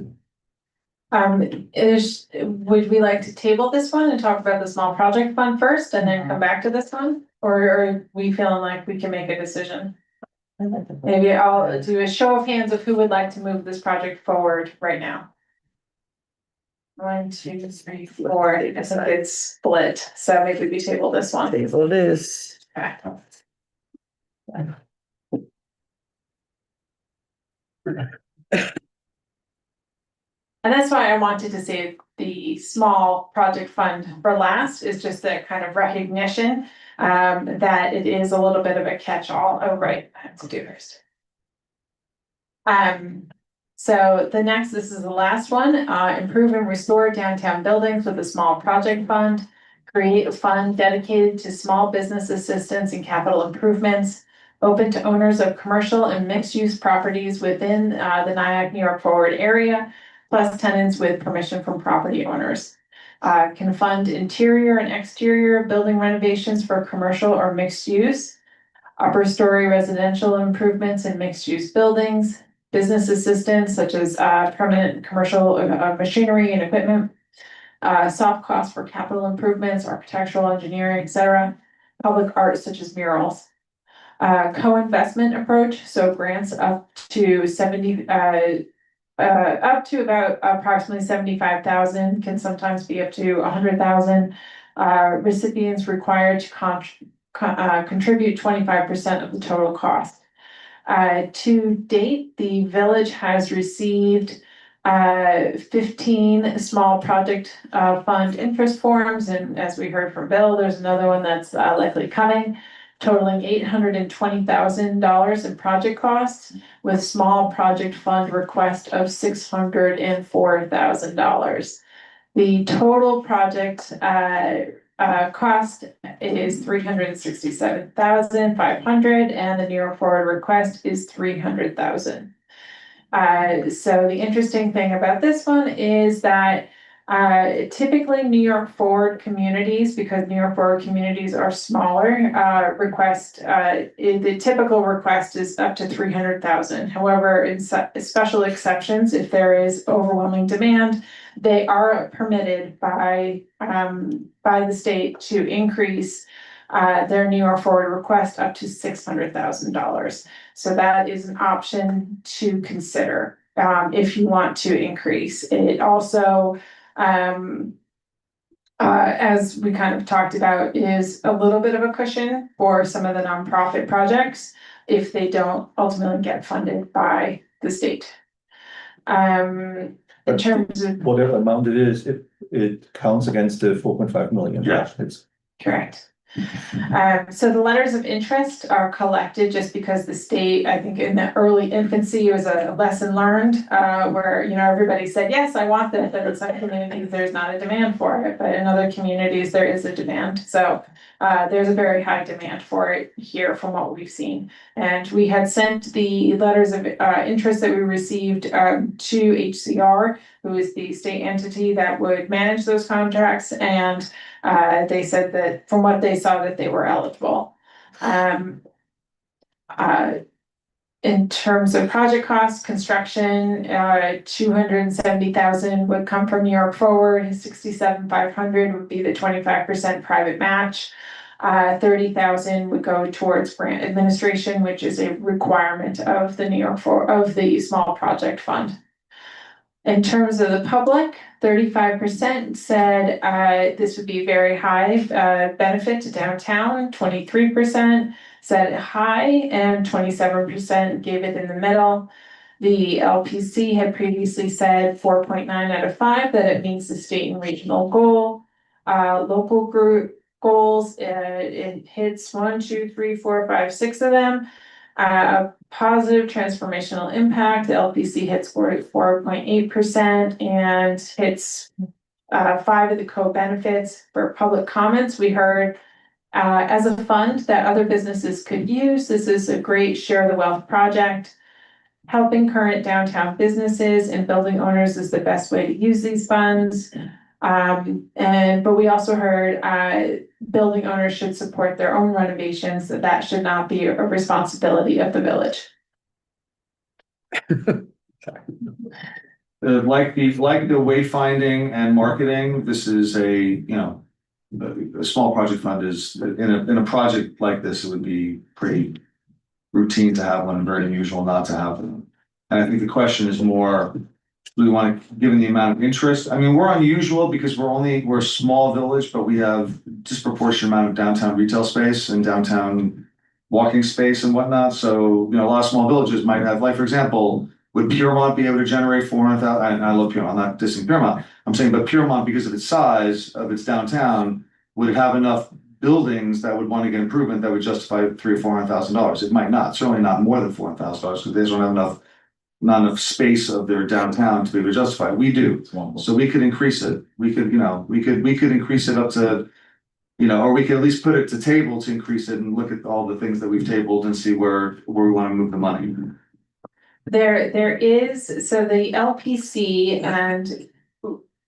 Would we like to table this one and talk about the small project fund first and then come back to this one? Or are we feeling like we can make a decision? Maybe I'll do a show of hands of who would like to move this project forward right now. 1, 2, 3, 4. I think it's split, so maybe we table this one. Table it is. Okay. And that's why I wanted to save the small project fund for last, is just that kind of recognition that it is a little bit of a catch-all. Oh, right, I have to do first. So this is the last one, improve and restore downtown buildings with a small project fund. Create a fund dedicated to small business assistance and capital improvements, open to owners of commercial and mixed-use properties within the Nyack, New York Forward area, plus tenants with permission from property owners. Can fund interior and exterior building renovations for commercial or mixed use, upper story residential improvements in mixed use buildings, business assistance such as permanent commercial machinery and equipment, soft costs for capital improvements, architectural engineering, etc., public art such as murals. Co-investment approach, so grants up to about approximately 75,000, can sometimes be up to 100,000. Recipients required to contribute 25% of the total cost. To date, the village has received 15 small project fund interest forms, and as we heard from Bill, there's another one that's likely coming, totaling $820,000 in project costs, with small project fund request of $604,000. The total project cost is $367,500, and the New York Forward request is $300,000. So the interesting thing about this one is that typically New York Forward communities, because New York Forward communities are smaller, the typical request is up to 300,000. However, in special exceptions, if there is overwhelming demand, they are permitted by the state to increase their New York Forward request up to $600,000. So that is an option to consider. if you want to increase. It also, as we kind of talked about, is a little bit of a cushion for some of the nonprofit projects if they don't ultimately get funded by the state. In terms of, Whatever amount it is, it counts against the 4.5 million. Yeah. It's correct. So the letters of interest are collected just because the state, I think in the early infancy, it was a lesson learned, where, you know, everybody said, yes, I want this, but in some communities, there's not a demand for it, but in other communities, there is a demand. So there's a very high demand for it here from what we've seen. And we had sent the letters of interest that we received to HCR, who is the state entity that would manage those contracts, and they said that from what they saw that they were eligible. In terms of project costs, construction, 270,000 would come from New York Forward, 67,500 would be the 25% private match. 30,000 would go towards grant administration, which is a requirement of the of the small project fund. In terms of the public, 35% said this would be very high benefit to downtown, 23% said high, and 27% gave it in the middle. The LPC had previously said 4.9 out of 5 that it meets the state and regional goal. Local group goals, it hits 1, 2, 3, 4, 5, 6 of them. Positive transformational impact, the LPC hits 44.8% and hits 5 of the co-benefits. For public comments, we heard as a fund that other businesses could use. This is a great share the wealth project. Helping current downtown businesses and building owners is the best way to use these funds. But we also heard building owners should support their own renovations, that should not be a responsibility of the village. Like the wayfinding and marketing, this is a small project fund is in a project like this, it would be pretty routine to have one, very unusual not to have them. And I think the question is more, we want to, given the amount of interest, I mean, we're unusual because we're a small village, but we have disproportionate amount of downtown retail space and downtown walking space and whatnot. So, a lot of small villages might have, like, for example, would Piermont be able to generate 400,000? I love Piermont, I'm not dissing Piermont. I'm saying, but Piermont, because of its size of its downtown, would have enough buildings that would want to get improvement that would justify $300,000 or $400,000. It might not, certainly not more than $400,000 because they don't have not enough space of their downtown to be able to justify. We do, so we could increase it. We could increase it up to, or we could at least put it to table to increase it and look at all the things that we've tabled and see where we want to move the money. There is, so the LPC, and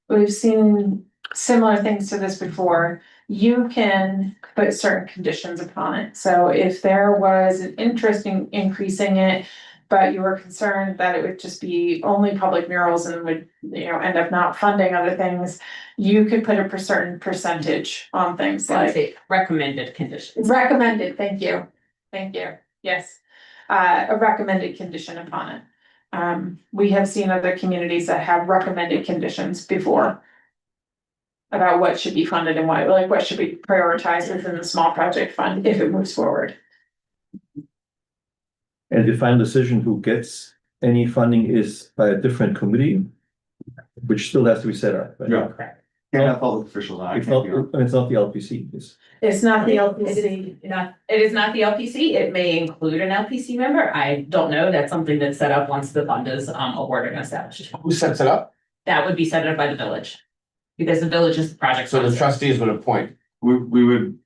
we've seen similar things to this before, you can put certain conditions upon it. So if there was an interest in increasing it, but you were concerned that it would just be only public murals and would, end up not funding other things, you could put a certain percentage on things like recommended conditions. Recommended, thank you, yes. A recommended condition upon it. We have seen other communities that have recommended conditions before about what should be funded and why, like what should be prioritized within the small project fund if it moves forward. And the final decision who gets any funding is by a different committee, which still has to be set up. Right? Yeah. Can't have public officials on. It's not the LPC. It's not the LPC. It is not the LPC. It may include an LPC member. I don't know. That's something that's set up once the fund is awarded and established. Who sets it up? That would be set up by the village. Because the village is the project. So the sponsor. trustees would appoint. We would,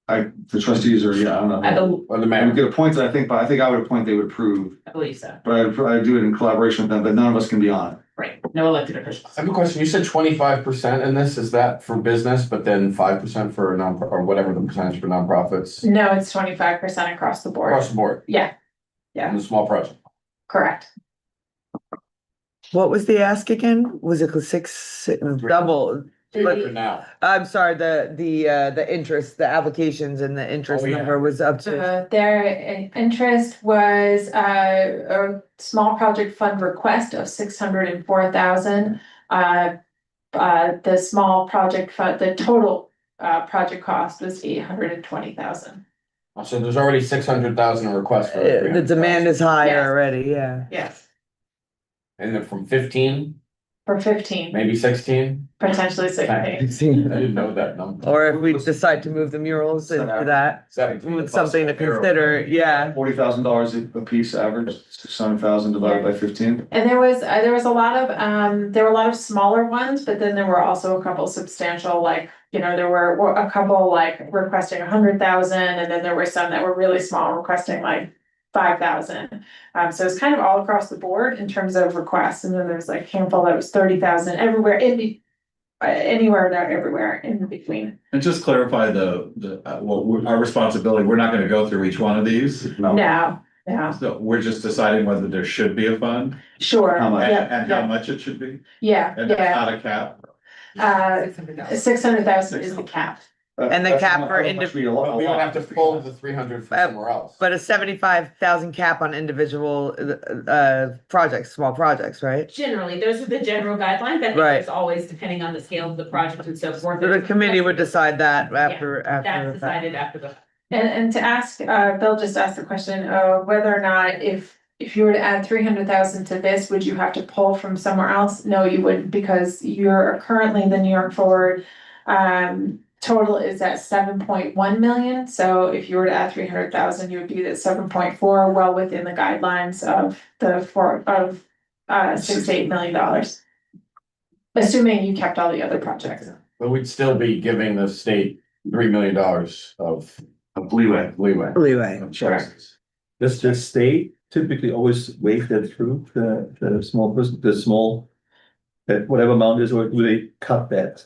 the trustees are, I don't know. Or the We mayor. could appoint, I think I would appoint, they would approve, I believe so. but I'd do it in collaboration with them, but none of us can be on it. Right. No elected officials. I have a question. You said 25% in this. Is that for business, but then 5% for or whatever the percentage for nonprofits? No, it's 25% across the board. Across the board. Yeah, In the small project. correct. What was the ask again? Was it double? For now. I'm sorry, the interest, the applications and the interest Oh, yeah. number was up to. Their interest was a small project fund request of 604,000. The small project fund, the total project cost was 820,000. So there's already 600,000 requests for. The demand is higher Yes. already, yeah. Yes, And then from 15, for 15, maybe 16? potentially I 16. didn't know that number. Or if we decide to move the murals into that, 17. with something to consider, yeah. $40,000 a piece average, 600,000 divided by 15. And there was a lot of, there were a lot of smaller ones, but then there were also a couple substantial, like, there were a couple like requesting 100,000, and then there were some that were really small requesting like 5,000. So it's kind of all across the board in terms of requests, and then there's like a handful that was 30,000 everywhere, anywhere there, everywhere in between. And just clarify our responsibility, we're not gonna go through each one of these. No, So we're just deciding whether there should be a fund sure, How much? and how much it should be, yeah, and that's not a cap. 600,000 is the cap. And the That's cap how for much we But we don't have to pull the 300 from somewhere else. But a 75,000 cap on individual projects, small projects, right? Generally, those are the general guidelines. I think Right. it's always depending on the scale of the project and so forth. So the committee would decide that after. That's the fact. decided after the. And to ask, Bill just asked the question of whether or not if you were to add 300,000 to this, would you have to pull from somewhere else? No, you wouldn't, because you're currently the New York Forward total is at 7.1 million. So if you were to add 300,000, you would be at 7.4, well within the guidelines of $6 to $8 million. Assuming you kept all the other projects. But we'd still be giving the state $3 million of leeway. Leeway. choices. Does the state typically always wave that through the small person, that whatever amount is, or do they cut that?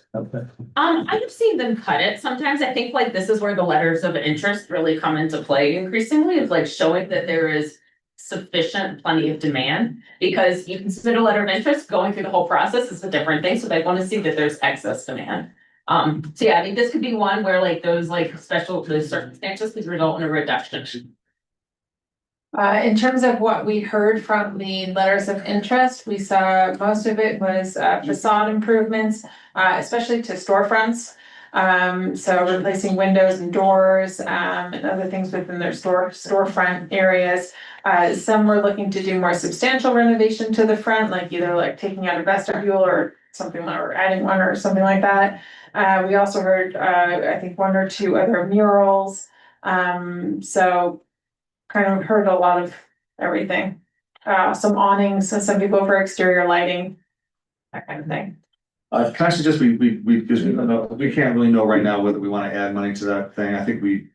I have seen them cut it. Sometimes I think like this is where the letters of interest really come into play increasingly, of like showing that there is plenty of demand. Because you can submit a letter of interest, going through the whole process is a different thing, so they want to see that there's excess demand. So yeah, I mean, this could be one where like those circumstances could result in a reduction. In terms of what we heard from the letters of interest, we saw most of it was facade improvements, especially to storefronts. So replacing windows and doors, and other things within their storefront areas. Some were looking to do more substantial renovation to the front, like either like taking out a vestibule or something, or adding one or something like that. We also heard, I think 1 or 2 other murals. So kind of heard a lot of everything. Some awnings, so some people for exterior lighting, that kind of thing. Can I suggest because we don't know, we can't really know right now whether we want to add money to that thing. I think we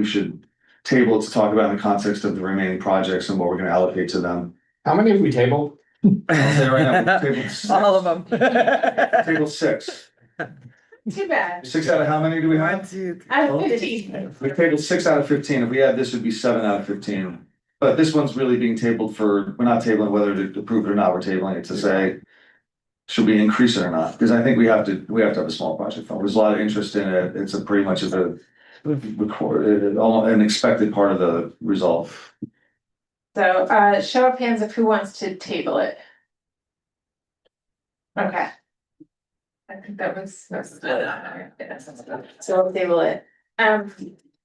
should table it to talk about in the context of the remaining projects and what we're gonna allocate to them. How many have we tabled? I'll say right now, table 6. All of them. Table 6. Too bad. 6 out of how many do we have? 1, 2, Out of 15. We tabled 6 out of 15. If we had this, it'd be 7 out of 15. But this one's really being tabled we're not tabling whether to approve it or not. We're tabling it to say, should we increase it or not? Because I think we have to have a small project fund. There's a lot of interest in it. It's a pretty much of an expected part of the result. So, show of hands of who wants to table it. Okay. I think that's so we'll table it.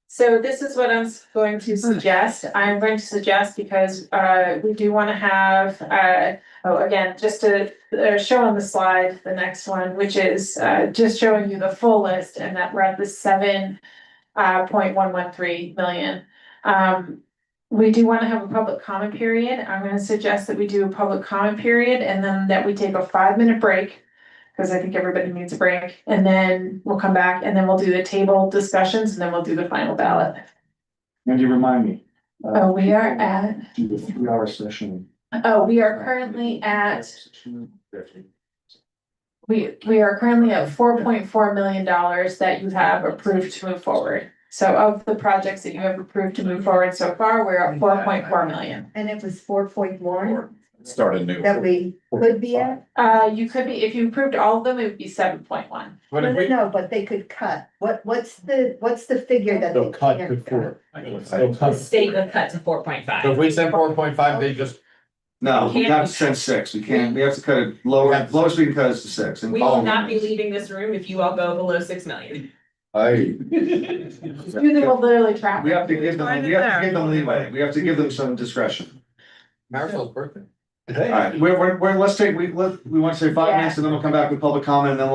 So this is what I'm going to suggest. I'm going to suggest because, we do want to have, again, just to show on the slide, the next one, which is, just showing you the full list and that we're at the 7.113 million. We do want to have a public comment period. I'm going to suggest that we do a public comment period and then that we take a 5-minute break. Because I think everybody needs a break, and then we'll come back and then we'll do the table discussions and then we'll do the final ballot. And you remind me. We are at, Do the 3-hour session. we are currently at, we are currently at $4.4 million that you have approved to move forward. So of the projects that you have approved to move forward so far, we're at 4.4 million. And it was 4.1? Start anew. that we could be at? You could be, if you approved all of them, it would be 7.1. What No, if no, we, no, but they could cut. What's the figure that They'll they cut can't before. cut? They'll The cut. state would cut to 4.5. So if we said 4.5, they just, No, we have to send 6. We can't, we have to cut it lower, lowest we can cut is to 6. And We will not be leaving this room if you all go below 6 million. You will literally trap. We have to give them, we have to give them leeway. We have to give them some discretion. Marisol's birthday. All right, let's take, we want to say 5 minutes and then we'll come back with public comment and then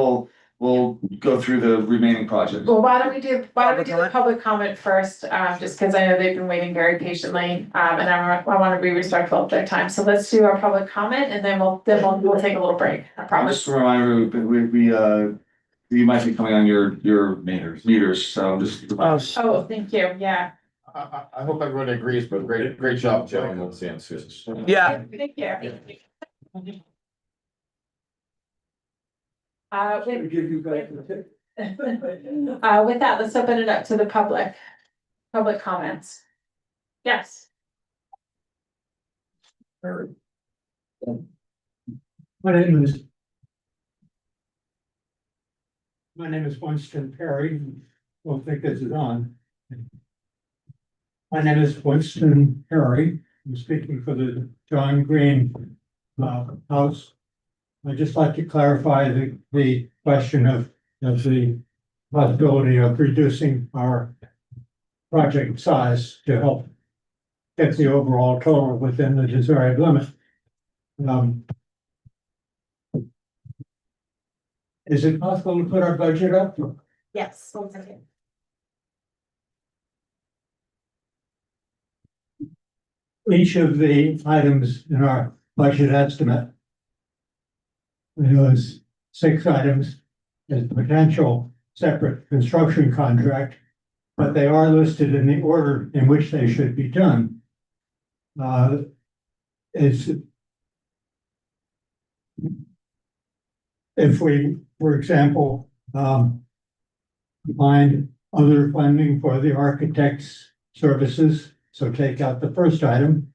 we'll go through the remaining projects. Well, why don't we do the public comment first, just because I know they've been waiting very patiently, and I want to be respectful of their time. So let's do our public comment and then we'll take a little break, I promise. Just a reminder, you might be coming on your meters, so just. Oh, thank you, yeah. I hope everybody agrees, but great job, Joe. Yeah. Thank you. With that, let's open it up to the public comments. Yes. My name is Winston Perry. Don't think this is on. My name is Winston Perry. I'm speaking for the John Green House. I'd just like to clarify the question of the possibility of reducing our project size to help get the overall total within the desired limit. Is it possible to put our budget up? Yes, 1 second. Each of the items in our budget estimate, those 6 items as potential separate construction contract, but they are listed in the order in which they should be done. If we, for example, find other funding for the architect's services, so take out the first item.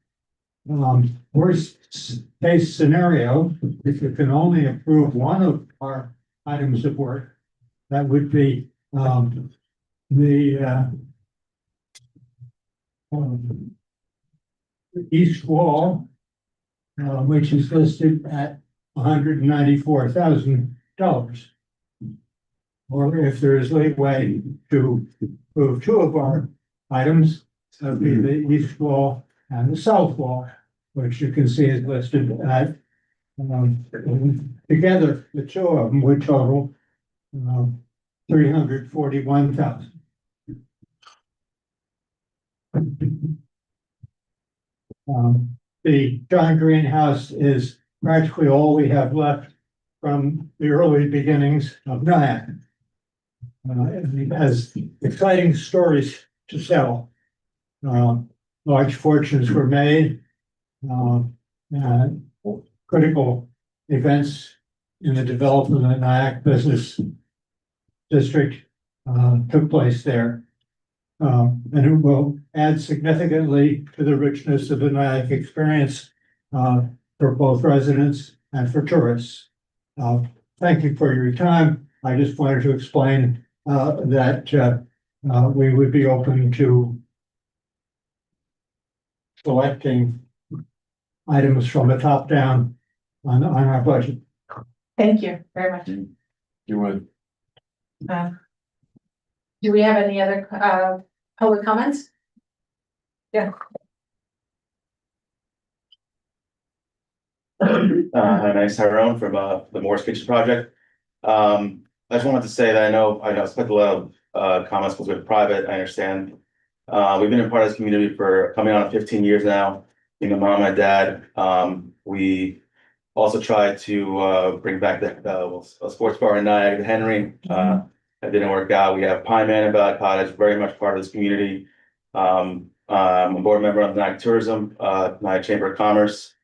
Worst case scenario, if you can only approve one of our items of work, that would be the east wall, which is listed at $194,000. Or if there is leeway to approve 2 of our items, that would be the east wall and the south wall, which you can see is listed at, together, the 2 of them would total $341,000. The John Green House is practically all we have left from the early beginnings of Nyack. It has exciting stories to sell. Large fortunes were made. Critical events in the development of the Nyack business district took place there. And it will add significantly to the richness of the Nyack experience for both residents and for tourists. Thank you for your time. I just wanted to explain that we would be open to selecting items from the top down on our budget. Thank you very much. You would. Do we have any other public comments? Yeah. Hi, nice Tyrone from the Moore's Kitchen Project. I just wanted to say that I know I spent a lot of comments with private, I understand. We've been a part of this community for coming on 15 years now. My mom and dad, we also tried to bring back a sports bar in Niagara, Henry. That didn't work out. We have Pine Man and Valley Cottage, very much part of this community. I'm a board member of the Nyack Tourism, Nyack Chamber of Commerce.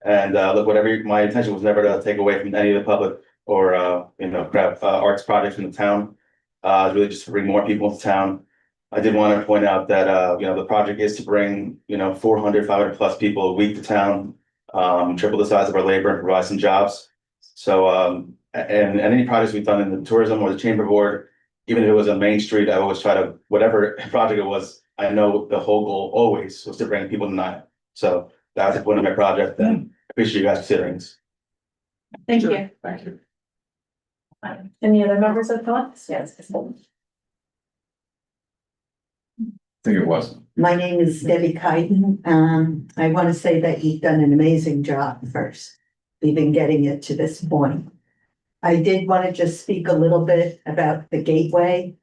And look, whatever, my intention was never to take away from any of the public or arts projects in the town. It's really just to bring more people into town. I did want to point out that the project is to bring 400, 500 plus people a week to town. triple the size of our labor and provide some jobs. So, and any projects we've done in the tourism or the chamber board, even if it was on Main Street, I always try to, whatever project it was, I know the whole goal always was to bring people to Nyack. So that was the point of my project, and I appreciate you guys considering this. Thank you. Thank you. Any other members of the thoughts? Yes. I think it was. My name is Debbie Kiten. I want to say that you've done an amazing job first, even getting it to this point. I did want to just speak a little bit about the gateway.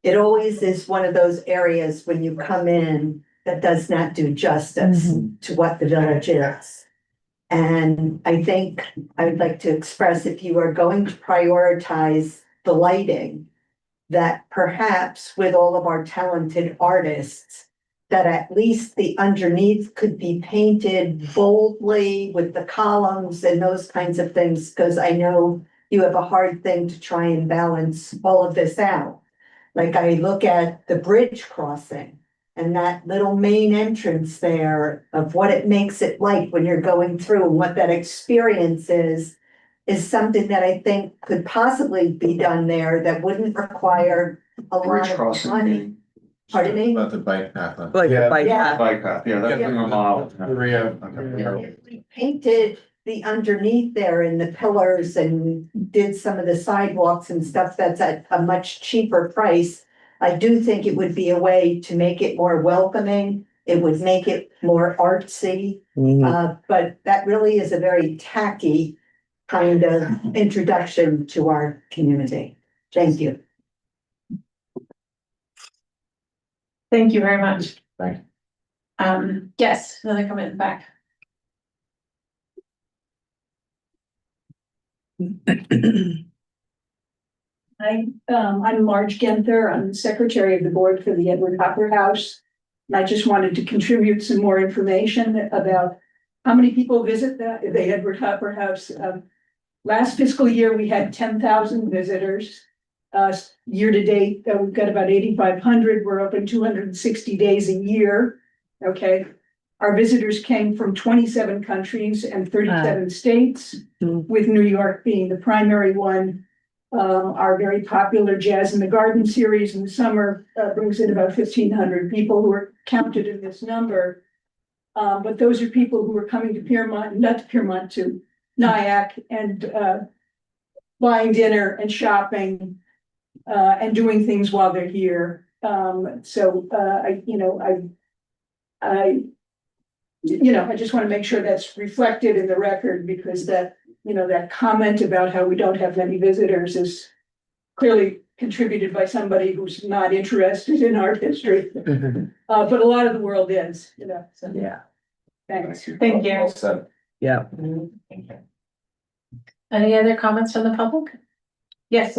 It always is one of those areas when you come in that does not do justice to what the village is. And I think I would like to express, if you are going to prioritize the lighting, that perhaps with all of our talented artists, that at least the underneath could be painted boldly with the columns and those kinds of things, because I know you have a hard thing to try and balance all of this out. Like I look at the bridge crossing and that little main entrance there of what it makes it like when you're going through and what that experience is something that I think could possibly be done there that wouldn't require a lot of money. Pardon me? About the bike path. Like Yeah. a bike Yeah. path. Bike path, yeah, that's been remodeled. If we painted the underneath there and the pillars and did some of the sidewalks and stuff that's at a much cheaper price, I do think it would be a way to make it more welcoming. It would make it more artsy. But that really is a very tacky kind of introduction to our community. Thank you. Thank you very much. Thank Yes, another comment in the back. I'm Marge Genther. I'm the secretary of the board for the Edward Hopper House. And I just wanted to contribute some more information about how many people visit the Edward Hopper House. Last fiscal year, we had 10,000 visitors. Year to date, we've got about 8,500. We're open 260 days a year. Okay. Our visitors came from 27 countries and 37 states, with New York being the primary one. Our very popular Jazz in the Garden series in the summer brings in about 1,500 people who are counted in this number. But those are people who are coming to Piermont, not to Piermont, to Nyack, and buying dinner and shopping and doing things while they're here. I just want to make sure that's reflected in the record, because that comment about how we don't have many visitors is clearly contributed by somebody who's not interested in art history. But a lot of the world is, so. Yeah. Thanks. Thank you. Well said. Yeah. Any other comments from the public? Yes.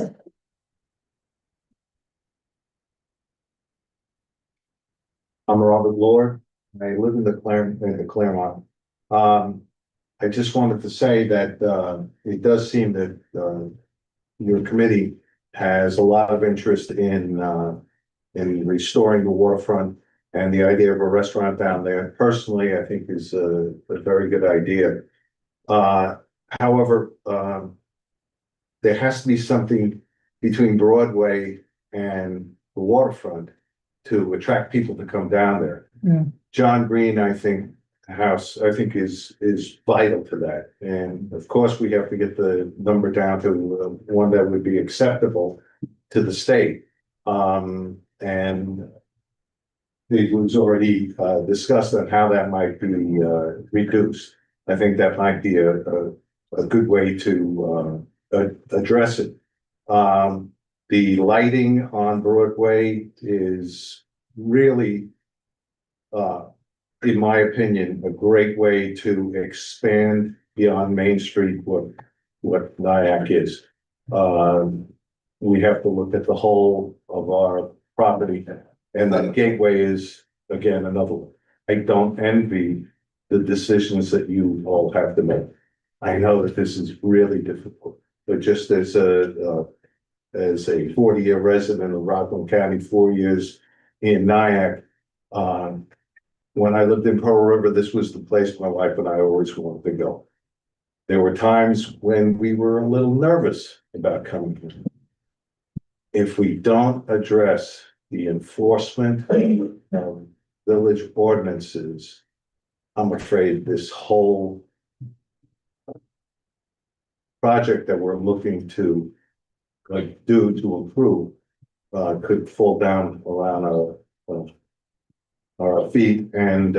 I'm Robert Lord. I live in the Claremont. I just wanted to say that it does seem that your committee has a lot of interest in restoring the waterfront, and the idea of a restaurant down there, personally, I think is a very good idea. However, there has to be something between Broadway and the waterfront to attract people to come down there. John Green, I think, house, I think is vital to that. And of course, we have to get the number down to one that would be acceptable to the state. And it was already discussed on how that might be reduced. I think that might be a good way to address it. The lighting on Broadway is really, in my opinion, a great way to expand beyond Main Street what Nyack is. We have to look at the whole of our property, and the gateway is, again, another one. I don't envy the decisions that you all have to make. I know that this is really difficult, but just as a 40-year resident of Rockland County, 4 years in Nyack, when I lived in Pearl River, this was the place my wife and I always wanted to go. There were times when we were a little nervous about coming here. If we don't address the enforcement of village ordinances, I'm afraid this whole project that we're looking to do to improve could fall down around our feet, and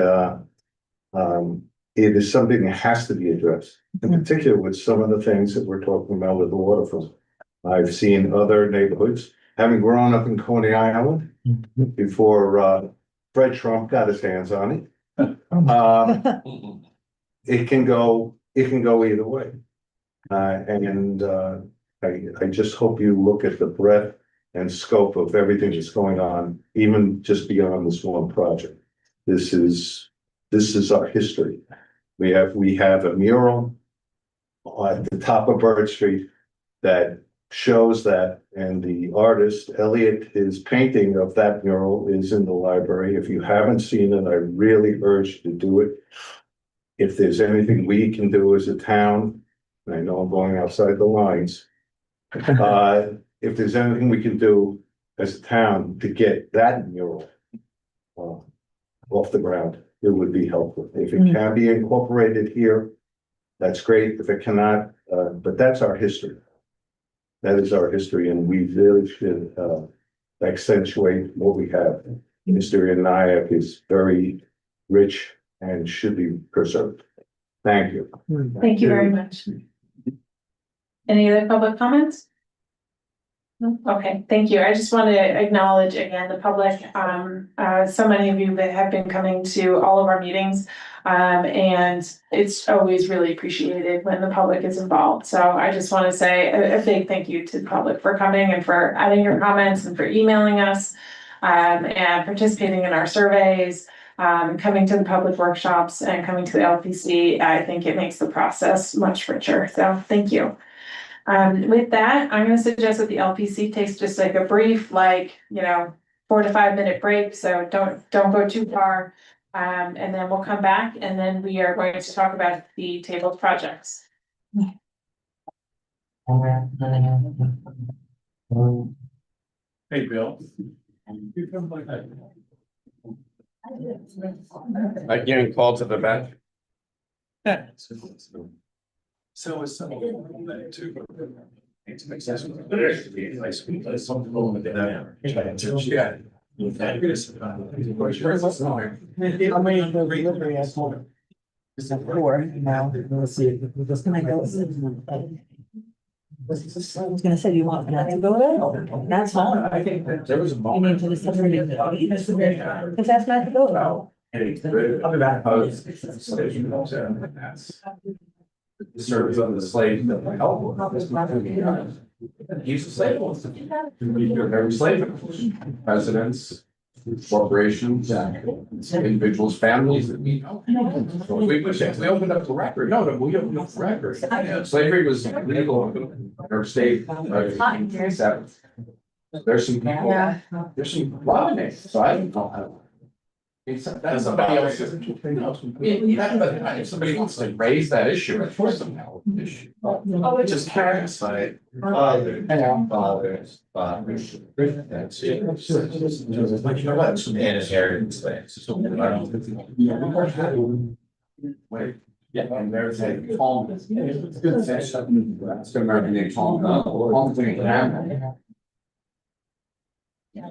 it is something that has to be addressed, in particular with some of the things that we're talking about with the waterfront. I've seen other neighborhoods, having grown up in Coney Island before Fred Trump got his hands on it. It can go either way. I just hope you look at the breadth and scope of everything that's going on, even just beyond this one project. This is our history. We have a mural at the top of Bird Street that shows that, and the artist, Elliot, his painting of that mural is in the library. If you haven't seen it, I really urge you to do it. If there's anything we can do as a town, and I know I'm going outside the lines, if there's anything we can do as a town to get that mural off the ground, it would be helpful. If it can be incorporated here, that's great. If it cannot, but that's our history. That is our history, and we really should accentuate what we have. History in Nyack is very rich and should be preserved. Thank you. Thank you very much. Any other public comments? No? Okay, thank you. I just want to acknowledge again the public. So many of you that have been coming to all of our meetings. And it's always really appreciated when the public is involved. So I just want to say a big thank you to the public for coming and for adding your comments and for emailing us and participating in our surveys, coming to the public workshops and coming to the LPC. I think it makes the process much richer. So thank you. With that, I'm going to suggest that the LPC takes just like a brief, 4 to 5 minute break. So don't go too far. And then we'll come back and then we are going to talk about the tabled projects. Hey, Bill. Like getting called to the bench. So is some of them too. Yeah. How many of the delivery I told her? Is that 4 now? Let's see. Can I go? I was gonna say, do you want that to go there? That's fine. I think that there was a You moment. need to just because that's not to go there. I'll be back. The service of the slave. He's a slave. Every slave. Residents, corporations, individuals, families that we know. We opened up the record. No, we opened up the record. Slavery was legal in our state. There's some people, there's some law in it, so I don't know how. That's somebody else. If somebody wants to raise that issue, of course, I'm now an issue. It's just curious, like. Fathers. That's it. Like, you know what? Some inheritance things. Wait. Yeah, and there's a calm. It's good to say something. It's gonna American name calm. Calm thing. So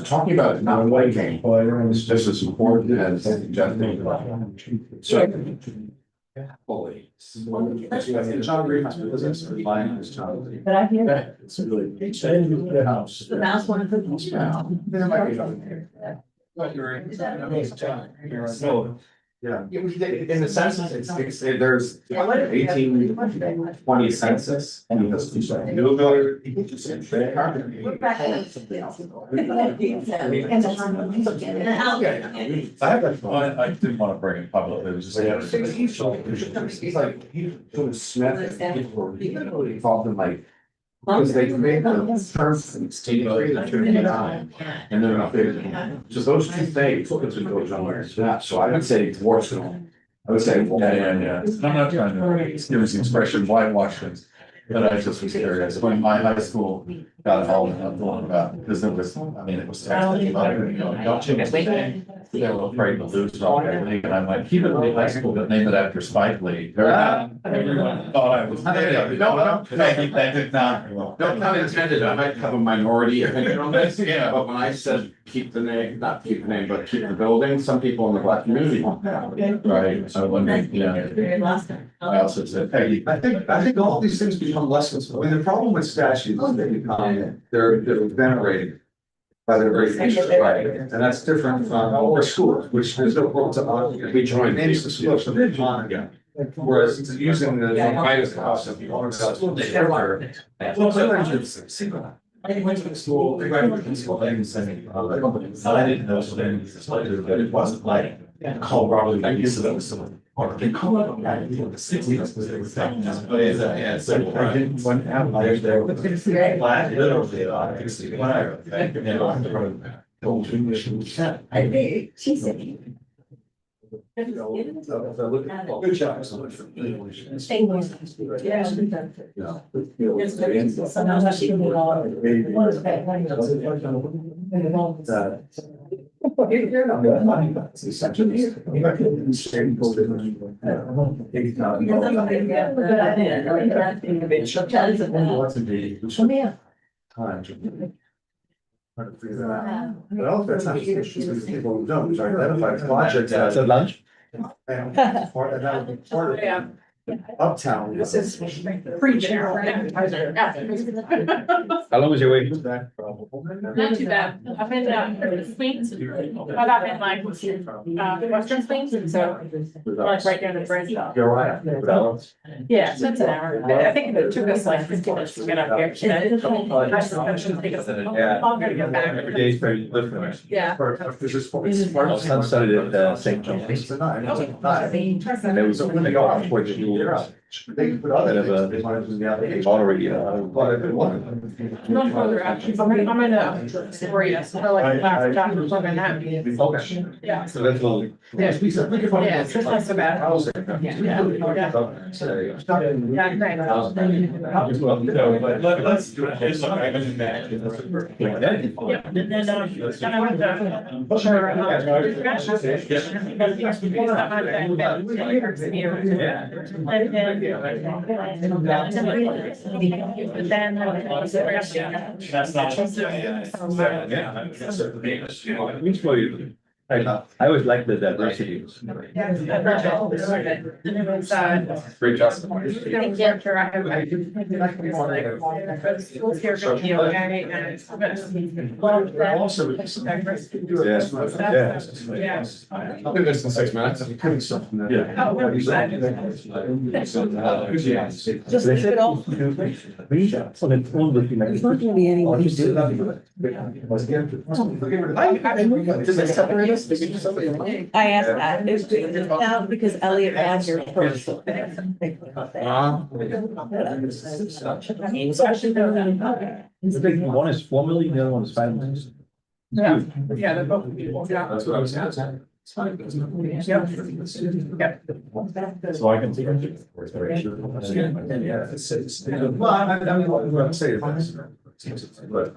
talking about not liking, it's just as important as suggesting. Fully. John Green, But I hear that. It's really. The mouse one. There might be. Yeah. In the census, there's 1820 census. And I didn't want to bring it public, it was just. He's like, he was Smith, people involved in like. Because they made the terms in 1839, and they're not there. Just those two things, because it goes on where it's not, so I would say dwarfs it all. I would say. Yeah. I'm not trying to use the expression whitewash things, but I just was curious, when my high school got involved in that, about, because it was, I mean, it was. Don't change the name. They were afraid to lose all their league, and I'm like, keep it in high school, but name it after Spike Lee. Everyone thought I was. No, that did not. No pun intended, I might have a minority opinion on this, yeah, but when I said keep the name, not keep the name, but keep the building, some people in the black community. Right, I wondered, I also said, hey. I think all these things become lessons. I mean, the problem with statutes is they become, they're venerated by their very nature, right? And that's different from, or schools, which there's no point to honor. We join names to schools, so they honor. Whereas using the Midas house of the owner house. I went to the school, they graduated from school, and said, I didn't know that it wasn't like, called Robert like this, that was someone. Or they call it, the 60s, because they were saying, yeah, so I didn't want to have like, there was flat, literally, I could see whatever. I think, she said. Good job. Trying to figure that out. Well, that's not just people who don't, identify projects as. Lunch? And that would be part of Uptown. This is pre-general. How long was your wait? Not too bad. I'm in, Queens. I'm in like, Western Queens, and so like right near the bridge. You're right. Yeah, so it's an hour. I think it took us like 15 minutes to get up here today. I'm gonna get back. Every day is very different. Yeah. My son studied at St. John's. And there was a really off for you. They could put other. Already, Not further out. I'm in a Victoria, so like last job before that. Yeah. So that's all. Yeah, so it's not so bad. Yeah. Let's do it. Yeah, and then, I went I always like the diversity. Great job. I'll do this in 6 minutes. Just leave it all. There's not gonna be any. I asked that, it's now because Elliot had your first. The big one is 4 million, the other one is 5 million. Yeah, yeah, they're both. Yeah. That's what I was asking. Yep. So I can take it. Well, I mean, what I'm saying is. Yeah. Right.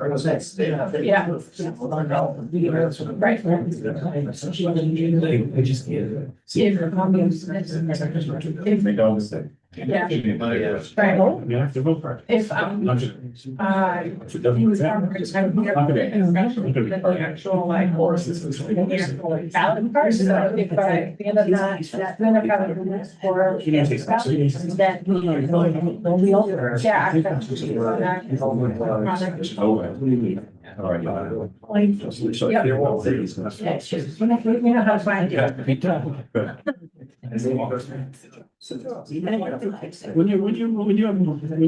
They don't say. Yeah. Right. You have to vote for it. If, he was the actual like horses. Ballot cards, so if by the end of that, then I got a list for. Then. Yeah. All right. You know how to find it. When you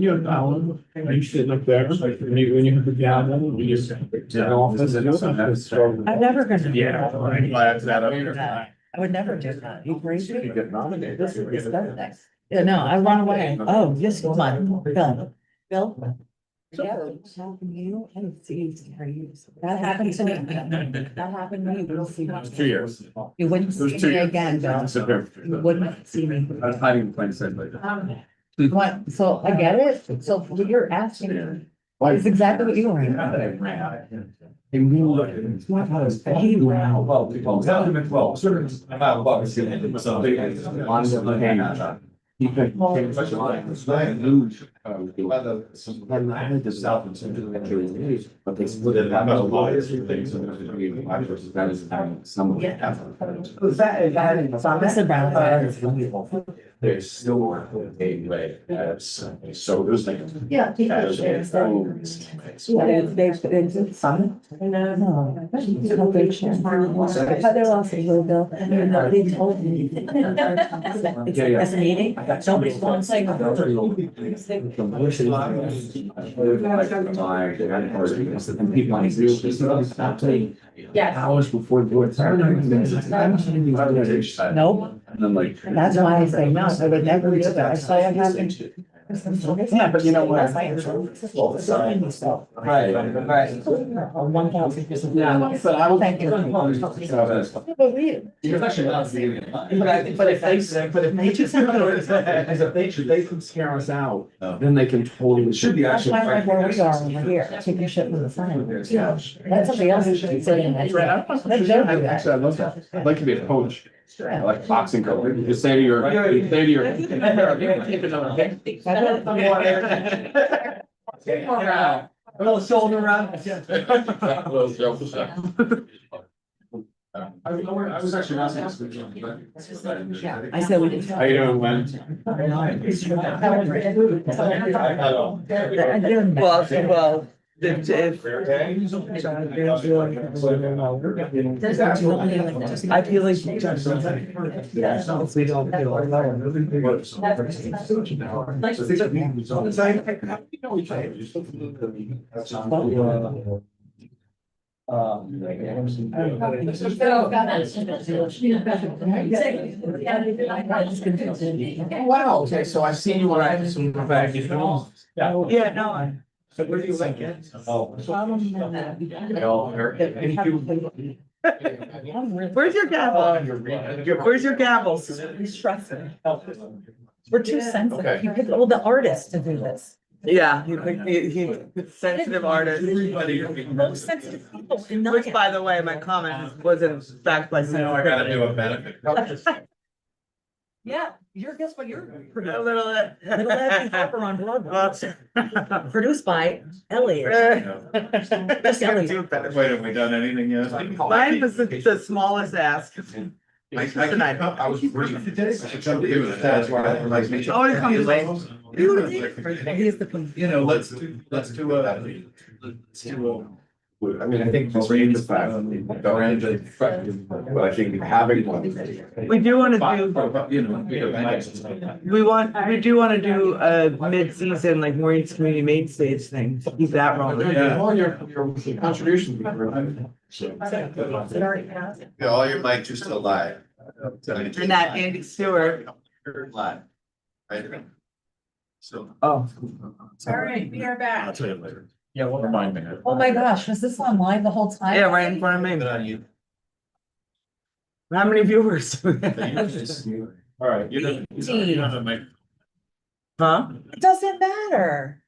have Alan, are you sitting up there, when you have the gavel, when you're in office? I'm never gonna do Yeah. that. I would never do that. You crazy? You get nominated. This is disgusting. Yeah, no, I run away. Oh, yes, come on, Bill. Bill? Yeah, that happened to you. I didn't see you for years. That happened to me. That happened to me. You'll see. 2 years. You wouldn't It was see 2 me years. again, Bill. You wouldn't see me. I was hiding in plain sight like that. What, so I get it. So what you're asking is exactly what you were. But they split it up. There's still more a way as so those things. Yeah. Some. No. Heather lost a little bill, and nobody told me. It's a meeting, nobody's going to say. And people on Zoom. Yes. Hours before the board. Nope. And then like. That's why I say no, I would never do that. I saw it happen. Yeah, but you know what? Right. 1,000. Yeah, but I will. Thank you. But we. Because actually not the beginning. But if they say, but if they just, as if they can scare us out, then they can totally. Should be That's why like where we are over here, taking shit from the sun. That's somebody else who's saying that. Let Joe do that. Actually, I love that. I'd like to be a coach. I like boxing coach. You say to your, you say to your. A little shoulder rub. I was actually asking this. I said we did. How you doing, Len? Well, if. I feel like. If we don't Wow, okay, so I see you when I some back. Yeah, no. So where do you like it? Where's your gavel? Where's your gavels? He's stressing. We're too sensitive. You picked all the artists to do this. Yeah, he's sensitive artist. Most sensitive people in Which, by the way, my comment wasn't backed by. I gotta do a benefit. Yeah, guess what you're. A little. Little Effie Harper on Broadway. Produced by Elliot. Just Elliot. Wait, have we done anything yet? Mine was the smallest ask. I was brief. That's why I like me. Oh, it comes late. He's the. You know, let's do I mean, I think it's really the fact, but I think having one. We do want to you know. we do want to do a mid-season, like Maureen's community main stage thing, to keep that rolling. Yeah. All your contributions. Yeah, all your mics are still live. And that Andy Stewart. Live. Right. So. Oh. All right, we are back. I'll tell you later. Yeah, well, remind me. Oh my gosh, was this on live the whole time? Yeah, right in front of me. How many viewers? All right. You don't make. Huh? It doesn't matter.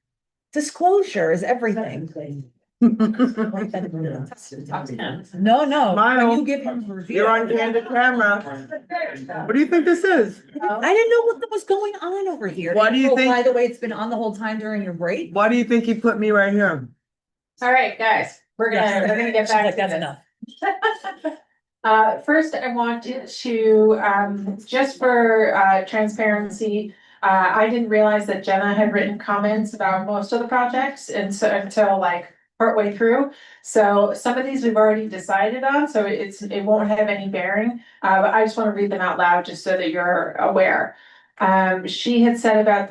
Disclosure is everything. No, when you give him a review. You're on candid camera. What do you think this is? I didn't know what was going on over here. Why do you Oh, think- By the way, it's been on the whole time during your break? Why do you think he put me right here? All right, guys, we're gonna get back to That's this. enough. First, I wanted to, just for, transparency, I didn't realize that Jenna had written comments about most of the projects, and so until like partway through. So some of these we've already decided on, so it won't have any bearing. But I just want to read them out loud just so that you're aware. She had said about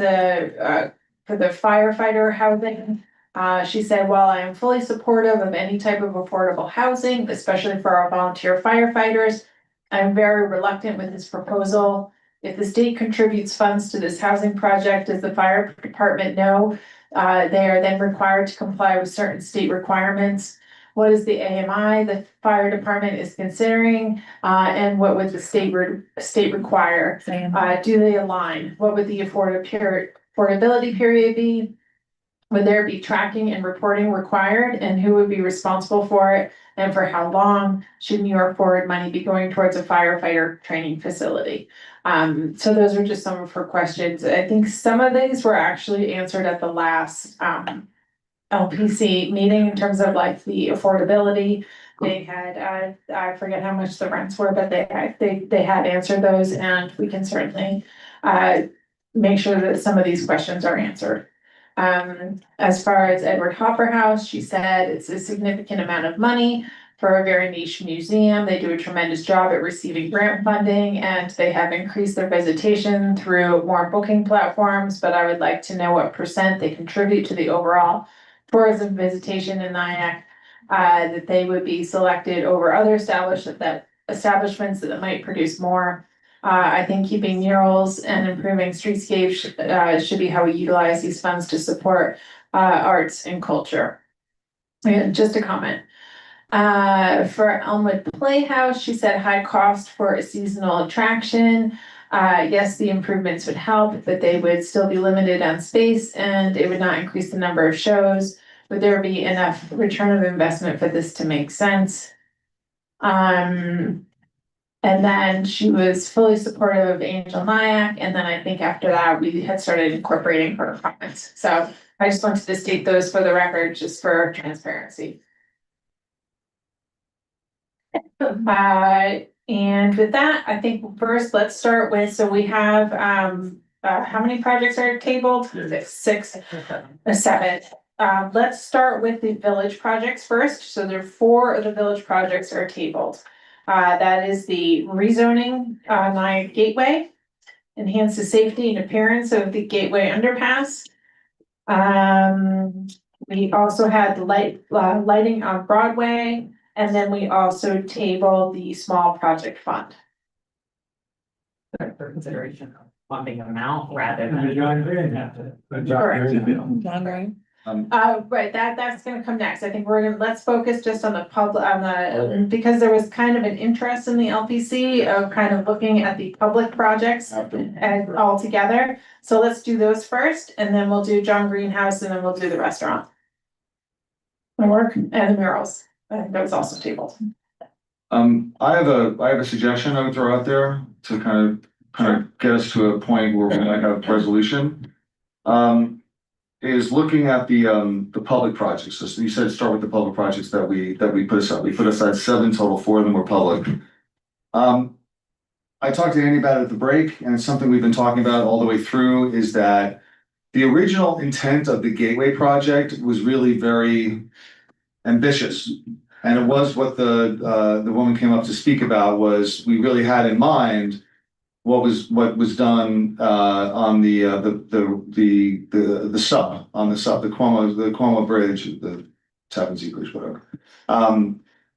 for the firefighter housing. She said, while I am fully supportive of any type of affordable housing, especially for our volunteer firefighters, I'm very reluctant with this proposal. If the state contributes funds to this housing project, does the fire department know they are then required to comply with certain state requirements? What is the AMI the fire department is considering? And what would the state require? Do they align? What would the affordability period be? Would there be tracking and reporting required, and who would be responsible for it? And for how long should New York Forward money be going towards a firefighter training facility? So those are just some of her questions. I think some of these were actually answered at the last LPC meeting in terms of like the affordability. They had, I forget how much the rents were, but they had answered those, and we can certainly make sure that some of these questions are answered. As far as Edward Hopper House, she said it's a significant amount of money for a very niche museum. They do a tremendous job at receiving grant funding, and they have increased their visitation through more booking platforms, but I would like to know what percent they contribute to the overall tourism visitation in Nyack, that they would be selected over other establishments that might produce more. I think keeping murals and improving streetscapes should be how we utilize these funds to support arts and culture. And just a comment. For Elmwood Playhouse, she said high cost for a seasonal attraction. Yes, the improvements would help, but they would still be limited on space, and it would not increase the number of shows. Would there be enough return of investment for this to make sense? And then she was fully supportive of Angel Nyack, and then I think after that, we had started incorporating her comments. So I just wanted to state those for the record, just for transparency. And with that, I think first, let's start with, so we have, how many projects are tabled? Six, seven. Let's start with the village projects first. So there are 4 of the village projects are tabled. That is the rezoning, Nyack Gateway, enhance the safety and appearance of the Gateway underpass. We also had the lighting on Broadway, and then we also tabled the small project fund. For consideration of funding amount rather than. John Green? Right, that's gonna come next. I think let's focus just on because there was kind of an interest in the LPC of kind of looking at the public projects and all together. So let's do those first, and then we'll do John Greenhouse, and then we'll do the restaurant. Work and the murals. I think that was also tabled. I have a suggestion I would throw out there to kind of get us to a point where we might have resolution. Is looking at the public projects. So you said start with the public projects that we put aside. We put aside 7 total, 4 of them were public. I talked to Andy about it at the break, and it's something we've been talking about all the way through, is that the original intent of the Gateway project was really very ambitious. And it was what the woman came up to speak about, was we really had in mind what was done on the sub, the Cuomo Bridge, the Tappan Zee Bridge, whatever.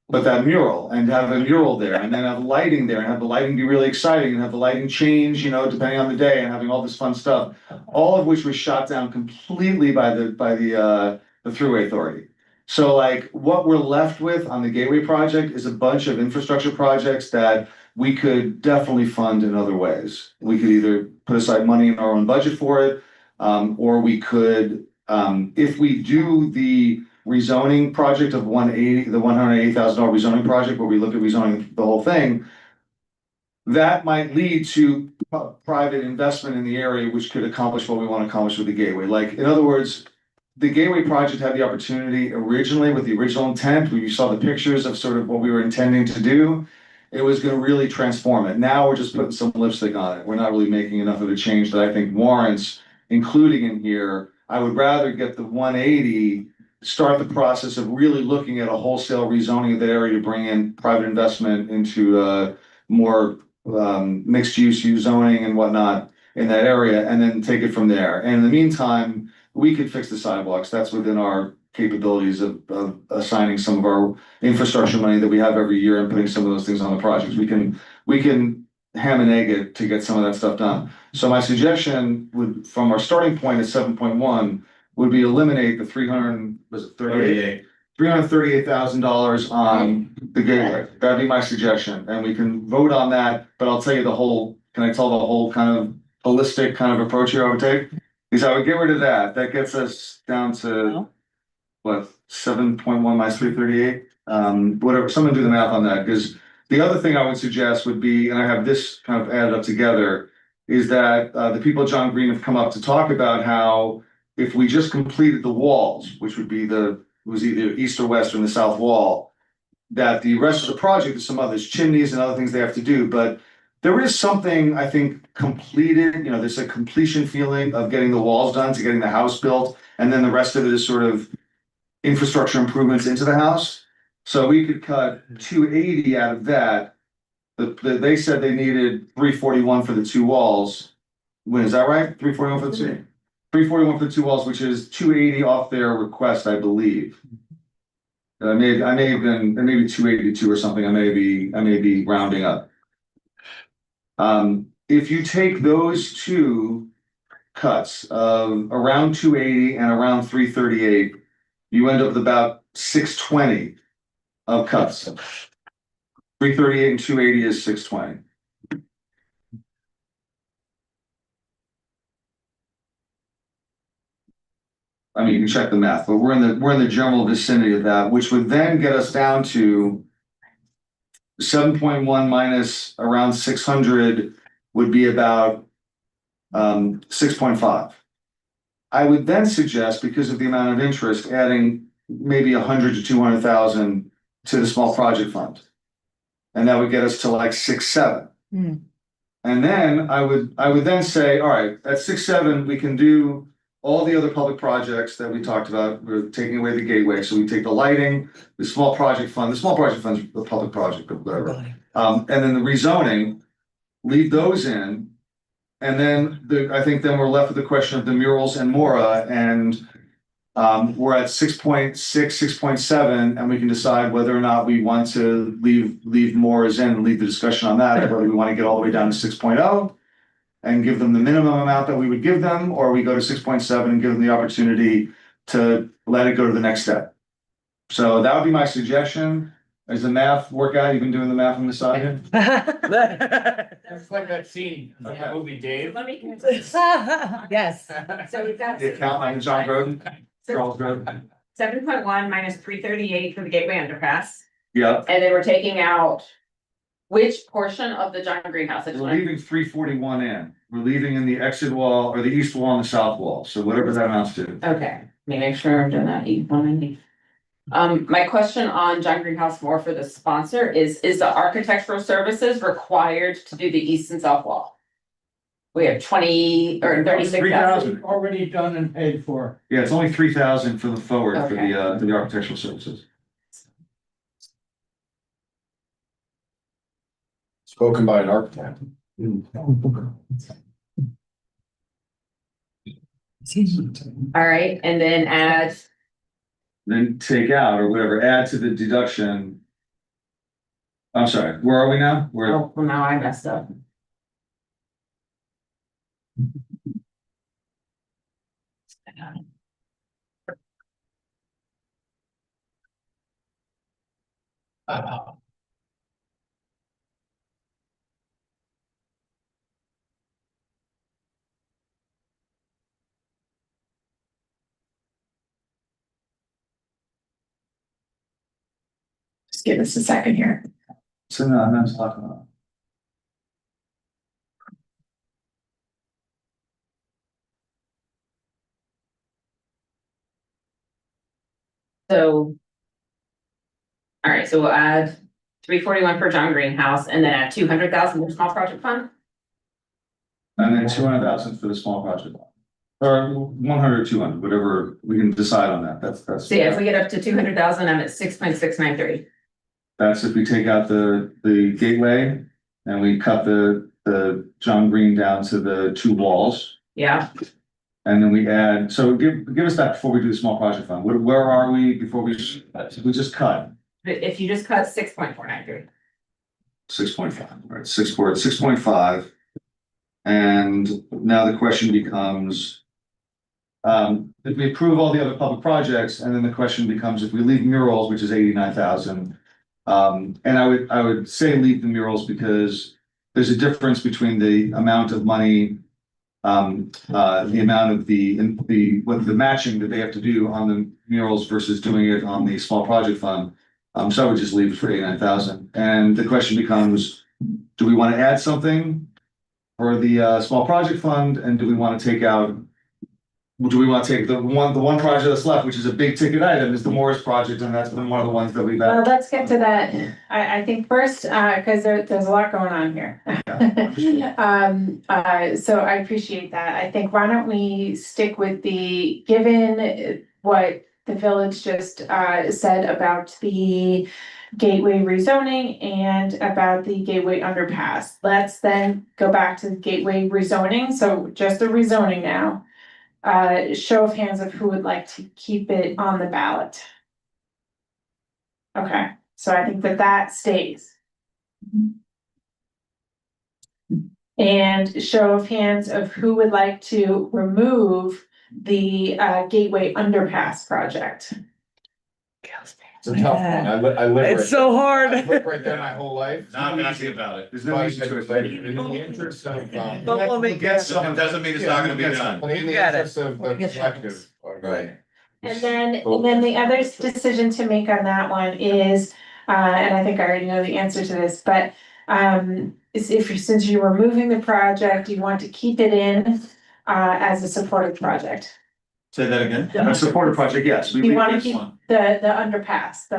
But that mural, and have a mural there, and then have lighting there, and have the lighting be really exciting, and have the lighting change, depending on the day, and having all this fun stuff. All of which was shot down completely by the Thruway Authority. So like what we're left with on the Gateway project is a bunch of infrastructure projects that we could definitely fund in other ways. We could either put aside money in our own budget for it, or we could, if we do the rezoning project of the $180,000 rezoning project, where we look at rezoning the whole thing, that might lead to private investment in the area, which could accomplish what we want to accomplish with the Gateway. Like, in other words, the Gateway project had the opportunity originally with the original intent, where you saw the pictures of sort of what we were intending to do. It was going to really transform it. Now we're just putting some lipstick on it. We're not really making enough of a change that I think warrants including in here. I would rather get the 180 start the process of really looking at a wholesale rezoning of the area to bring in private investment into more mixed use zoning and whatnot in that area, and then take it from there. And in the meantime, we could fix the sidewalks. That's within our capabilities of assigning some of our infrastructure money that we have every year and putting some of those things on the projects. We can ham and egg it to get some of that stuff done. So my suggestion would, from our starting point at 7.1, would be eliminate the $338,000 on the gateway. That'd be my suggestion, and we can vote on that, but I'll tell you can I tell the whole kind of holistic kind of approach here I would take? Is I would get rid of that. That gets us down to what, 7.1 minus 338? Whatever, someone do the math on that, because the other thing I would suggest would be, and I have this kind of added up together, is that the people at John Green have come up to talk about how if we just completed the walls, which would be was either east or west or in the south wall, that the rest of the project, there's some others, chimneys and other things they have to do, but there is something, I think, completed, there's a completion feeling of getting the walls done, to getting the house built, and then the rest of it is sort of infrastructure improvements into the house. So we could cut 280 out of that. They said they needed 341 for the two walls. Is that right? 341 for the two? 341 for the two walls, which is 280 off their request, I believe. I may have been, it may be 282 or something. I may be rounding up. If you take those two cuts of around 280 and around 338, you end up with about 620 of cuts. 338 and 280 is 620. I mean, you can check the math, but we're in the general vicinity of that, which would then get us down to 7.1 minus around 600 would be about 6.5. I would then suggest, because of the amount of interest, adding maybe 100 to 200,000 to the small project fund, and that would get us to like 6.7. And then I would then say, all right, at 6.7 we can do all the other public projects that we talked about. We're taking away the gateway, so we take the lighting, the small project fund. The small project fund's a public project, but whatever. And then the rezoning, leave those in. And then I think then we're left with the question of the murals and Mora, and we're at 6.6, 6.7, and we can decide whether or not we want to leave Mora's in and leave the discussion on that, or whether we want to get all the way down to 6.0 and give them the minimum amount that we would give them, or we go to 6.7 and give them the opportunity to let it go to the next step. So that would be my suggestion. Does the math work out? You've been doing the math on the side here? It's like that scene in that movie, Dave. Let me. Yes. So we've got. The accountant, John Groden, Charles Groden. 7.1 minus 338 for the Gateway Underpass. Yeah, And then we're taking out which portion of the John Greenhouse? we're leaving 341 in. We're leaving in the exit wall or the east wall and the south wall. So whatever that amounts to. Okay, let me make sure I'm doing that. 190. My question on John Greenhouse more for the sponsor is the architectural services required to do the east and south wall? We have 20 or 36,000. Already done and paid for. Yeah, it's only 3,000 for the forward for Okay. the architectural services. Spoken by an architect. All right, and then add, Then take out or whatever, add to the deduction. I'm sorry, where are we now? We're oh, well, now I messed up. Just give us a second here. so no, I'm not talking about. So. All right, so we'll add 341 for John Greenhouse and then add 200,000 for small project fund. And then 200,000 for the small project. or 100 or 200, whatever, we can decide on that, that's. So yeah, if we get up to 200,000, I'm at 6.693. That's if we take out the gateway and we cut the John Green down to the 2 walls. Yeah, And then we add, so give us that before we do the small project fund. Where are we before we just cut? but if you just cut 6.493. 6.5, right, 6.5. And now the question becomes. If we approve all the other public projects, and then the question becomes, if we leave murals, which is 89,000. And I would say leave the murals because there's a difference between the amount of money. The amount of the matching that they have to do on the murals versus doing it on the small project fund. So I would just leave it for 89,000. And the question becomes, do we want to add something for the small project fund? And do we want to take out? Do we want to take the one project that's left, which is a big ticket item, is the Morris project, and that's been one of the ones that we've had. Well, let's get to that. I think first, because there's a lot going on here. So I appreciate that. I think why don't we stick with given what the village just said about the gateway rezoning and about the gateway underpass. Let's then go back to the gateway rezoning. So just the rezoning now. Show of hands of who would like to keep it on the ballot. Okay, so I think that stays. And show of hands of who would like to remove the Gateway Underpass project. It's a tough one. I live. It's so hard. I lived right there my whole life. Not happy about it. There's no But reason to in the interest of, Don't let me Get some. Doesn't mean it's not gonna be done. But in the Got it. interest of the collective. Right. And then the other decision to make on that one is, and I think I already know the answer to this, but since you're removing the project, you want to keep it in as a supported project. Say that again? A supported project, yes. You want to keep the underpass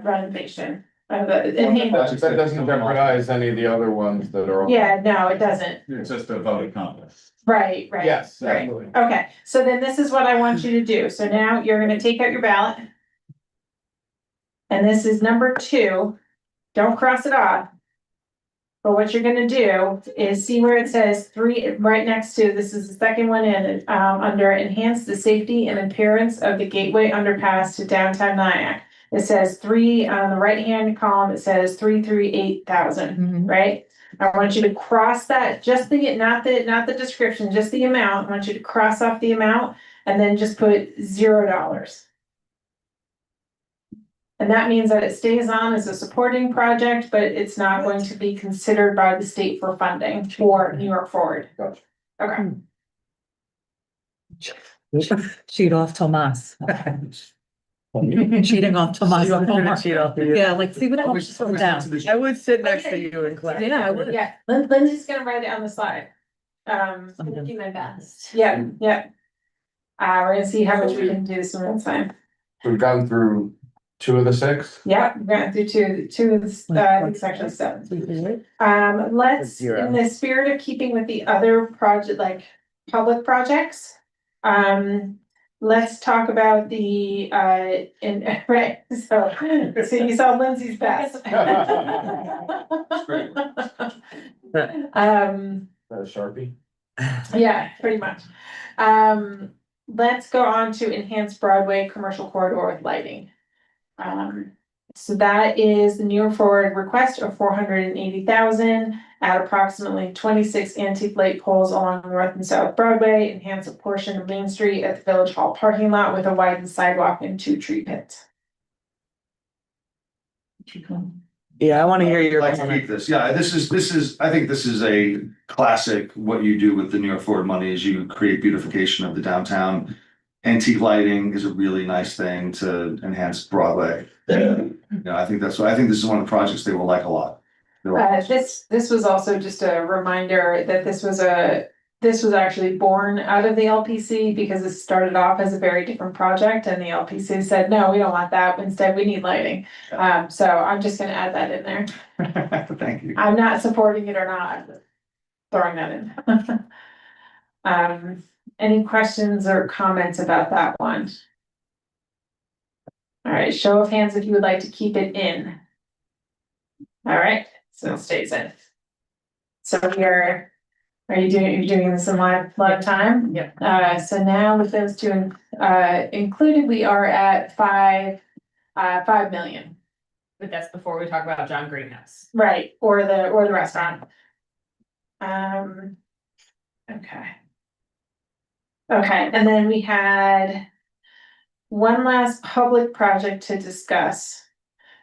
renovation. That doesn't jeopardize any of the other ones that are. Yeah, no, it doesn't. It's just a vote of confidence. Right. Yes, Right. absolutely. Okay, so then this is what I want you to do. So now you're gonna take out your ballot. And this is number 2. Don't cross it off. But what you're gonna do is see where it says 3, right next to, this is the second one in, under enhance the safety and appearance of the gateway underpass to downtown Nyack. It says 3 on the right-hand column, it says 338,000, right? I want you to cross that, just not the description, just the amount. I want you to cross off the amount and then just put $0. And that means that it stays on as a supporting project, but it's not going to be considered by the state for funding for New York Forward. Gotcha. Okay. Cheat off Tomas. Cheating off Tomas. You're gonna cheat off of you. Yeah, like, see what else from down. I would sit next to you in class. Yeah, I would. Yeah, Lindsay's gonna write it on the slide. I'm gonna do my best. Yeah. We're gonna see how much we can do this one time. We've gotten through 2 of the 6. Yeah, we're gonna do two of the, I think section 7. Let's, Zero. in the spirit of keeping with the other project, like public projects. Let's talk about the, right, so you saw Lindsay's best. Great. Sharpie. Yeah, pretty much. Let's go on to enhance Broadway commercial corridor with lighting. So that is the New York Forward request of 480,000 at approximately 26 antique light poles along North and South Broadway, enhance a portion of Main Street at the Village Hall parking lot with a widened sidewalk and 2 tree pits. Yeah, I wanna hear your. Like to keep this, yeah, this is, I think this is a classic, what you do with the New York Forward money is you create beautification of the downtown. Antique lighting is a really nice thing to enhance Broadway. You know, I think this is one of the projects they will like a lot. This was also just a reminder that this was actually born out of the LPC because it started off as a very different project and the LPC said, no, we don't want that. Instead, we need lighting. So I'm just gonna add that in there. Thank you. I'm not supporting it or not, throwing that in. Any questions or comments about that one? All right, show of hands if you would like to keep it in. All right, so it stays in. So are you doing this in live time? Yep. So now with those two, included, we are at 5 million. But that's before we talk about John Greenhouse. Right, or the restaurant. Okay. Okay, and then we had one last public project to discuss,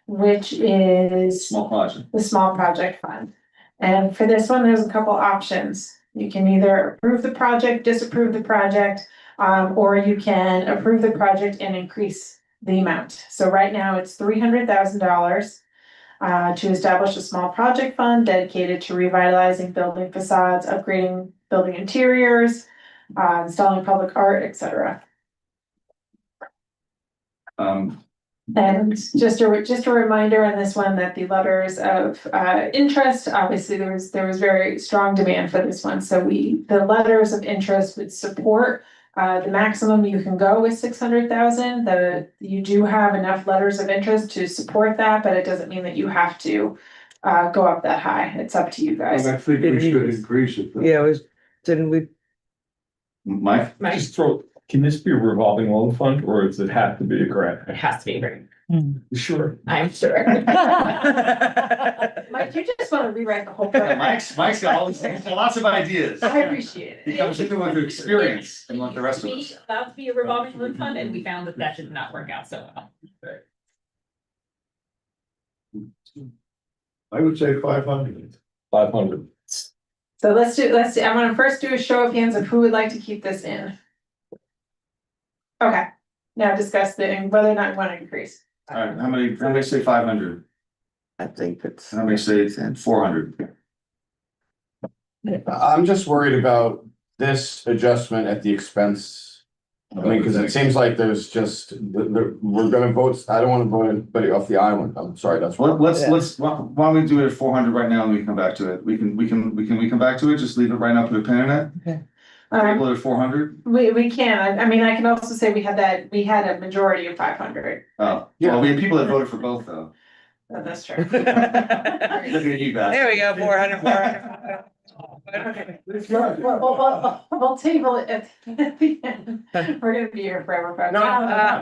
which is Small project. the small project fund. And for this one, there's a couple options. You can either approve the project, disapprove the project, or you can approve the project and increase the amount. So right now it's $300,000 to establish a small project fund dedicated to revitalizing building facades, upgrading building interiors, installing public art, etc. And just a reminder on this one that the letters of interest, obviously there was very strong demand for this one. So the letters of interest would support the maximum you can go with 600,000. You do have enough letters of interest to support that, but it doesn't mean that you have to go up that high. It's up to you guys. I think we should increase it. Yeah, didn't we? Mike? Just throw, can this be a revolving loan fund or does it have to be a grant? It has to be a grant. You Sure. I'm sure. Mike, you just want to rewrite the whole program. Mike's got all these things, lots of ideas. I appreciate He it. comes into it with experience and like the rest of us. About to be a revolving loan fund, and we found that did not work out so well. I would say 500. 500. So let's do, I'm gonna first do a show of hands of who would like to keep this in. Okay, now discuss whether or not you want to increase. All right, how many say 500? I think it's. How many say 400? I'm just worried about this adjustment at the expense. I mean, because it seems like there's just, we're gonna vote, I don't wanna vote anybody off the island, I'm sorry, that's. Why don't we do it at 400 right now and we can come back to it? We can come back to it, just leave it right now, put a pin in it? Okay. Table it at 400? We can, I mean, I can also say we had a majority of 500. Oh, well, we had people that voted for both though. Oh, that's true. Look at you guys. There we go, 400. Okay. We'll table it at the end. We're gonna be here forever, folks. No, I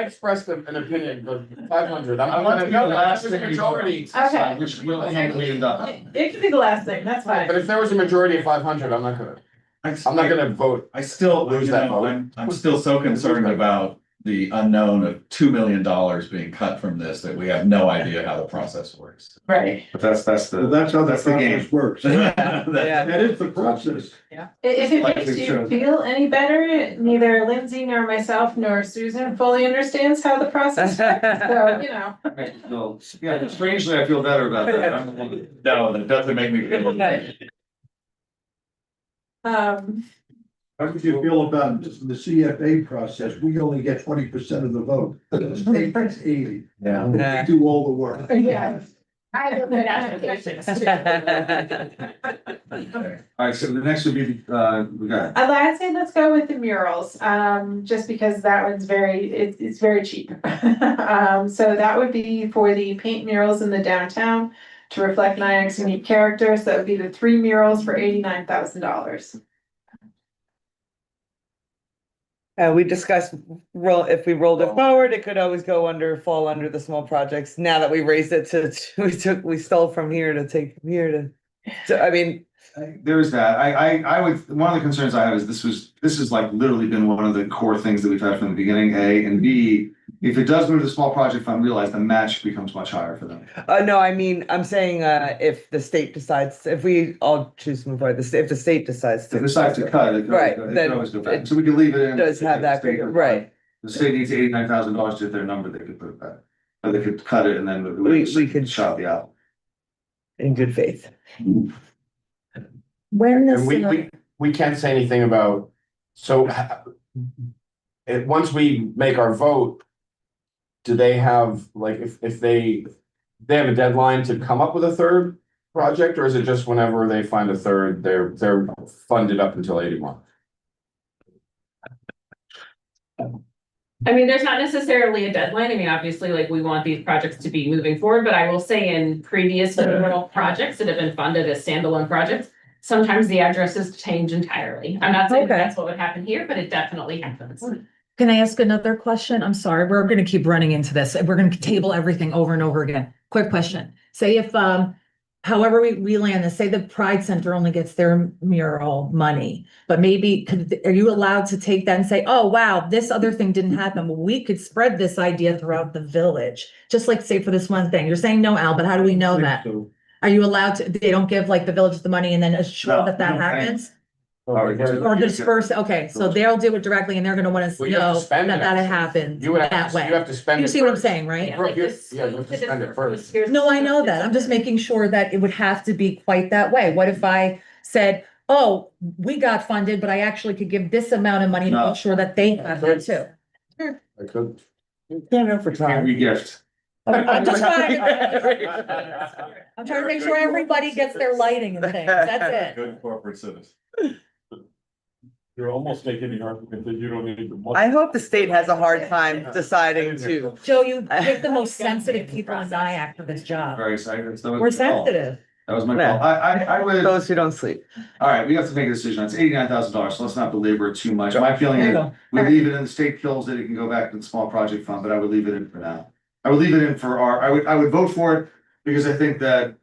expressed an opinion, but 500, I want to be the last thing majority. Okay. which will handle it up. It can be the last thing, that's fine. But if there was a majority of 500, I'm not gonna vote. I still, Lose you that know, vote. I'm still so concerned about the unknown of $2 million being cut from this, that we have no idea how the process works. Right. But that's Well, that's how the That's the game. process works. That is the process. If it Like makes we you should. feel any better, neither Lindsay nor myself nor Susan fully understands how the process works, so, you know. Yeah, strangely, I feel better about that. No, that doesn't make me feel. How would you feel about the CFA process? We only get 20% of the vote. The state gets 80. Yeah. We do all the work. Yeah. I have good applications. All right, so the next would be, we got, I'd say let's go with the murals, just because that one's it's very cheap. So that would be for the paint murals in the downtown to reflect Nyack's unique characters. That would be the 3 murals for $89,000. We discussed if we rolled it forward, it could always fall under the small projects. Now that we raised it we stole from here to take from here to, I mean. there is that. I would, one of the concerns I have is this has like literally been one of the core things that we've had from the beginning, A, and B, if it does move to the small project fund, realize the match becomes much higher for them. No, I mean, I'm saying, if the state decides, if we all choose to move forward, if the state decides If they to. decide to cut it, Right, it then could always go back. So we could leave it in. Does have that, right, The state needs $89,000 to hit their number, they could put it back. Or they could cut it and then We could- shop the out. in good faith. When And we can't say anything about, so. Once we make our vote. Do they have, like, if they have a deadline to come up with a third? project, or is it just whenever they find a third, they're funded up until 81? I mean, there's not necessarily a deadline. I mean, obviously, like, we want these projects to be moving forward, but I will say in previous federal projects that have been funded as standalone projects, sometimes the addresses change entirely. I'm not saying Okay. that's what would happen here, but it definitely happens. Can I ask another question? I'm sorry, we're gonna keep running into this. We're gonna table everything over and over again. Quick question. Say if, however we land this, say the Pride Center only gets their mural money, but maybe are you allowed to take that and say, oh, wow, this other thing didn't happen. Well, we could spread this idea throughout the village, just like say for this one thing. You're saying no, Al, but how do we know that? Are you allowed to, they don't give like the village the money and then assure No, that that no, happens? Or Or disperse, okay, so they'll do it directly and they're gonna wanna Well, you have to know spend that it, that actually. happened You would have, that to- way. you have to spend. You it see what I'm first. saying, right? Yeah, like this- Yeah, you have to spend it first. Here's- No, I know that. I'm just making sure that it would have to be quite that way. What if I said, oh, we got funded, but I actually could give this amount of money to No. make sure that they have it too? I could. Stand up for Can't Todd. regift. I'm just trying, I'm trying to make sure everybody gets their lighting and things. That's it. Good corporate citizen. You're almost making the argument that you don't need the money. I hope the state has a hard time deciding to. Joe, you pick the most sensitive people in NIAC for this job. Very excited. We're sensitive. That was my Yeah. call. I would, Those who don't sleep. all right, we have to make a decision. It's $89,000, so let's not belabor it too much. My feeling There you is go. we leave it in, the state kills it, it can go back to the small project fund, but I would leave it in for now. I would leave it in for I would vote for it because I think that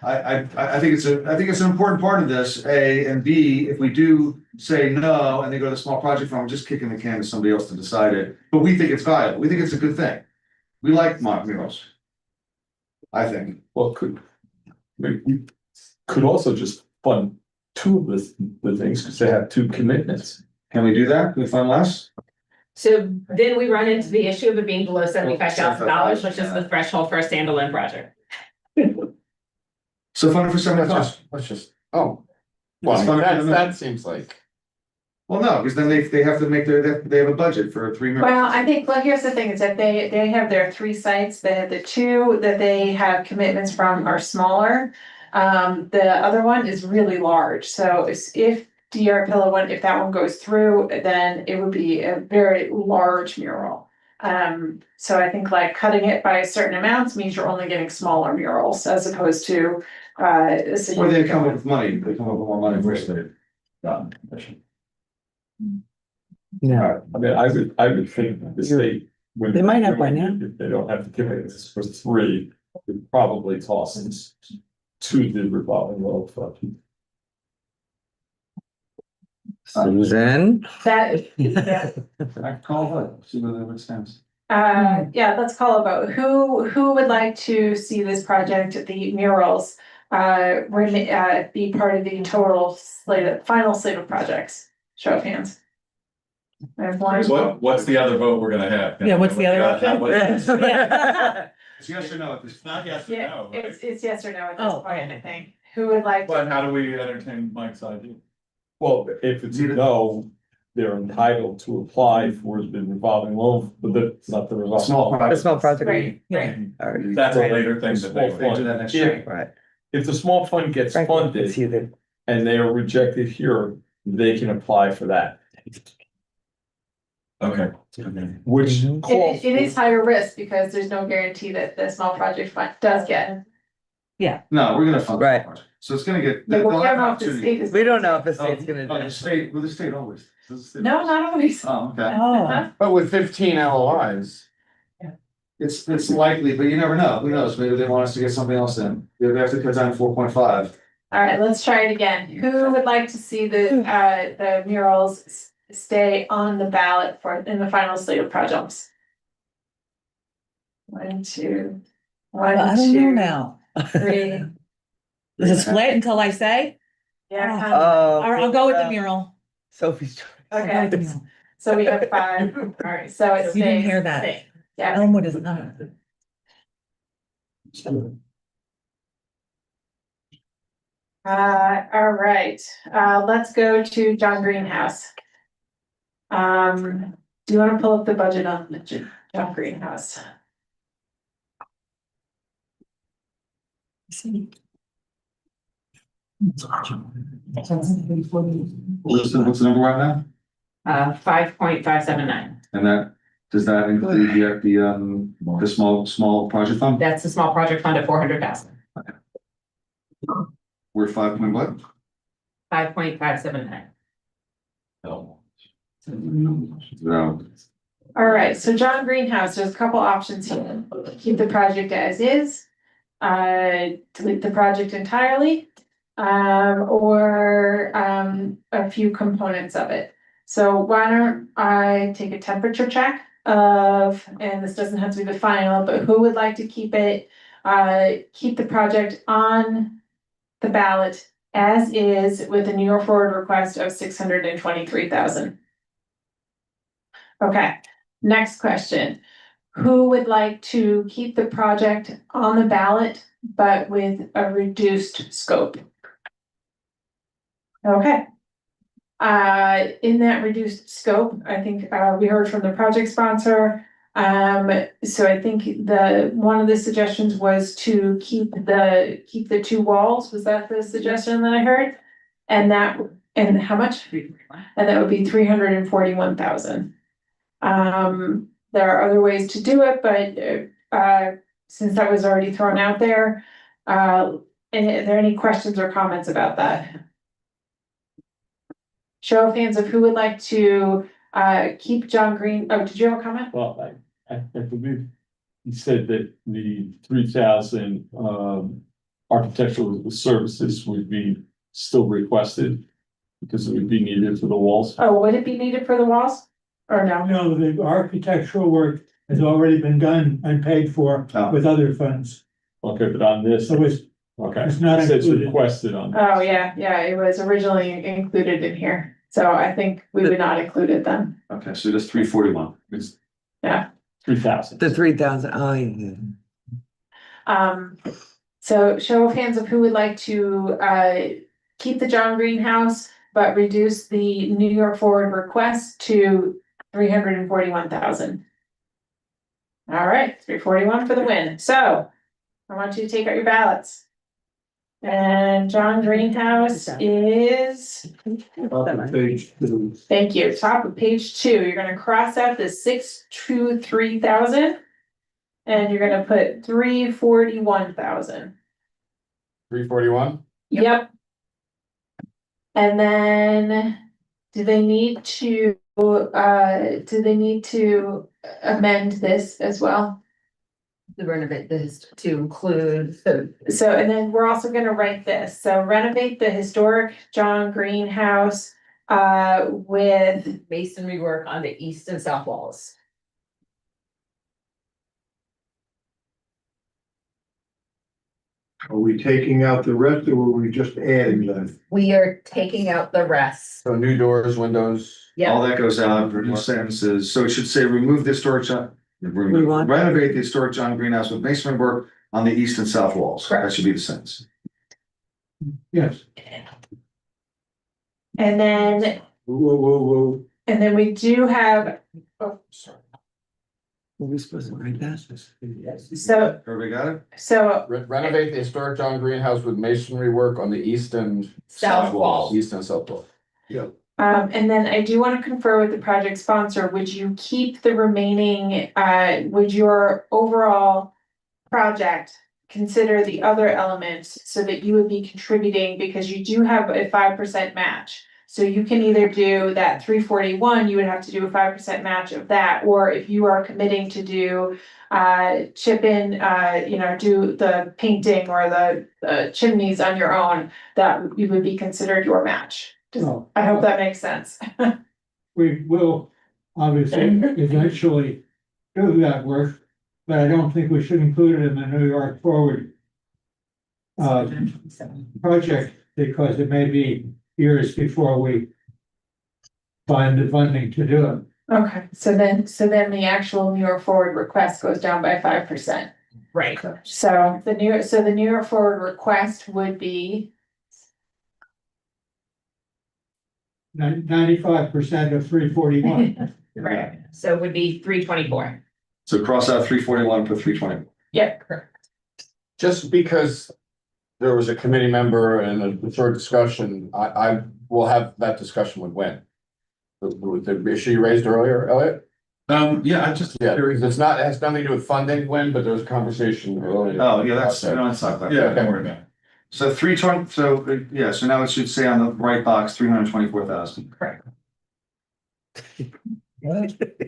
I think it's an important part of this, A, and B, if we do say no and they go to the small project fund, we're just kicking the can to somebody else to decide it. But we think it's valuable. We think it's a good thing. We like mock murals. I think. Well, we could also just fund two of the things, because they have two commitments. Can we do that? Can we fund less? So then we run into the issue of it being below $75,000, which is the threshold for a standalone project. So fund it for 75. Let's just, oh. Well, Let's fund it for the that seems like. Well, no, because then they have to make they have a budget for 3 murals. Well, I think, well, here's the thing, is that they have their 3 sites, the 2 that they have commitments from are smaller. The other one is really large, so if DR Pillow one, if that one goes through, then it would be a very large mural. So I think like cutting it by certain amounts means you're only getting smaller murals as opposed to Or they come up with money, they come up with more money for it. Yeah. I mean, I would think the state. when They might have by now. If they don't have to give it for 3, would probably toss it to the revolving loan fund. Susan? that, yeah. I call it, see whether it stands. Yeah, let's call a vote. Who would like to see this project, the murals, be part of the total final slate of projects? Show of hands. I have one. What's the other vote we're gonna have? Yeah, what's the other option? It's yes or no at this. Not yes or Yeah, no, but- it's yes or no at this Oh, point, I think. Who would like? But how do we entertain Mike's idea? Well, if it's a no, they're entitled to apply for the revolving loan, but that's not the revolving. Small loan. project. A small project. Right, Yeah. That's a later thing that they. Small They do that next Yeah. year. Right. If the small fund gets Frankly, it's funded either. and they are rejected here, they can apply for that, Okay. which calls. It is higher risk because there's no guarantee that the small project fund does get. No, we're gonna fund the Right. project. So it's gonna get. Yeah, but we they'll don't have know an if the opportunity. state is. We don't know if the Oh, state's gonna oh, do the it. state, well, the state always. Does the state- No, not always. Oh, okay. Oh, But with 15 LOIs. It's likely, but you never know. Who knows? Maybe they want us to get something else in. We have to cut down 4.5. All right, let's try it again. Who would like to see the murals stay on the ballot in the final slate of projects? 1, 2, I 1, don't know 2, now. 3. Is it split until I say? Yeah. Oh. I'll go with the mural. Sophie's. I'll go with the Okay, mural. so we have 5. All right, so it You didn't stays. hear that. same. Yeah. Elmwood is not. All right, let's go to John Greenhouse. Do you want to pull up the budget on the John Greenhouse? Listen, what's the number right now? 5.579. And that, does that include the small project fund? That's the small project fund at 400,000. We're 5 point what? 5.579. No. All right, so John Greenhouse, there's a couple options here. Keep the project as is. Delete the project entirely. Or a few components of it. So why don't I take a temperature check of, and this doesn't have to be the final, but who would like to keep it, keep the project on the ballot as is with a New York Forward request of 623,000. Okay, next question. Who would like to keep the project on the ballot, but with a reduced scope? Okay. In that reduced scope, I think, we heard from the project sponsor. So I think one of the suggestions was to keep the two walls. Was that the suggestion that I heard? And how much? And that would be 341,000. There are other ways to do it, but, since that was already thrown out there, and are there any questions or comments about that? Show of hands of who would like to keep John Green. Oh, did you have a comment? Well, I believe he said that the 3,000 architectural services would be still requested because it would be needed for the walls. Oh, would it be needed for the walls or no? No, the architectural work has already been done and paid for with other funds. Okay, but on this, So it's okay, it's not it says included. requested on. Oh, yeah, it was originally included in here. So I think we would not include it then. Okay, so just 341. It's Yeah. 3,000. The 3,000, oh, yeah. So show of hands of who would like to keep the John Greenhouse, but reduce the New York Forward request to 341,000. All right, 341 for the win. So I want you to take out your ballots. And John Greenhouse is, Page 2. thank you, top of page 2. You're gonna cross out the 623,000. And you're gonna put 341,000. 341? Yep. And then, do they need to amend this as well? To renovate this to include So, and then we're also gonna write this, so renovate the historic John Greenhouse, with, masonry work on the east and south walls. Are we taking out the rest or were we just adding them? We are taking out the rest. So new doors, windows. all that goes out, new sentences, so it should say remove the historic renovate the historic John Greenhouse with masonry work on the east and south walls. That should be the sentence. Yes. and then, Whoa. and then we do have, Were we supposed to write that? so, Everybody got it? so, Renovate the historic John Greenhouse with masonry work on the east and South wall. east and south wall. and then I do wanna confer with the project sponsor, would you keep the remaining, would your overall project consider the other elements so that you would be contributing, because you do have a 5% match. So you can either do that 341, you would have to do a 5% match of that, or if you are committing to do chip in, do the painting or the chimneys on your own, that you would be considered your match. No. I hope that makes sense. We will obviously eventually do that work, but I don't think we should include it in the New York Forward project, because it may be years before we find the funding to do it. Okay, so then the actual New York Forward request goes down by 5%. Right. So the New York Forward request would be, 95% of 341. right, So it would be 324. So cross out 341, put 320. yeah, correct. Just because there was a committee member and a short discussion, I will have that discussion with Wynn. The issue you raised earlier, Elliot? Yeah, I just. Yeah, because it's not, it has nothing to do with funding, Wynn, but there was a conversation earlier. Oh, yeah, that's, we don't have to talk about that. Yeah, don't worry about it. So 320, so, yeah, so now it should say on the right box, 324,000. Correct. 324.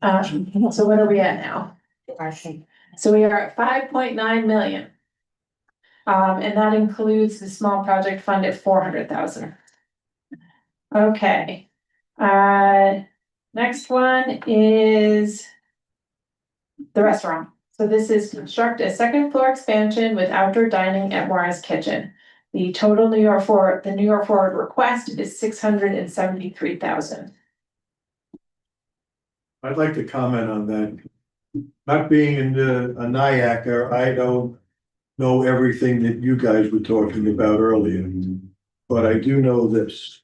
Okay. So what are we at now? So we are at 5.9 million. And that includes the small project fund at 400,000. Okay. Next one is the restaurant. So this is construct a second floor expansion with outdoor dining at Morris Kitchen. The total New York Forward request is 673,000. I'd like to comment on that. Not being in a NIAC, I don't know everything that you guys were talking about earlier, but I do know this.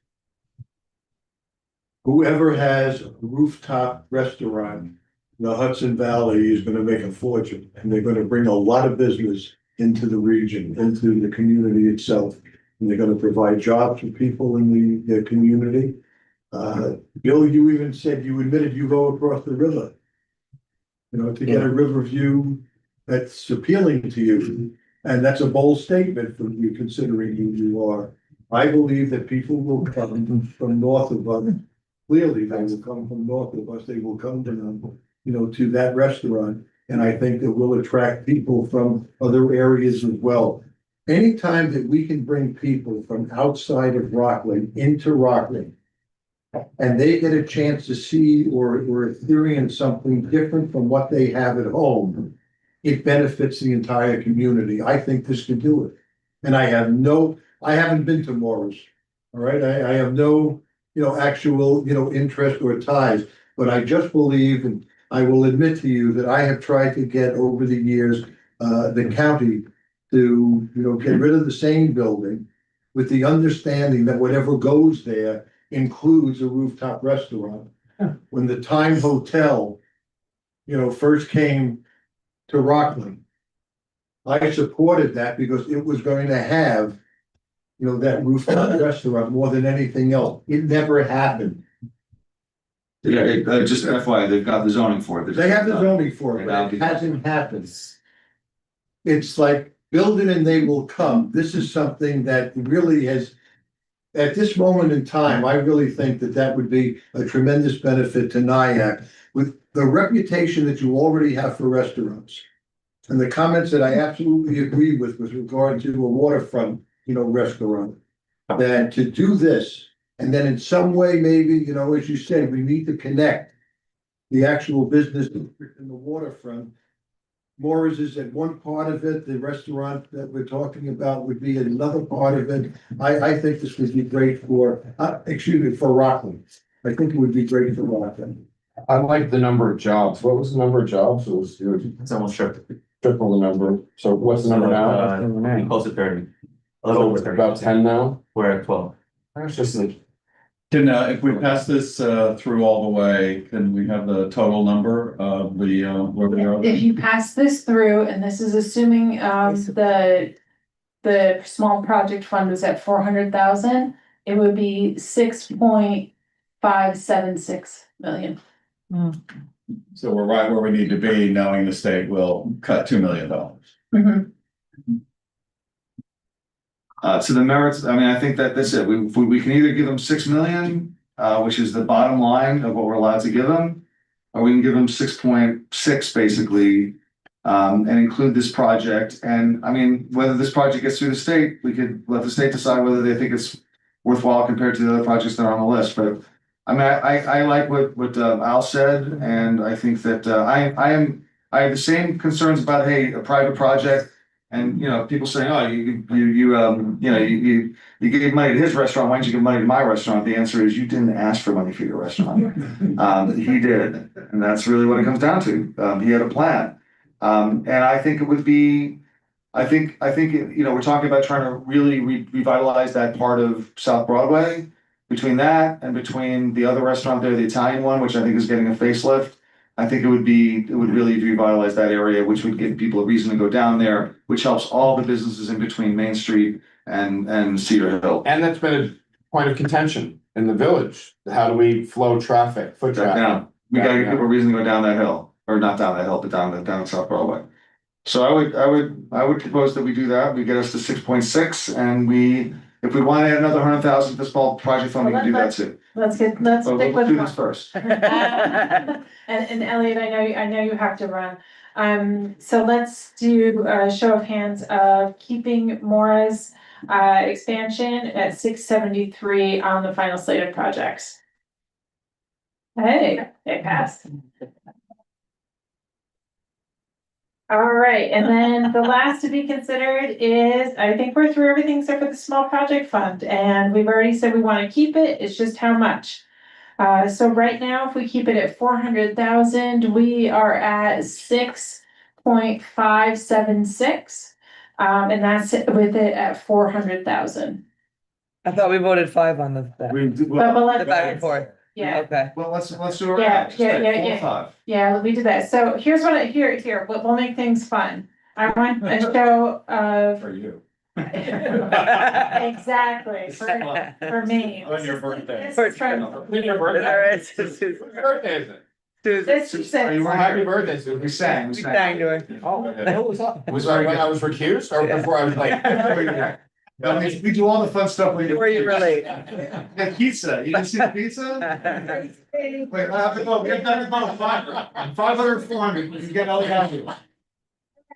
Whoever has a rooftop restaurant in the Hudson Valley is gonna make a fortune, and they're gonna bring a lot of business into the region, into the community itself. And they're gonna provide jobs for people in the community. Bill, you even said, you admitted you go across the river. You know, to get a river view that's appealing to you. And that's a bold statement for you, considering who you are. I believe that people will come from north of us. Clearly, they will come from north of us. They will come to, to that restaurant. And I think that will attract people from other areas as well. Anytime that we can bring people from outside of Rockland into Rockland, and they get a chance to see or experience something different from what they have at home, it benefits the entire community. I think this can do it. And I haven't been to Morris. All right, I have no, actual, interest or ties, but I just believe, and I will admit to you that I have tried to get over the years, the county to, get rid of the same building with the understanding that whatever goes there includes a rooftop restaurant. When the Time Hotel, first came to Rockland, I supported that because it was going to have, that rooftop restaurant more than anything else. It never happened. Yeah, just FYI, they've got the zoning for it. They have the zoning for it, but it hasn't happened. It's like, build it and they will come. This is something that really has, at this moment in time, I really think that that would be a tremendous benefit to NIAC with the reputation that you already have for restaurants. And the comments that I absolutely agree with regard to a waterfront, restaurant. That to do this, and then in some way, maybe, as you said, we need to connect the actual business in the waterfront. Morris is at one part of it, the restaurant that we're talking about would be another part of it. I think this would be great for Rockland. I think it would be great for Rockland. I like the number of jobs. What was the number of jobs? It's almost triple. Triple the number. So what's the number now? Close to 30. A little over 30. About 10 now? We're at 12. That's just Can, if we pass this, through all the way, can we have the total number of the, where we are? If you pass this through, and this is assuming, the small project fund was at 400,000, it would be 6.576 million. So we're right where we need to be, knowing the state will cut $2 million. To the merits, I mean, I think that that's it. We can either give them 6 million, which is the bottom line of what we're allowed to give them, or we can give them 6.6 basically, and include this project. And I mean, whether this project gets through the state, we could let the state decide whether they think it's worthwhile compared to the other projects that are on the list. But I mean, I like what Al said, and I think that I have the same concerns about, hey, a private project. And, people saying, oh, you gave money to his restaurant, why didn't you give money to my restaurant? The answer is you didn't ask for money for your restaurant. He did, and that's really what it comes down to. He had a plan. And I think it would be, I think, we're talking about trying to really revitalize that part of South Broadway. Between that and between the other restaurant there, the Italian one, which I think is getting a facelift, I think it would really revitalize that area, which would give people a reason to go down there, which helps all the businesses in between Main Street and Cedar Hill. And that's been a point of contention in the village. How do we flow traffic, foot Back traffic? down. We gotta give people a reason to go down that hill, or not down that hill, but down South Broadway. So I would propose that we do that. We get us to 6.6, and if we want to add another 100,000 to the small project fund, we can do that too. Let's But stick let's do with this first. And Elliot, I know you have to run. So let's do a show of hands of keeping Mora's expansion at 673 on the final slate of projects. Hey, it passed. All right, and then the last to be considered is, I think we're through everything except for the small project fund, and we've already said we want to keep it, it's just how much. So right now, if we keep it at 400,000, we are at 6.576. And that's with it at 400,000. I thought we voted 5 on the. But The back and forth. Yeah. Okay. Well, let's do it. Yeah, right now. Just yeah, take yeah, 4 or yeah. 5. Yeah, we did that. So here's what we'll make things fun. I want a show of. For you. Exactly, for me. On your birthday. This is from- All right, Birthday is it? This is Are you it. Happy birthday, Susan. We sang. We sang to her. Oh, the hell was up? Was Very that when good. I was recused or before I was late? We do all the fun stuff when Before you were late. The pizza, you didn't see the pizza? Wait, I have to go, we have to go, 500, 400, you can get all the value.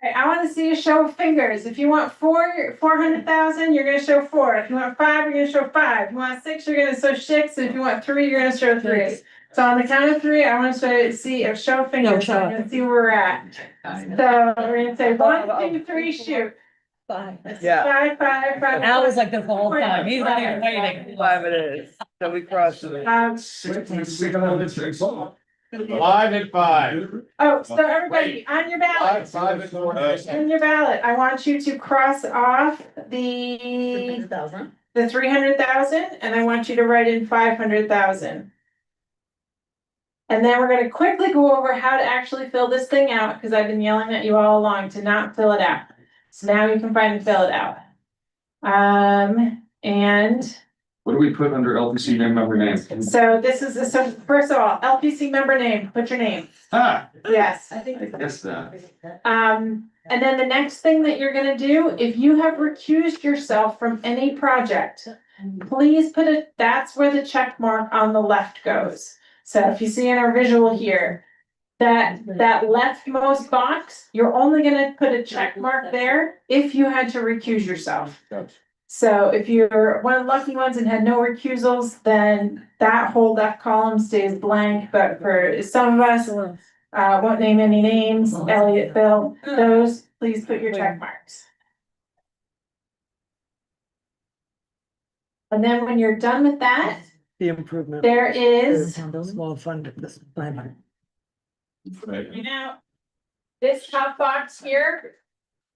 Okay, I wanna see a show of fingers. If you want 400,000, you're gonna show 4. If you want 5, you're gonna show 5. If you want 6, you're gonna show 6. If you want 3, you're gonna show 3. So on the count of 3, I want to see a show of fingers, so I'm gonna see where we're at. So we're gonna say 1, 2, 3, shoot. 5. Yeah. 5, 5, 5. Al was like this the whole time. He's not even waiting. 5 it is. So we crossed it. 5 and 5. Oh, so everybody, on your ballot. 5 and 4. On your ballot, I want you to cross off the 300,000, and I want you to write in 500,000. And then we're gonna quickly go over how to actually fill this thing out, because I've been yelling at you all along to not fill it out. So now you can finally fill it out. And What do we put under LPC member name? so this is, so first of all, LPC member name, put your name. Ah, Yes. I guess that. And then the next thing that you're gonna do, if you have recused yourself from any project, please that's where the check mark on the left goes. So if you see in our visual here, that leftmost box, you're only gonna put a check mark there if you had to recuse yourself. So if you're one of the lucky ones and had no recusals, then that whole left column stays blank, but for some of us, won't name any names, Elliot, Bill, those, please put your check marks. And then when you're done with that, The improvement. there is, Small fund, this 500. you know, this top box here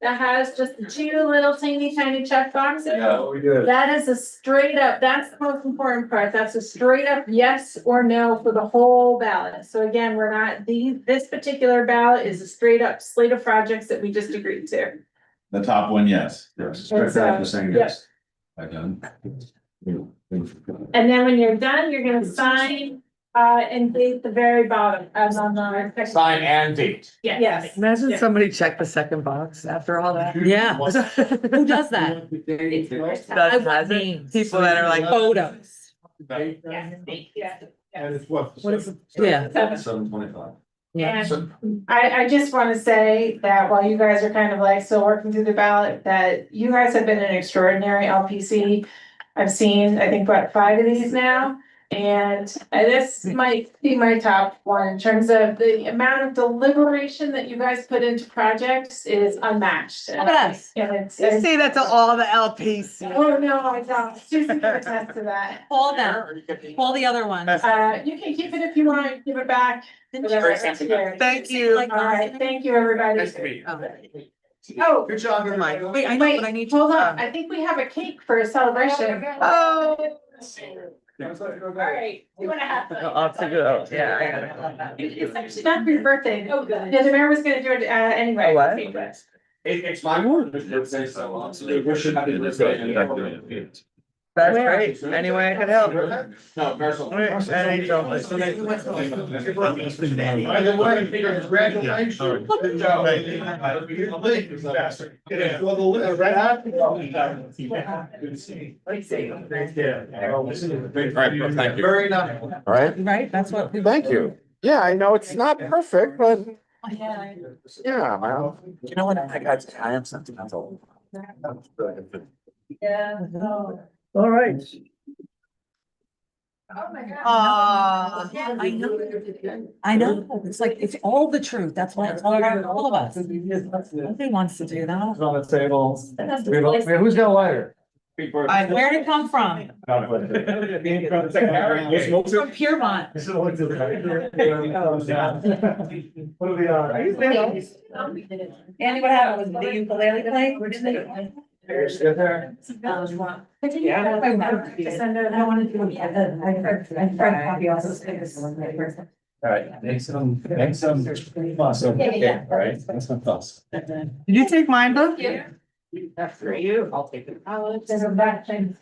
that has just 2 little teeny tiny check boxes. Yeah, we did. That is a straight up, that's the most important part. That's a straight up yes or no for the whole ballot. So again, we're not, this particular ballot is a straight up slate of projects that we just agreed to. The top one, yes. Yes, And so, I'm saying yes. I done. And then when you're done, you're gonna sign, and date the very bottom as on the. Sign and date. Yes. Imagine Yeah. somebody checked the second box after all that. Yeah. Who does that? That has it. People that are like. Photos. And it's what? What is it? Yeah. 725. Yeah. And I just wanna say that while you guys are kind of like still working through the ballot, that you guys have been an extraordinary LPC. I've seen, I think, what, 5 of these now? And this might be my top one in terms of the amount of deliberation that you guys put into projects is unmatched. Look at us. And it's. You say that to all the LPs. Oh, no, I don't. Susan can attest to that. Call them. Call the other ones. You can keep it if you want, give it back. Whatever, it's yours. Thank you. All right, thank you, everybody. Nice to meet you. Oh, Good job, everybody. Wait, I know, but I need to. hold on. I think we have a cake for a celebration. Oh. All right, 2.5. Off to go, yeah, I got it. It's actually not for your birthday. Oh, good. Yeah, the mayor was gonna do it, anyway. Oh, what? Okay, good. It's my birthday, so wish you happy birthday. That's great, any way I could help. No, Marisol. All right, and Angel. By the way, congratulations. Good job. Thank you. Very nice. All right, Right, that's what. thank you. Yeah, I know it's not perfect, but Yeah. yeah, well. You know what? I am sentimental. Yeah. All right. Oh, my God. I know. I know, it's like, it's all the truth, that's why it's all about all of us. Nobody wants to do that. On the table. Who's got a lighter? Where'd it come from? From Piermont. What are we on? Andy, what happened, was the ukulele playing? Yeah. I want to do it. All right, make some, awesome, Yeah. all right, that's my thoughts. Did you take mine, book? Yeah. That's for you. I'll take it. There's a back thing.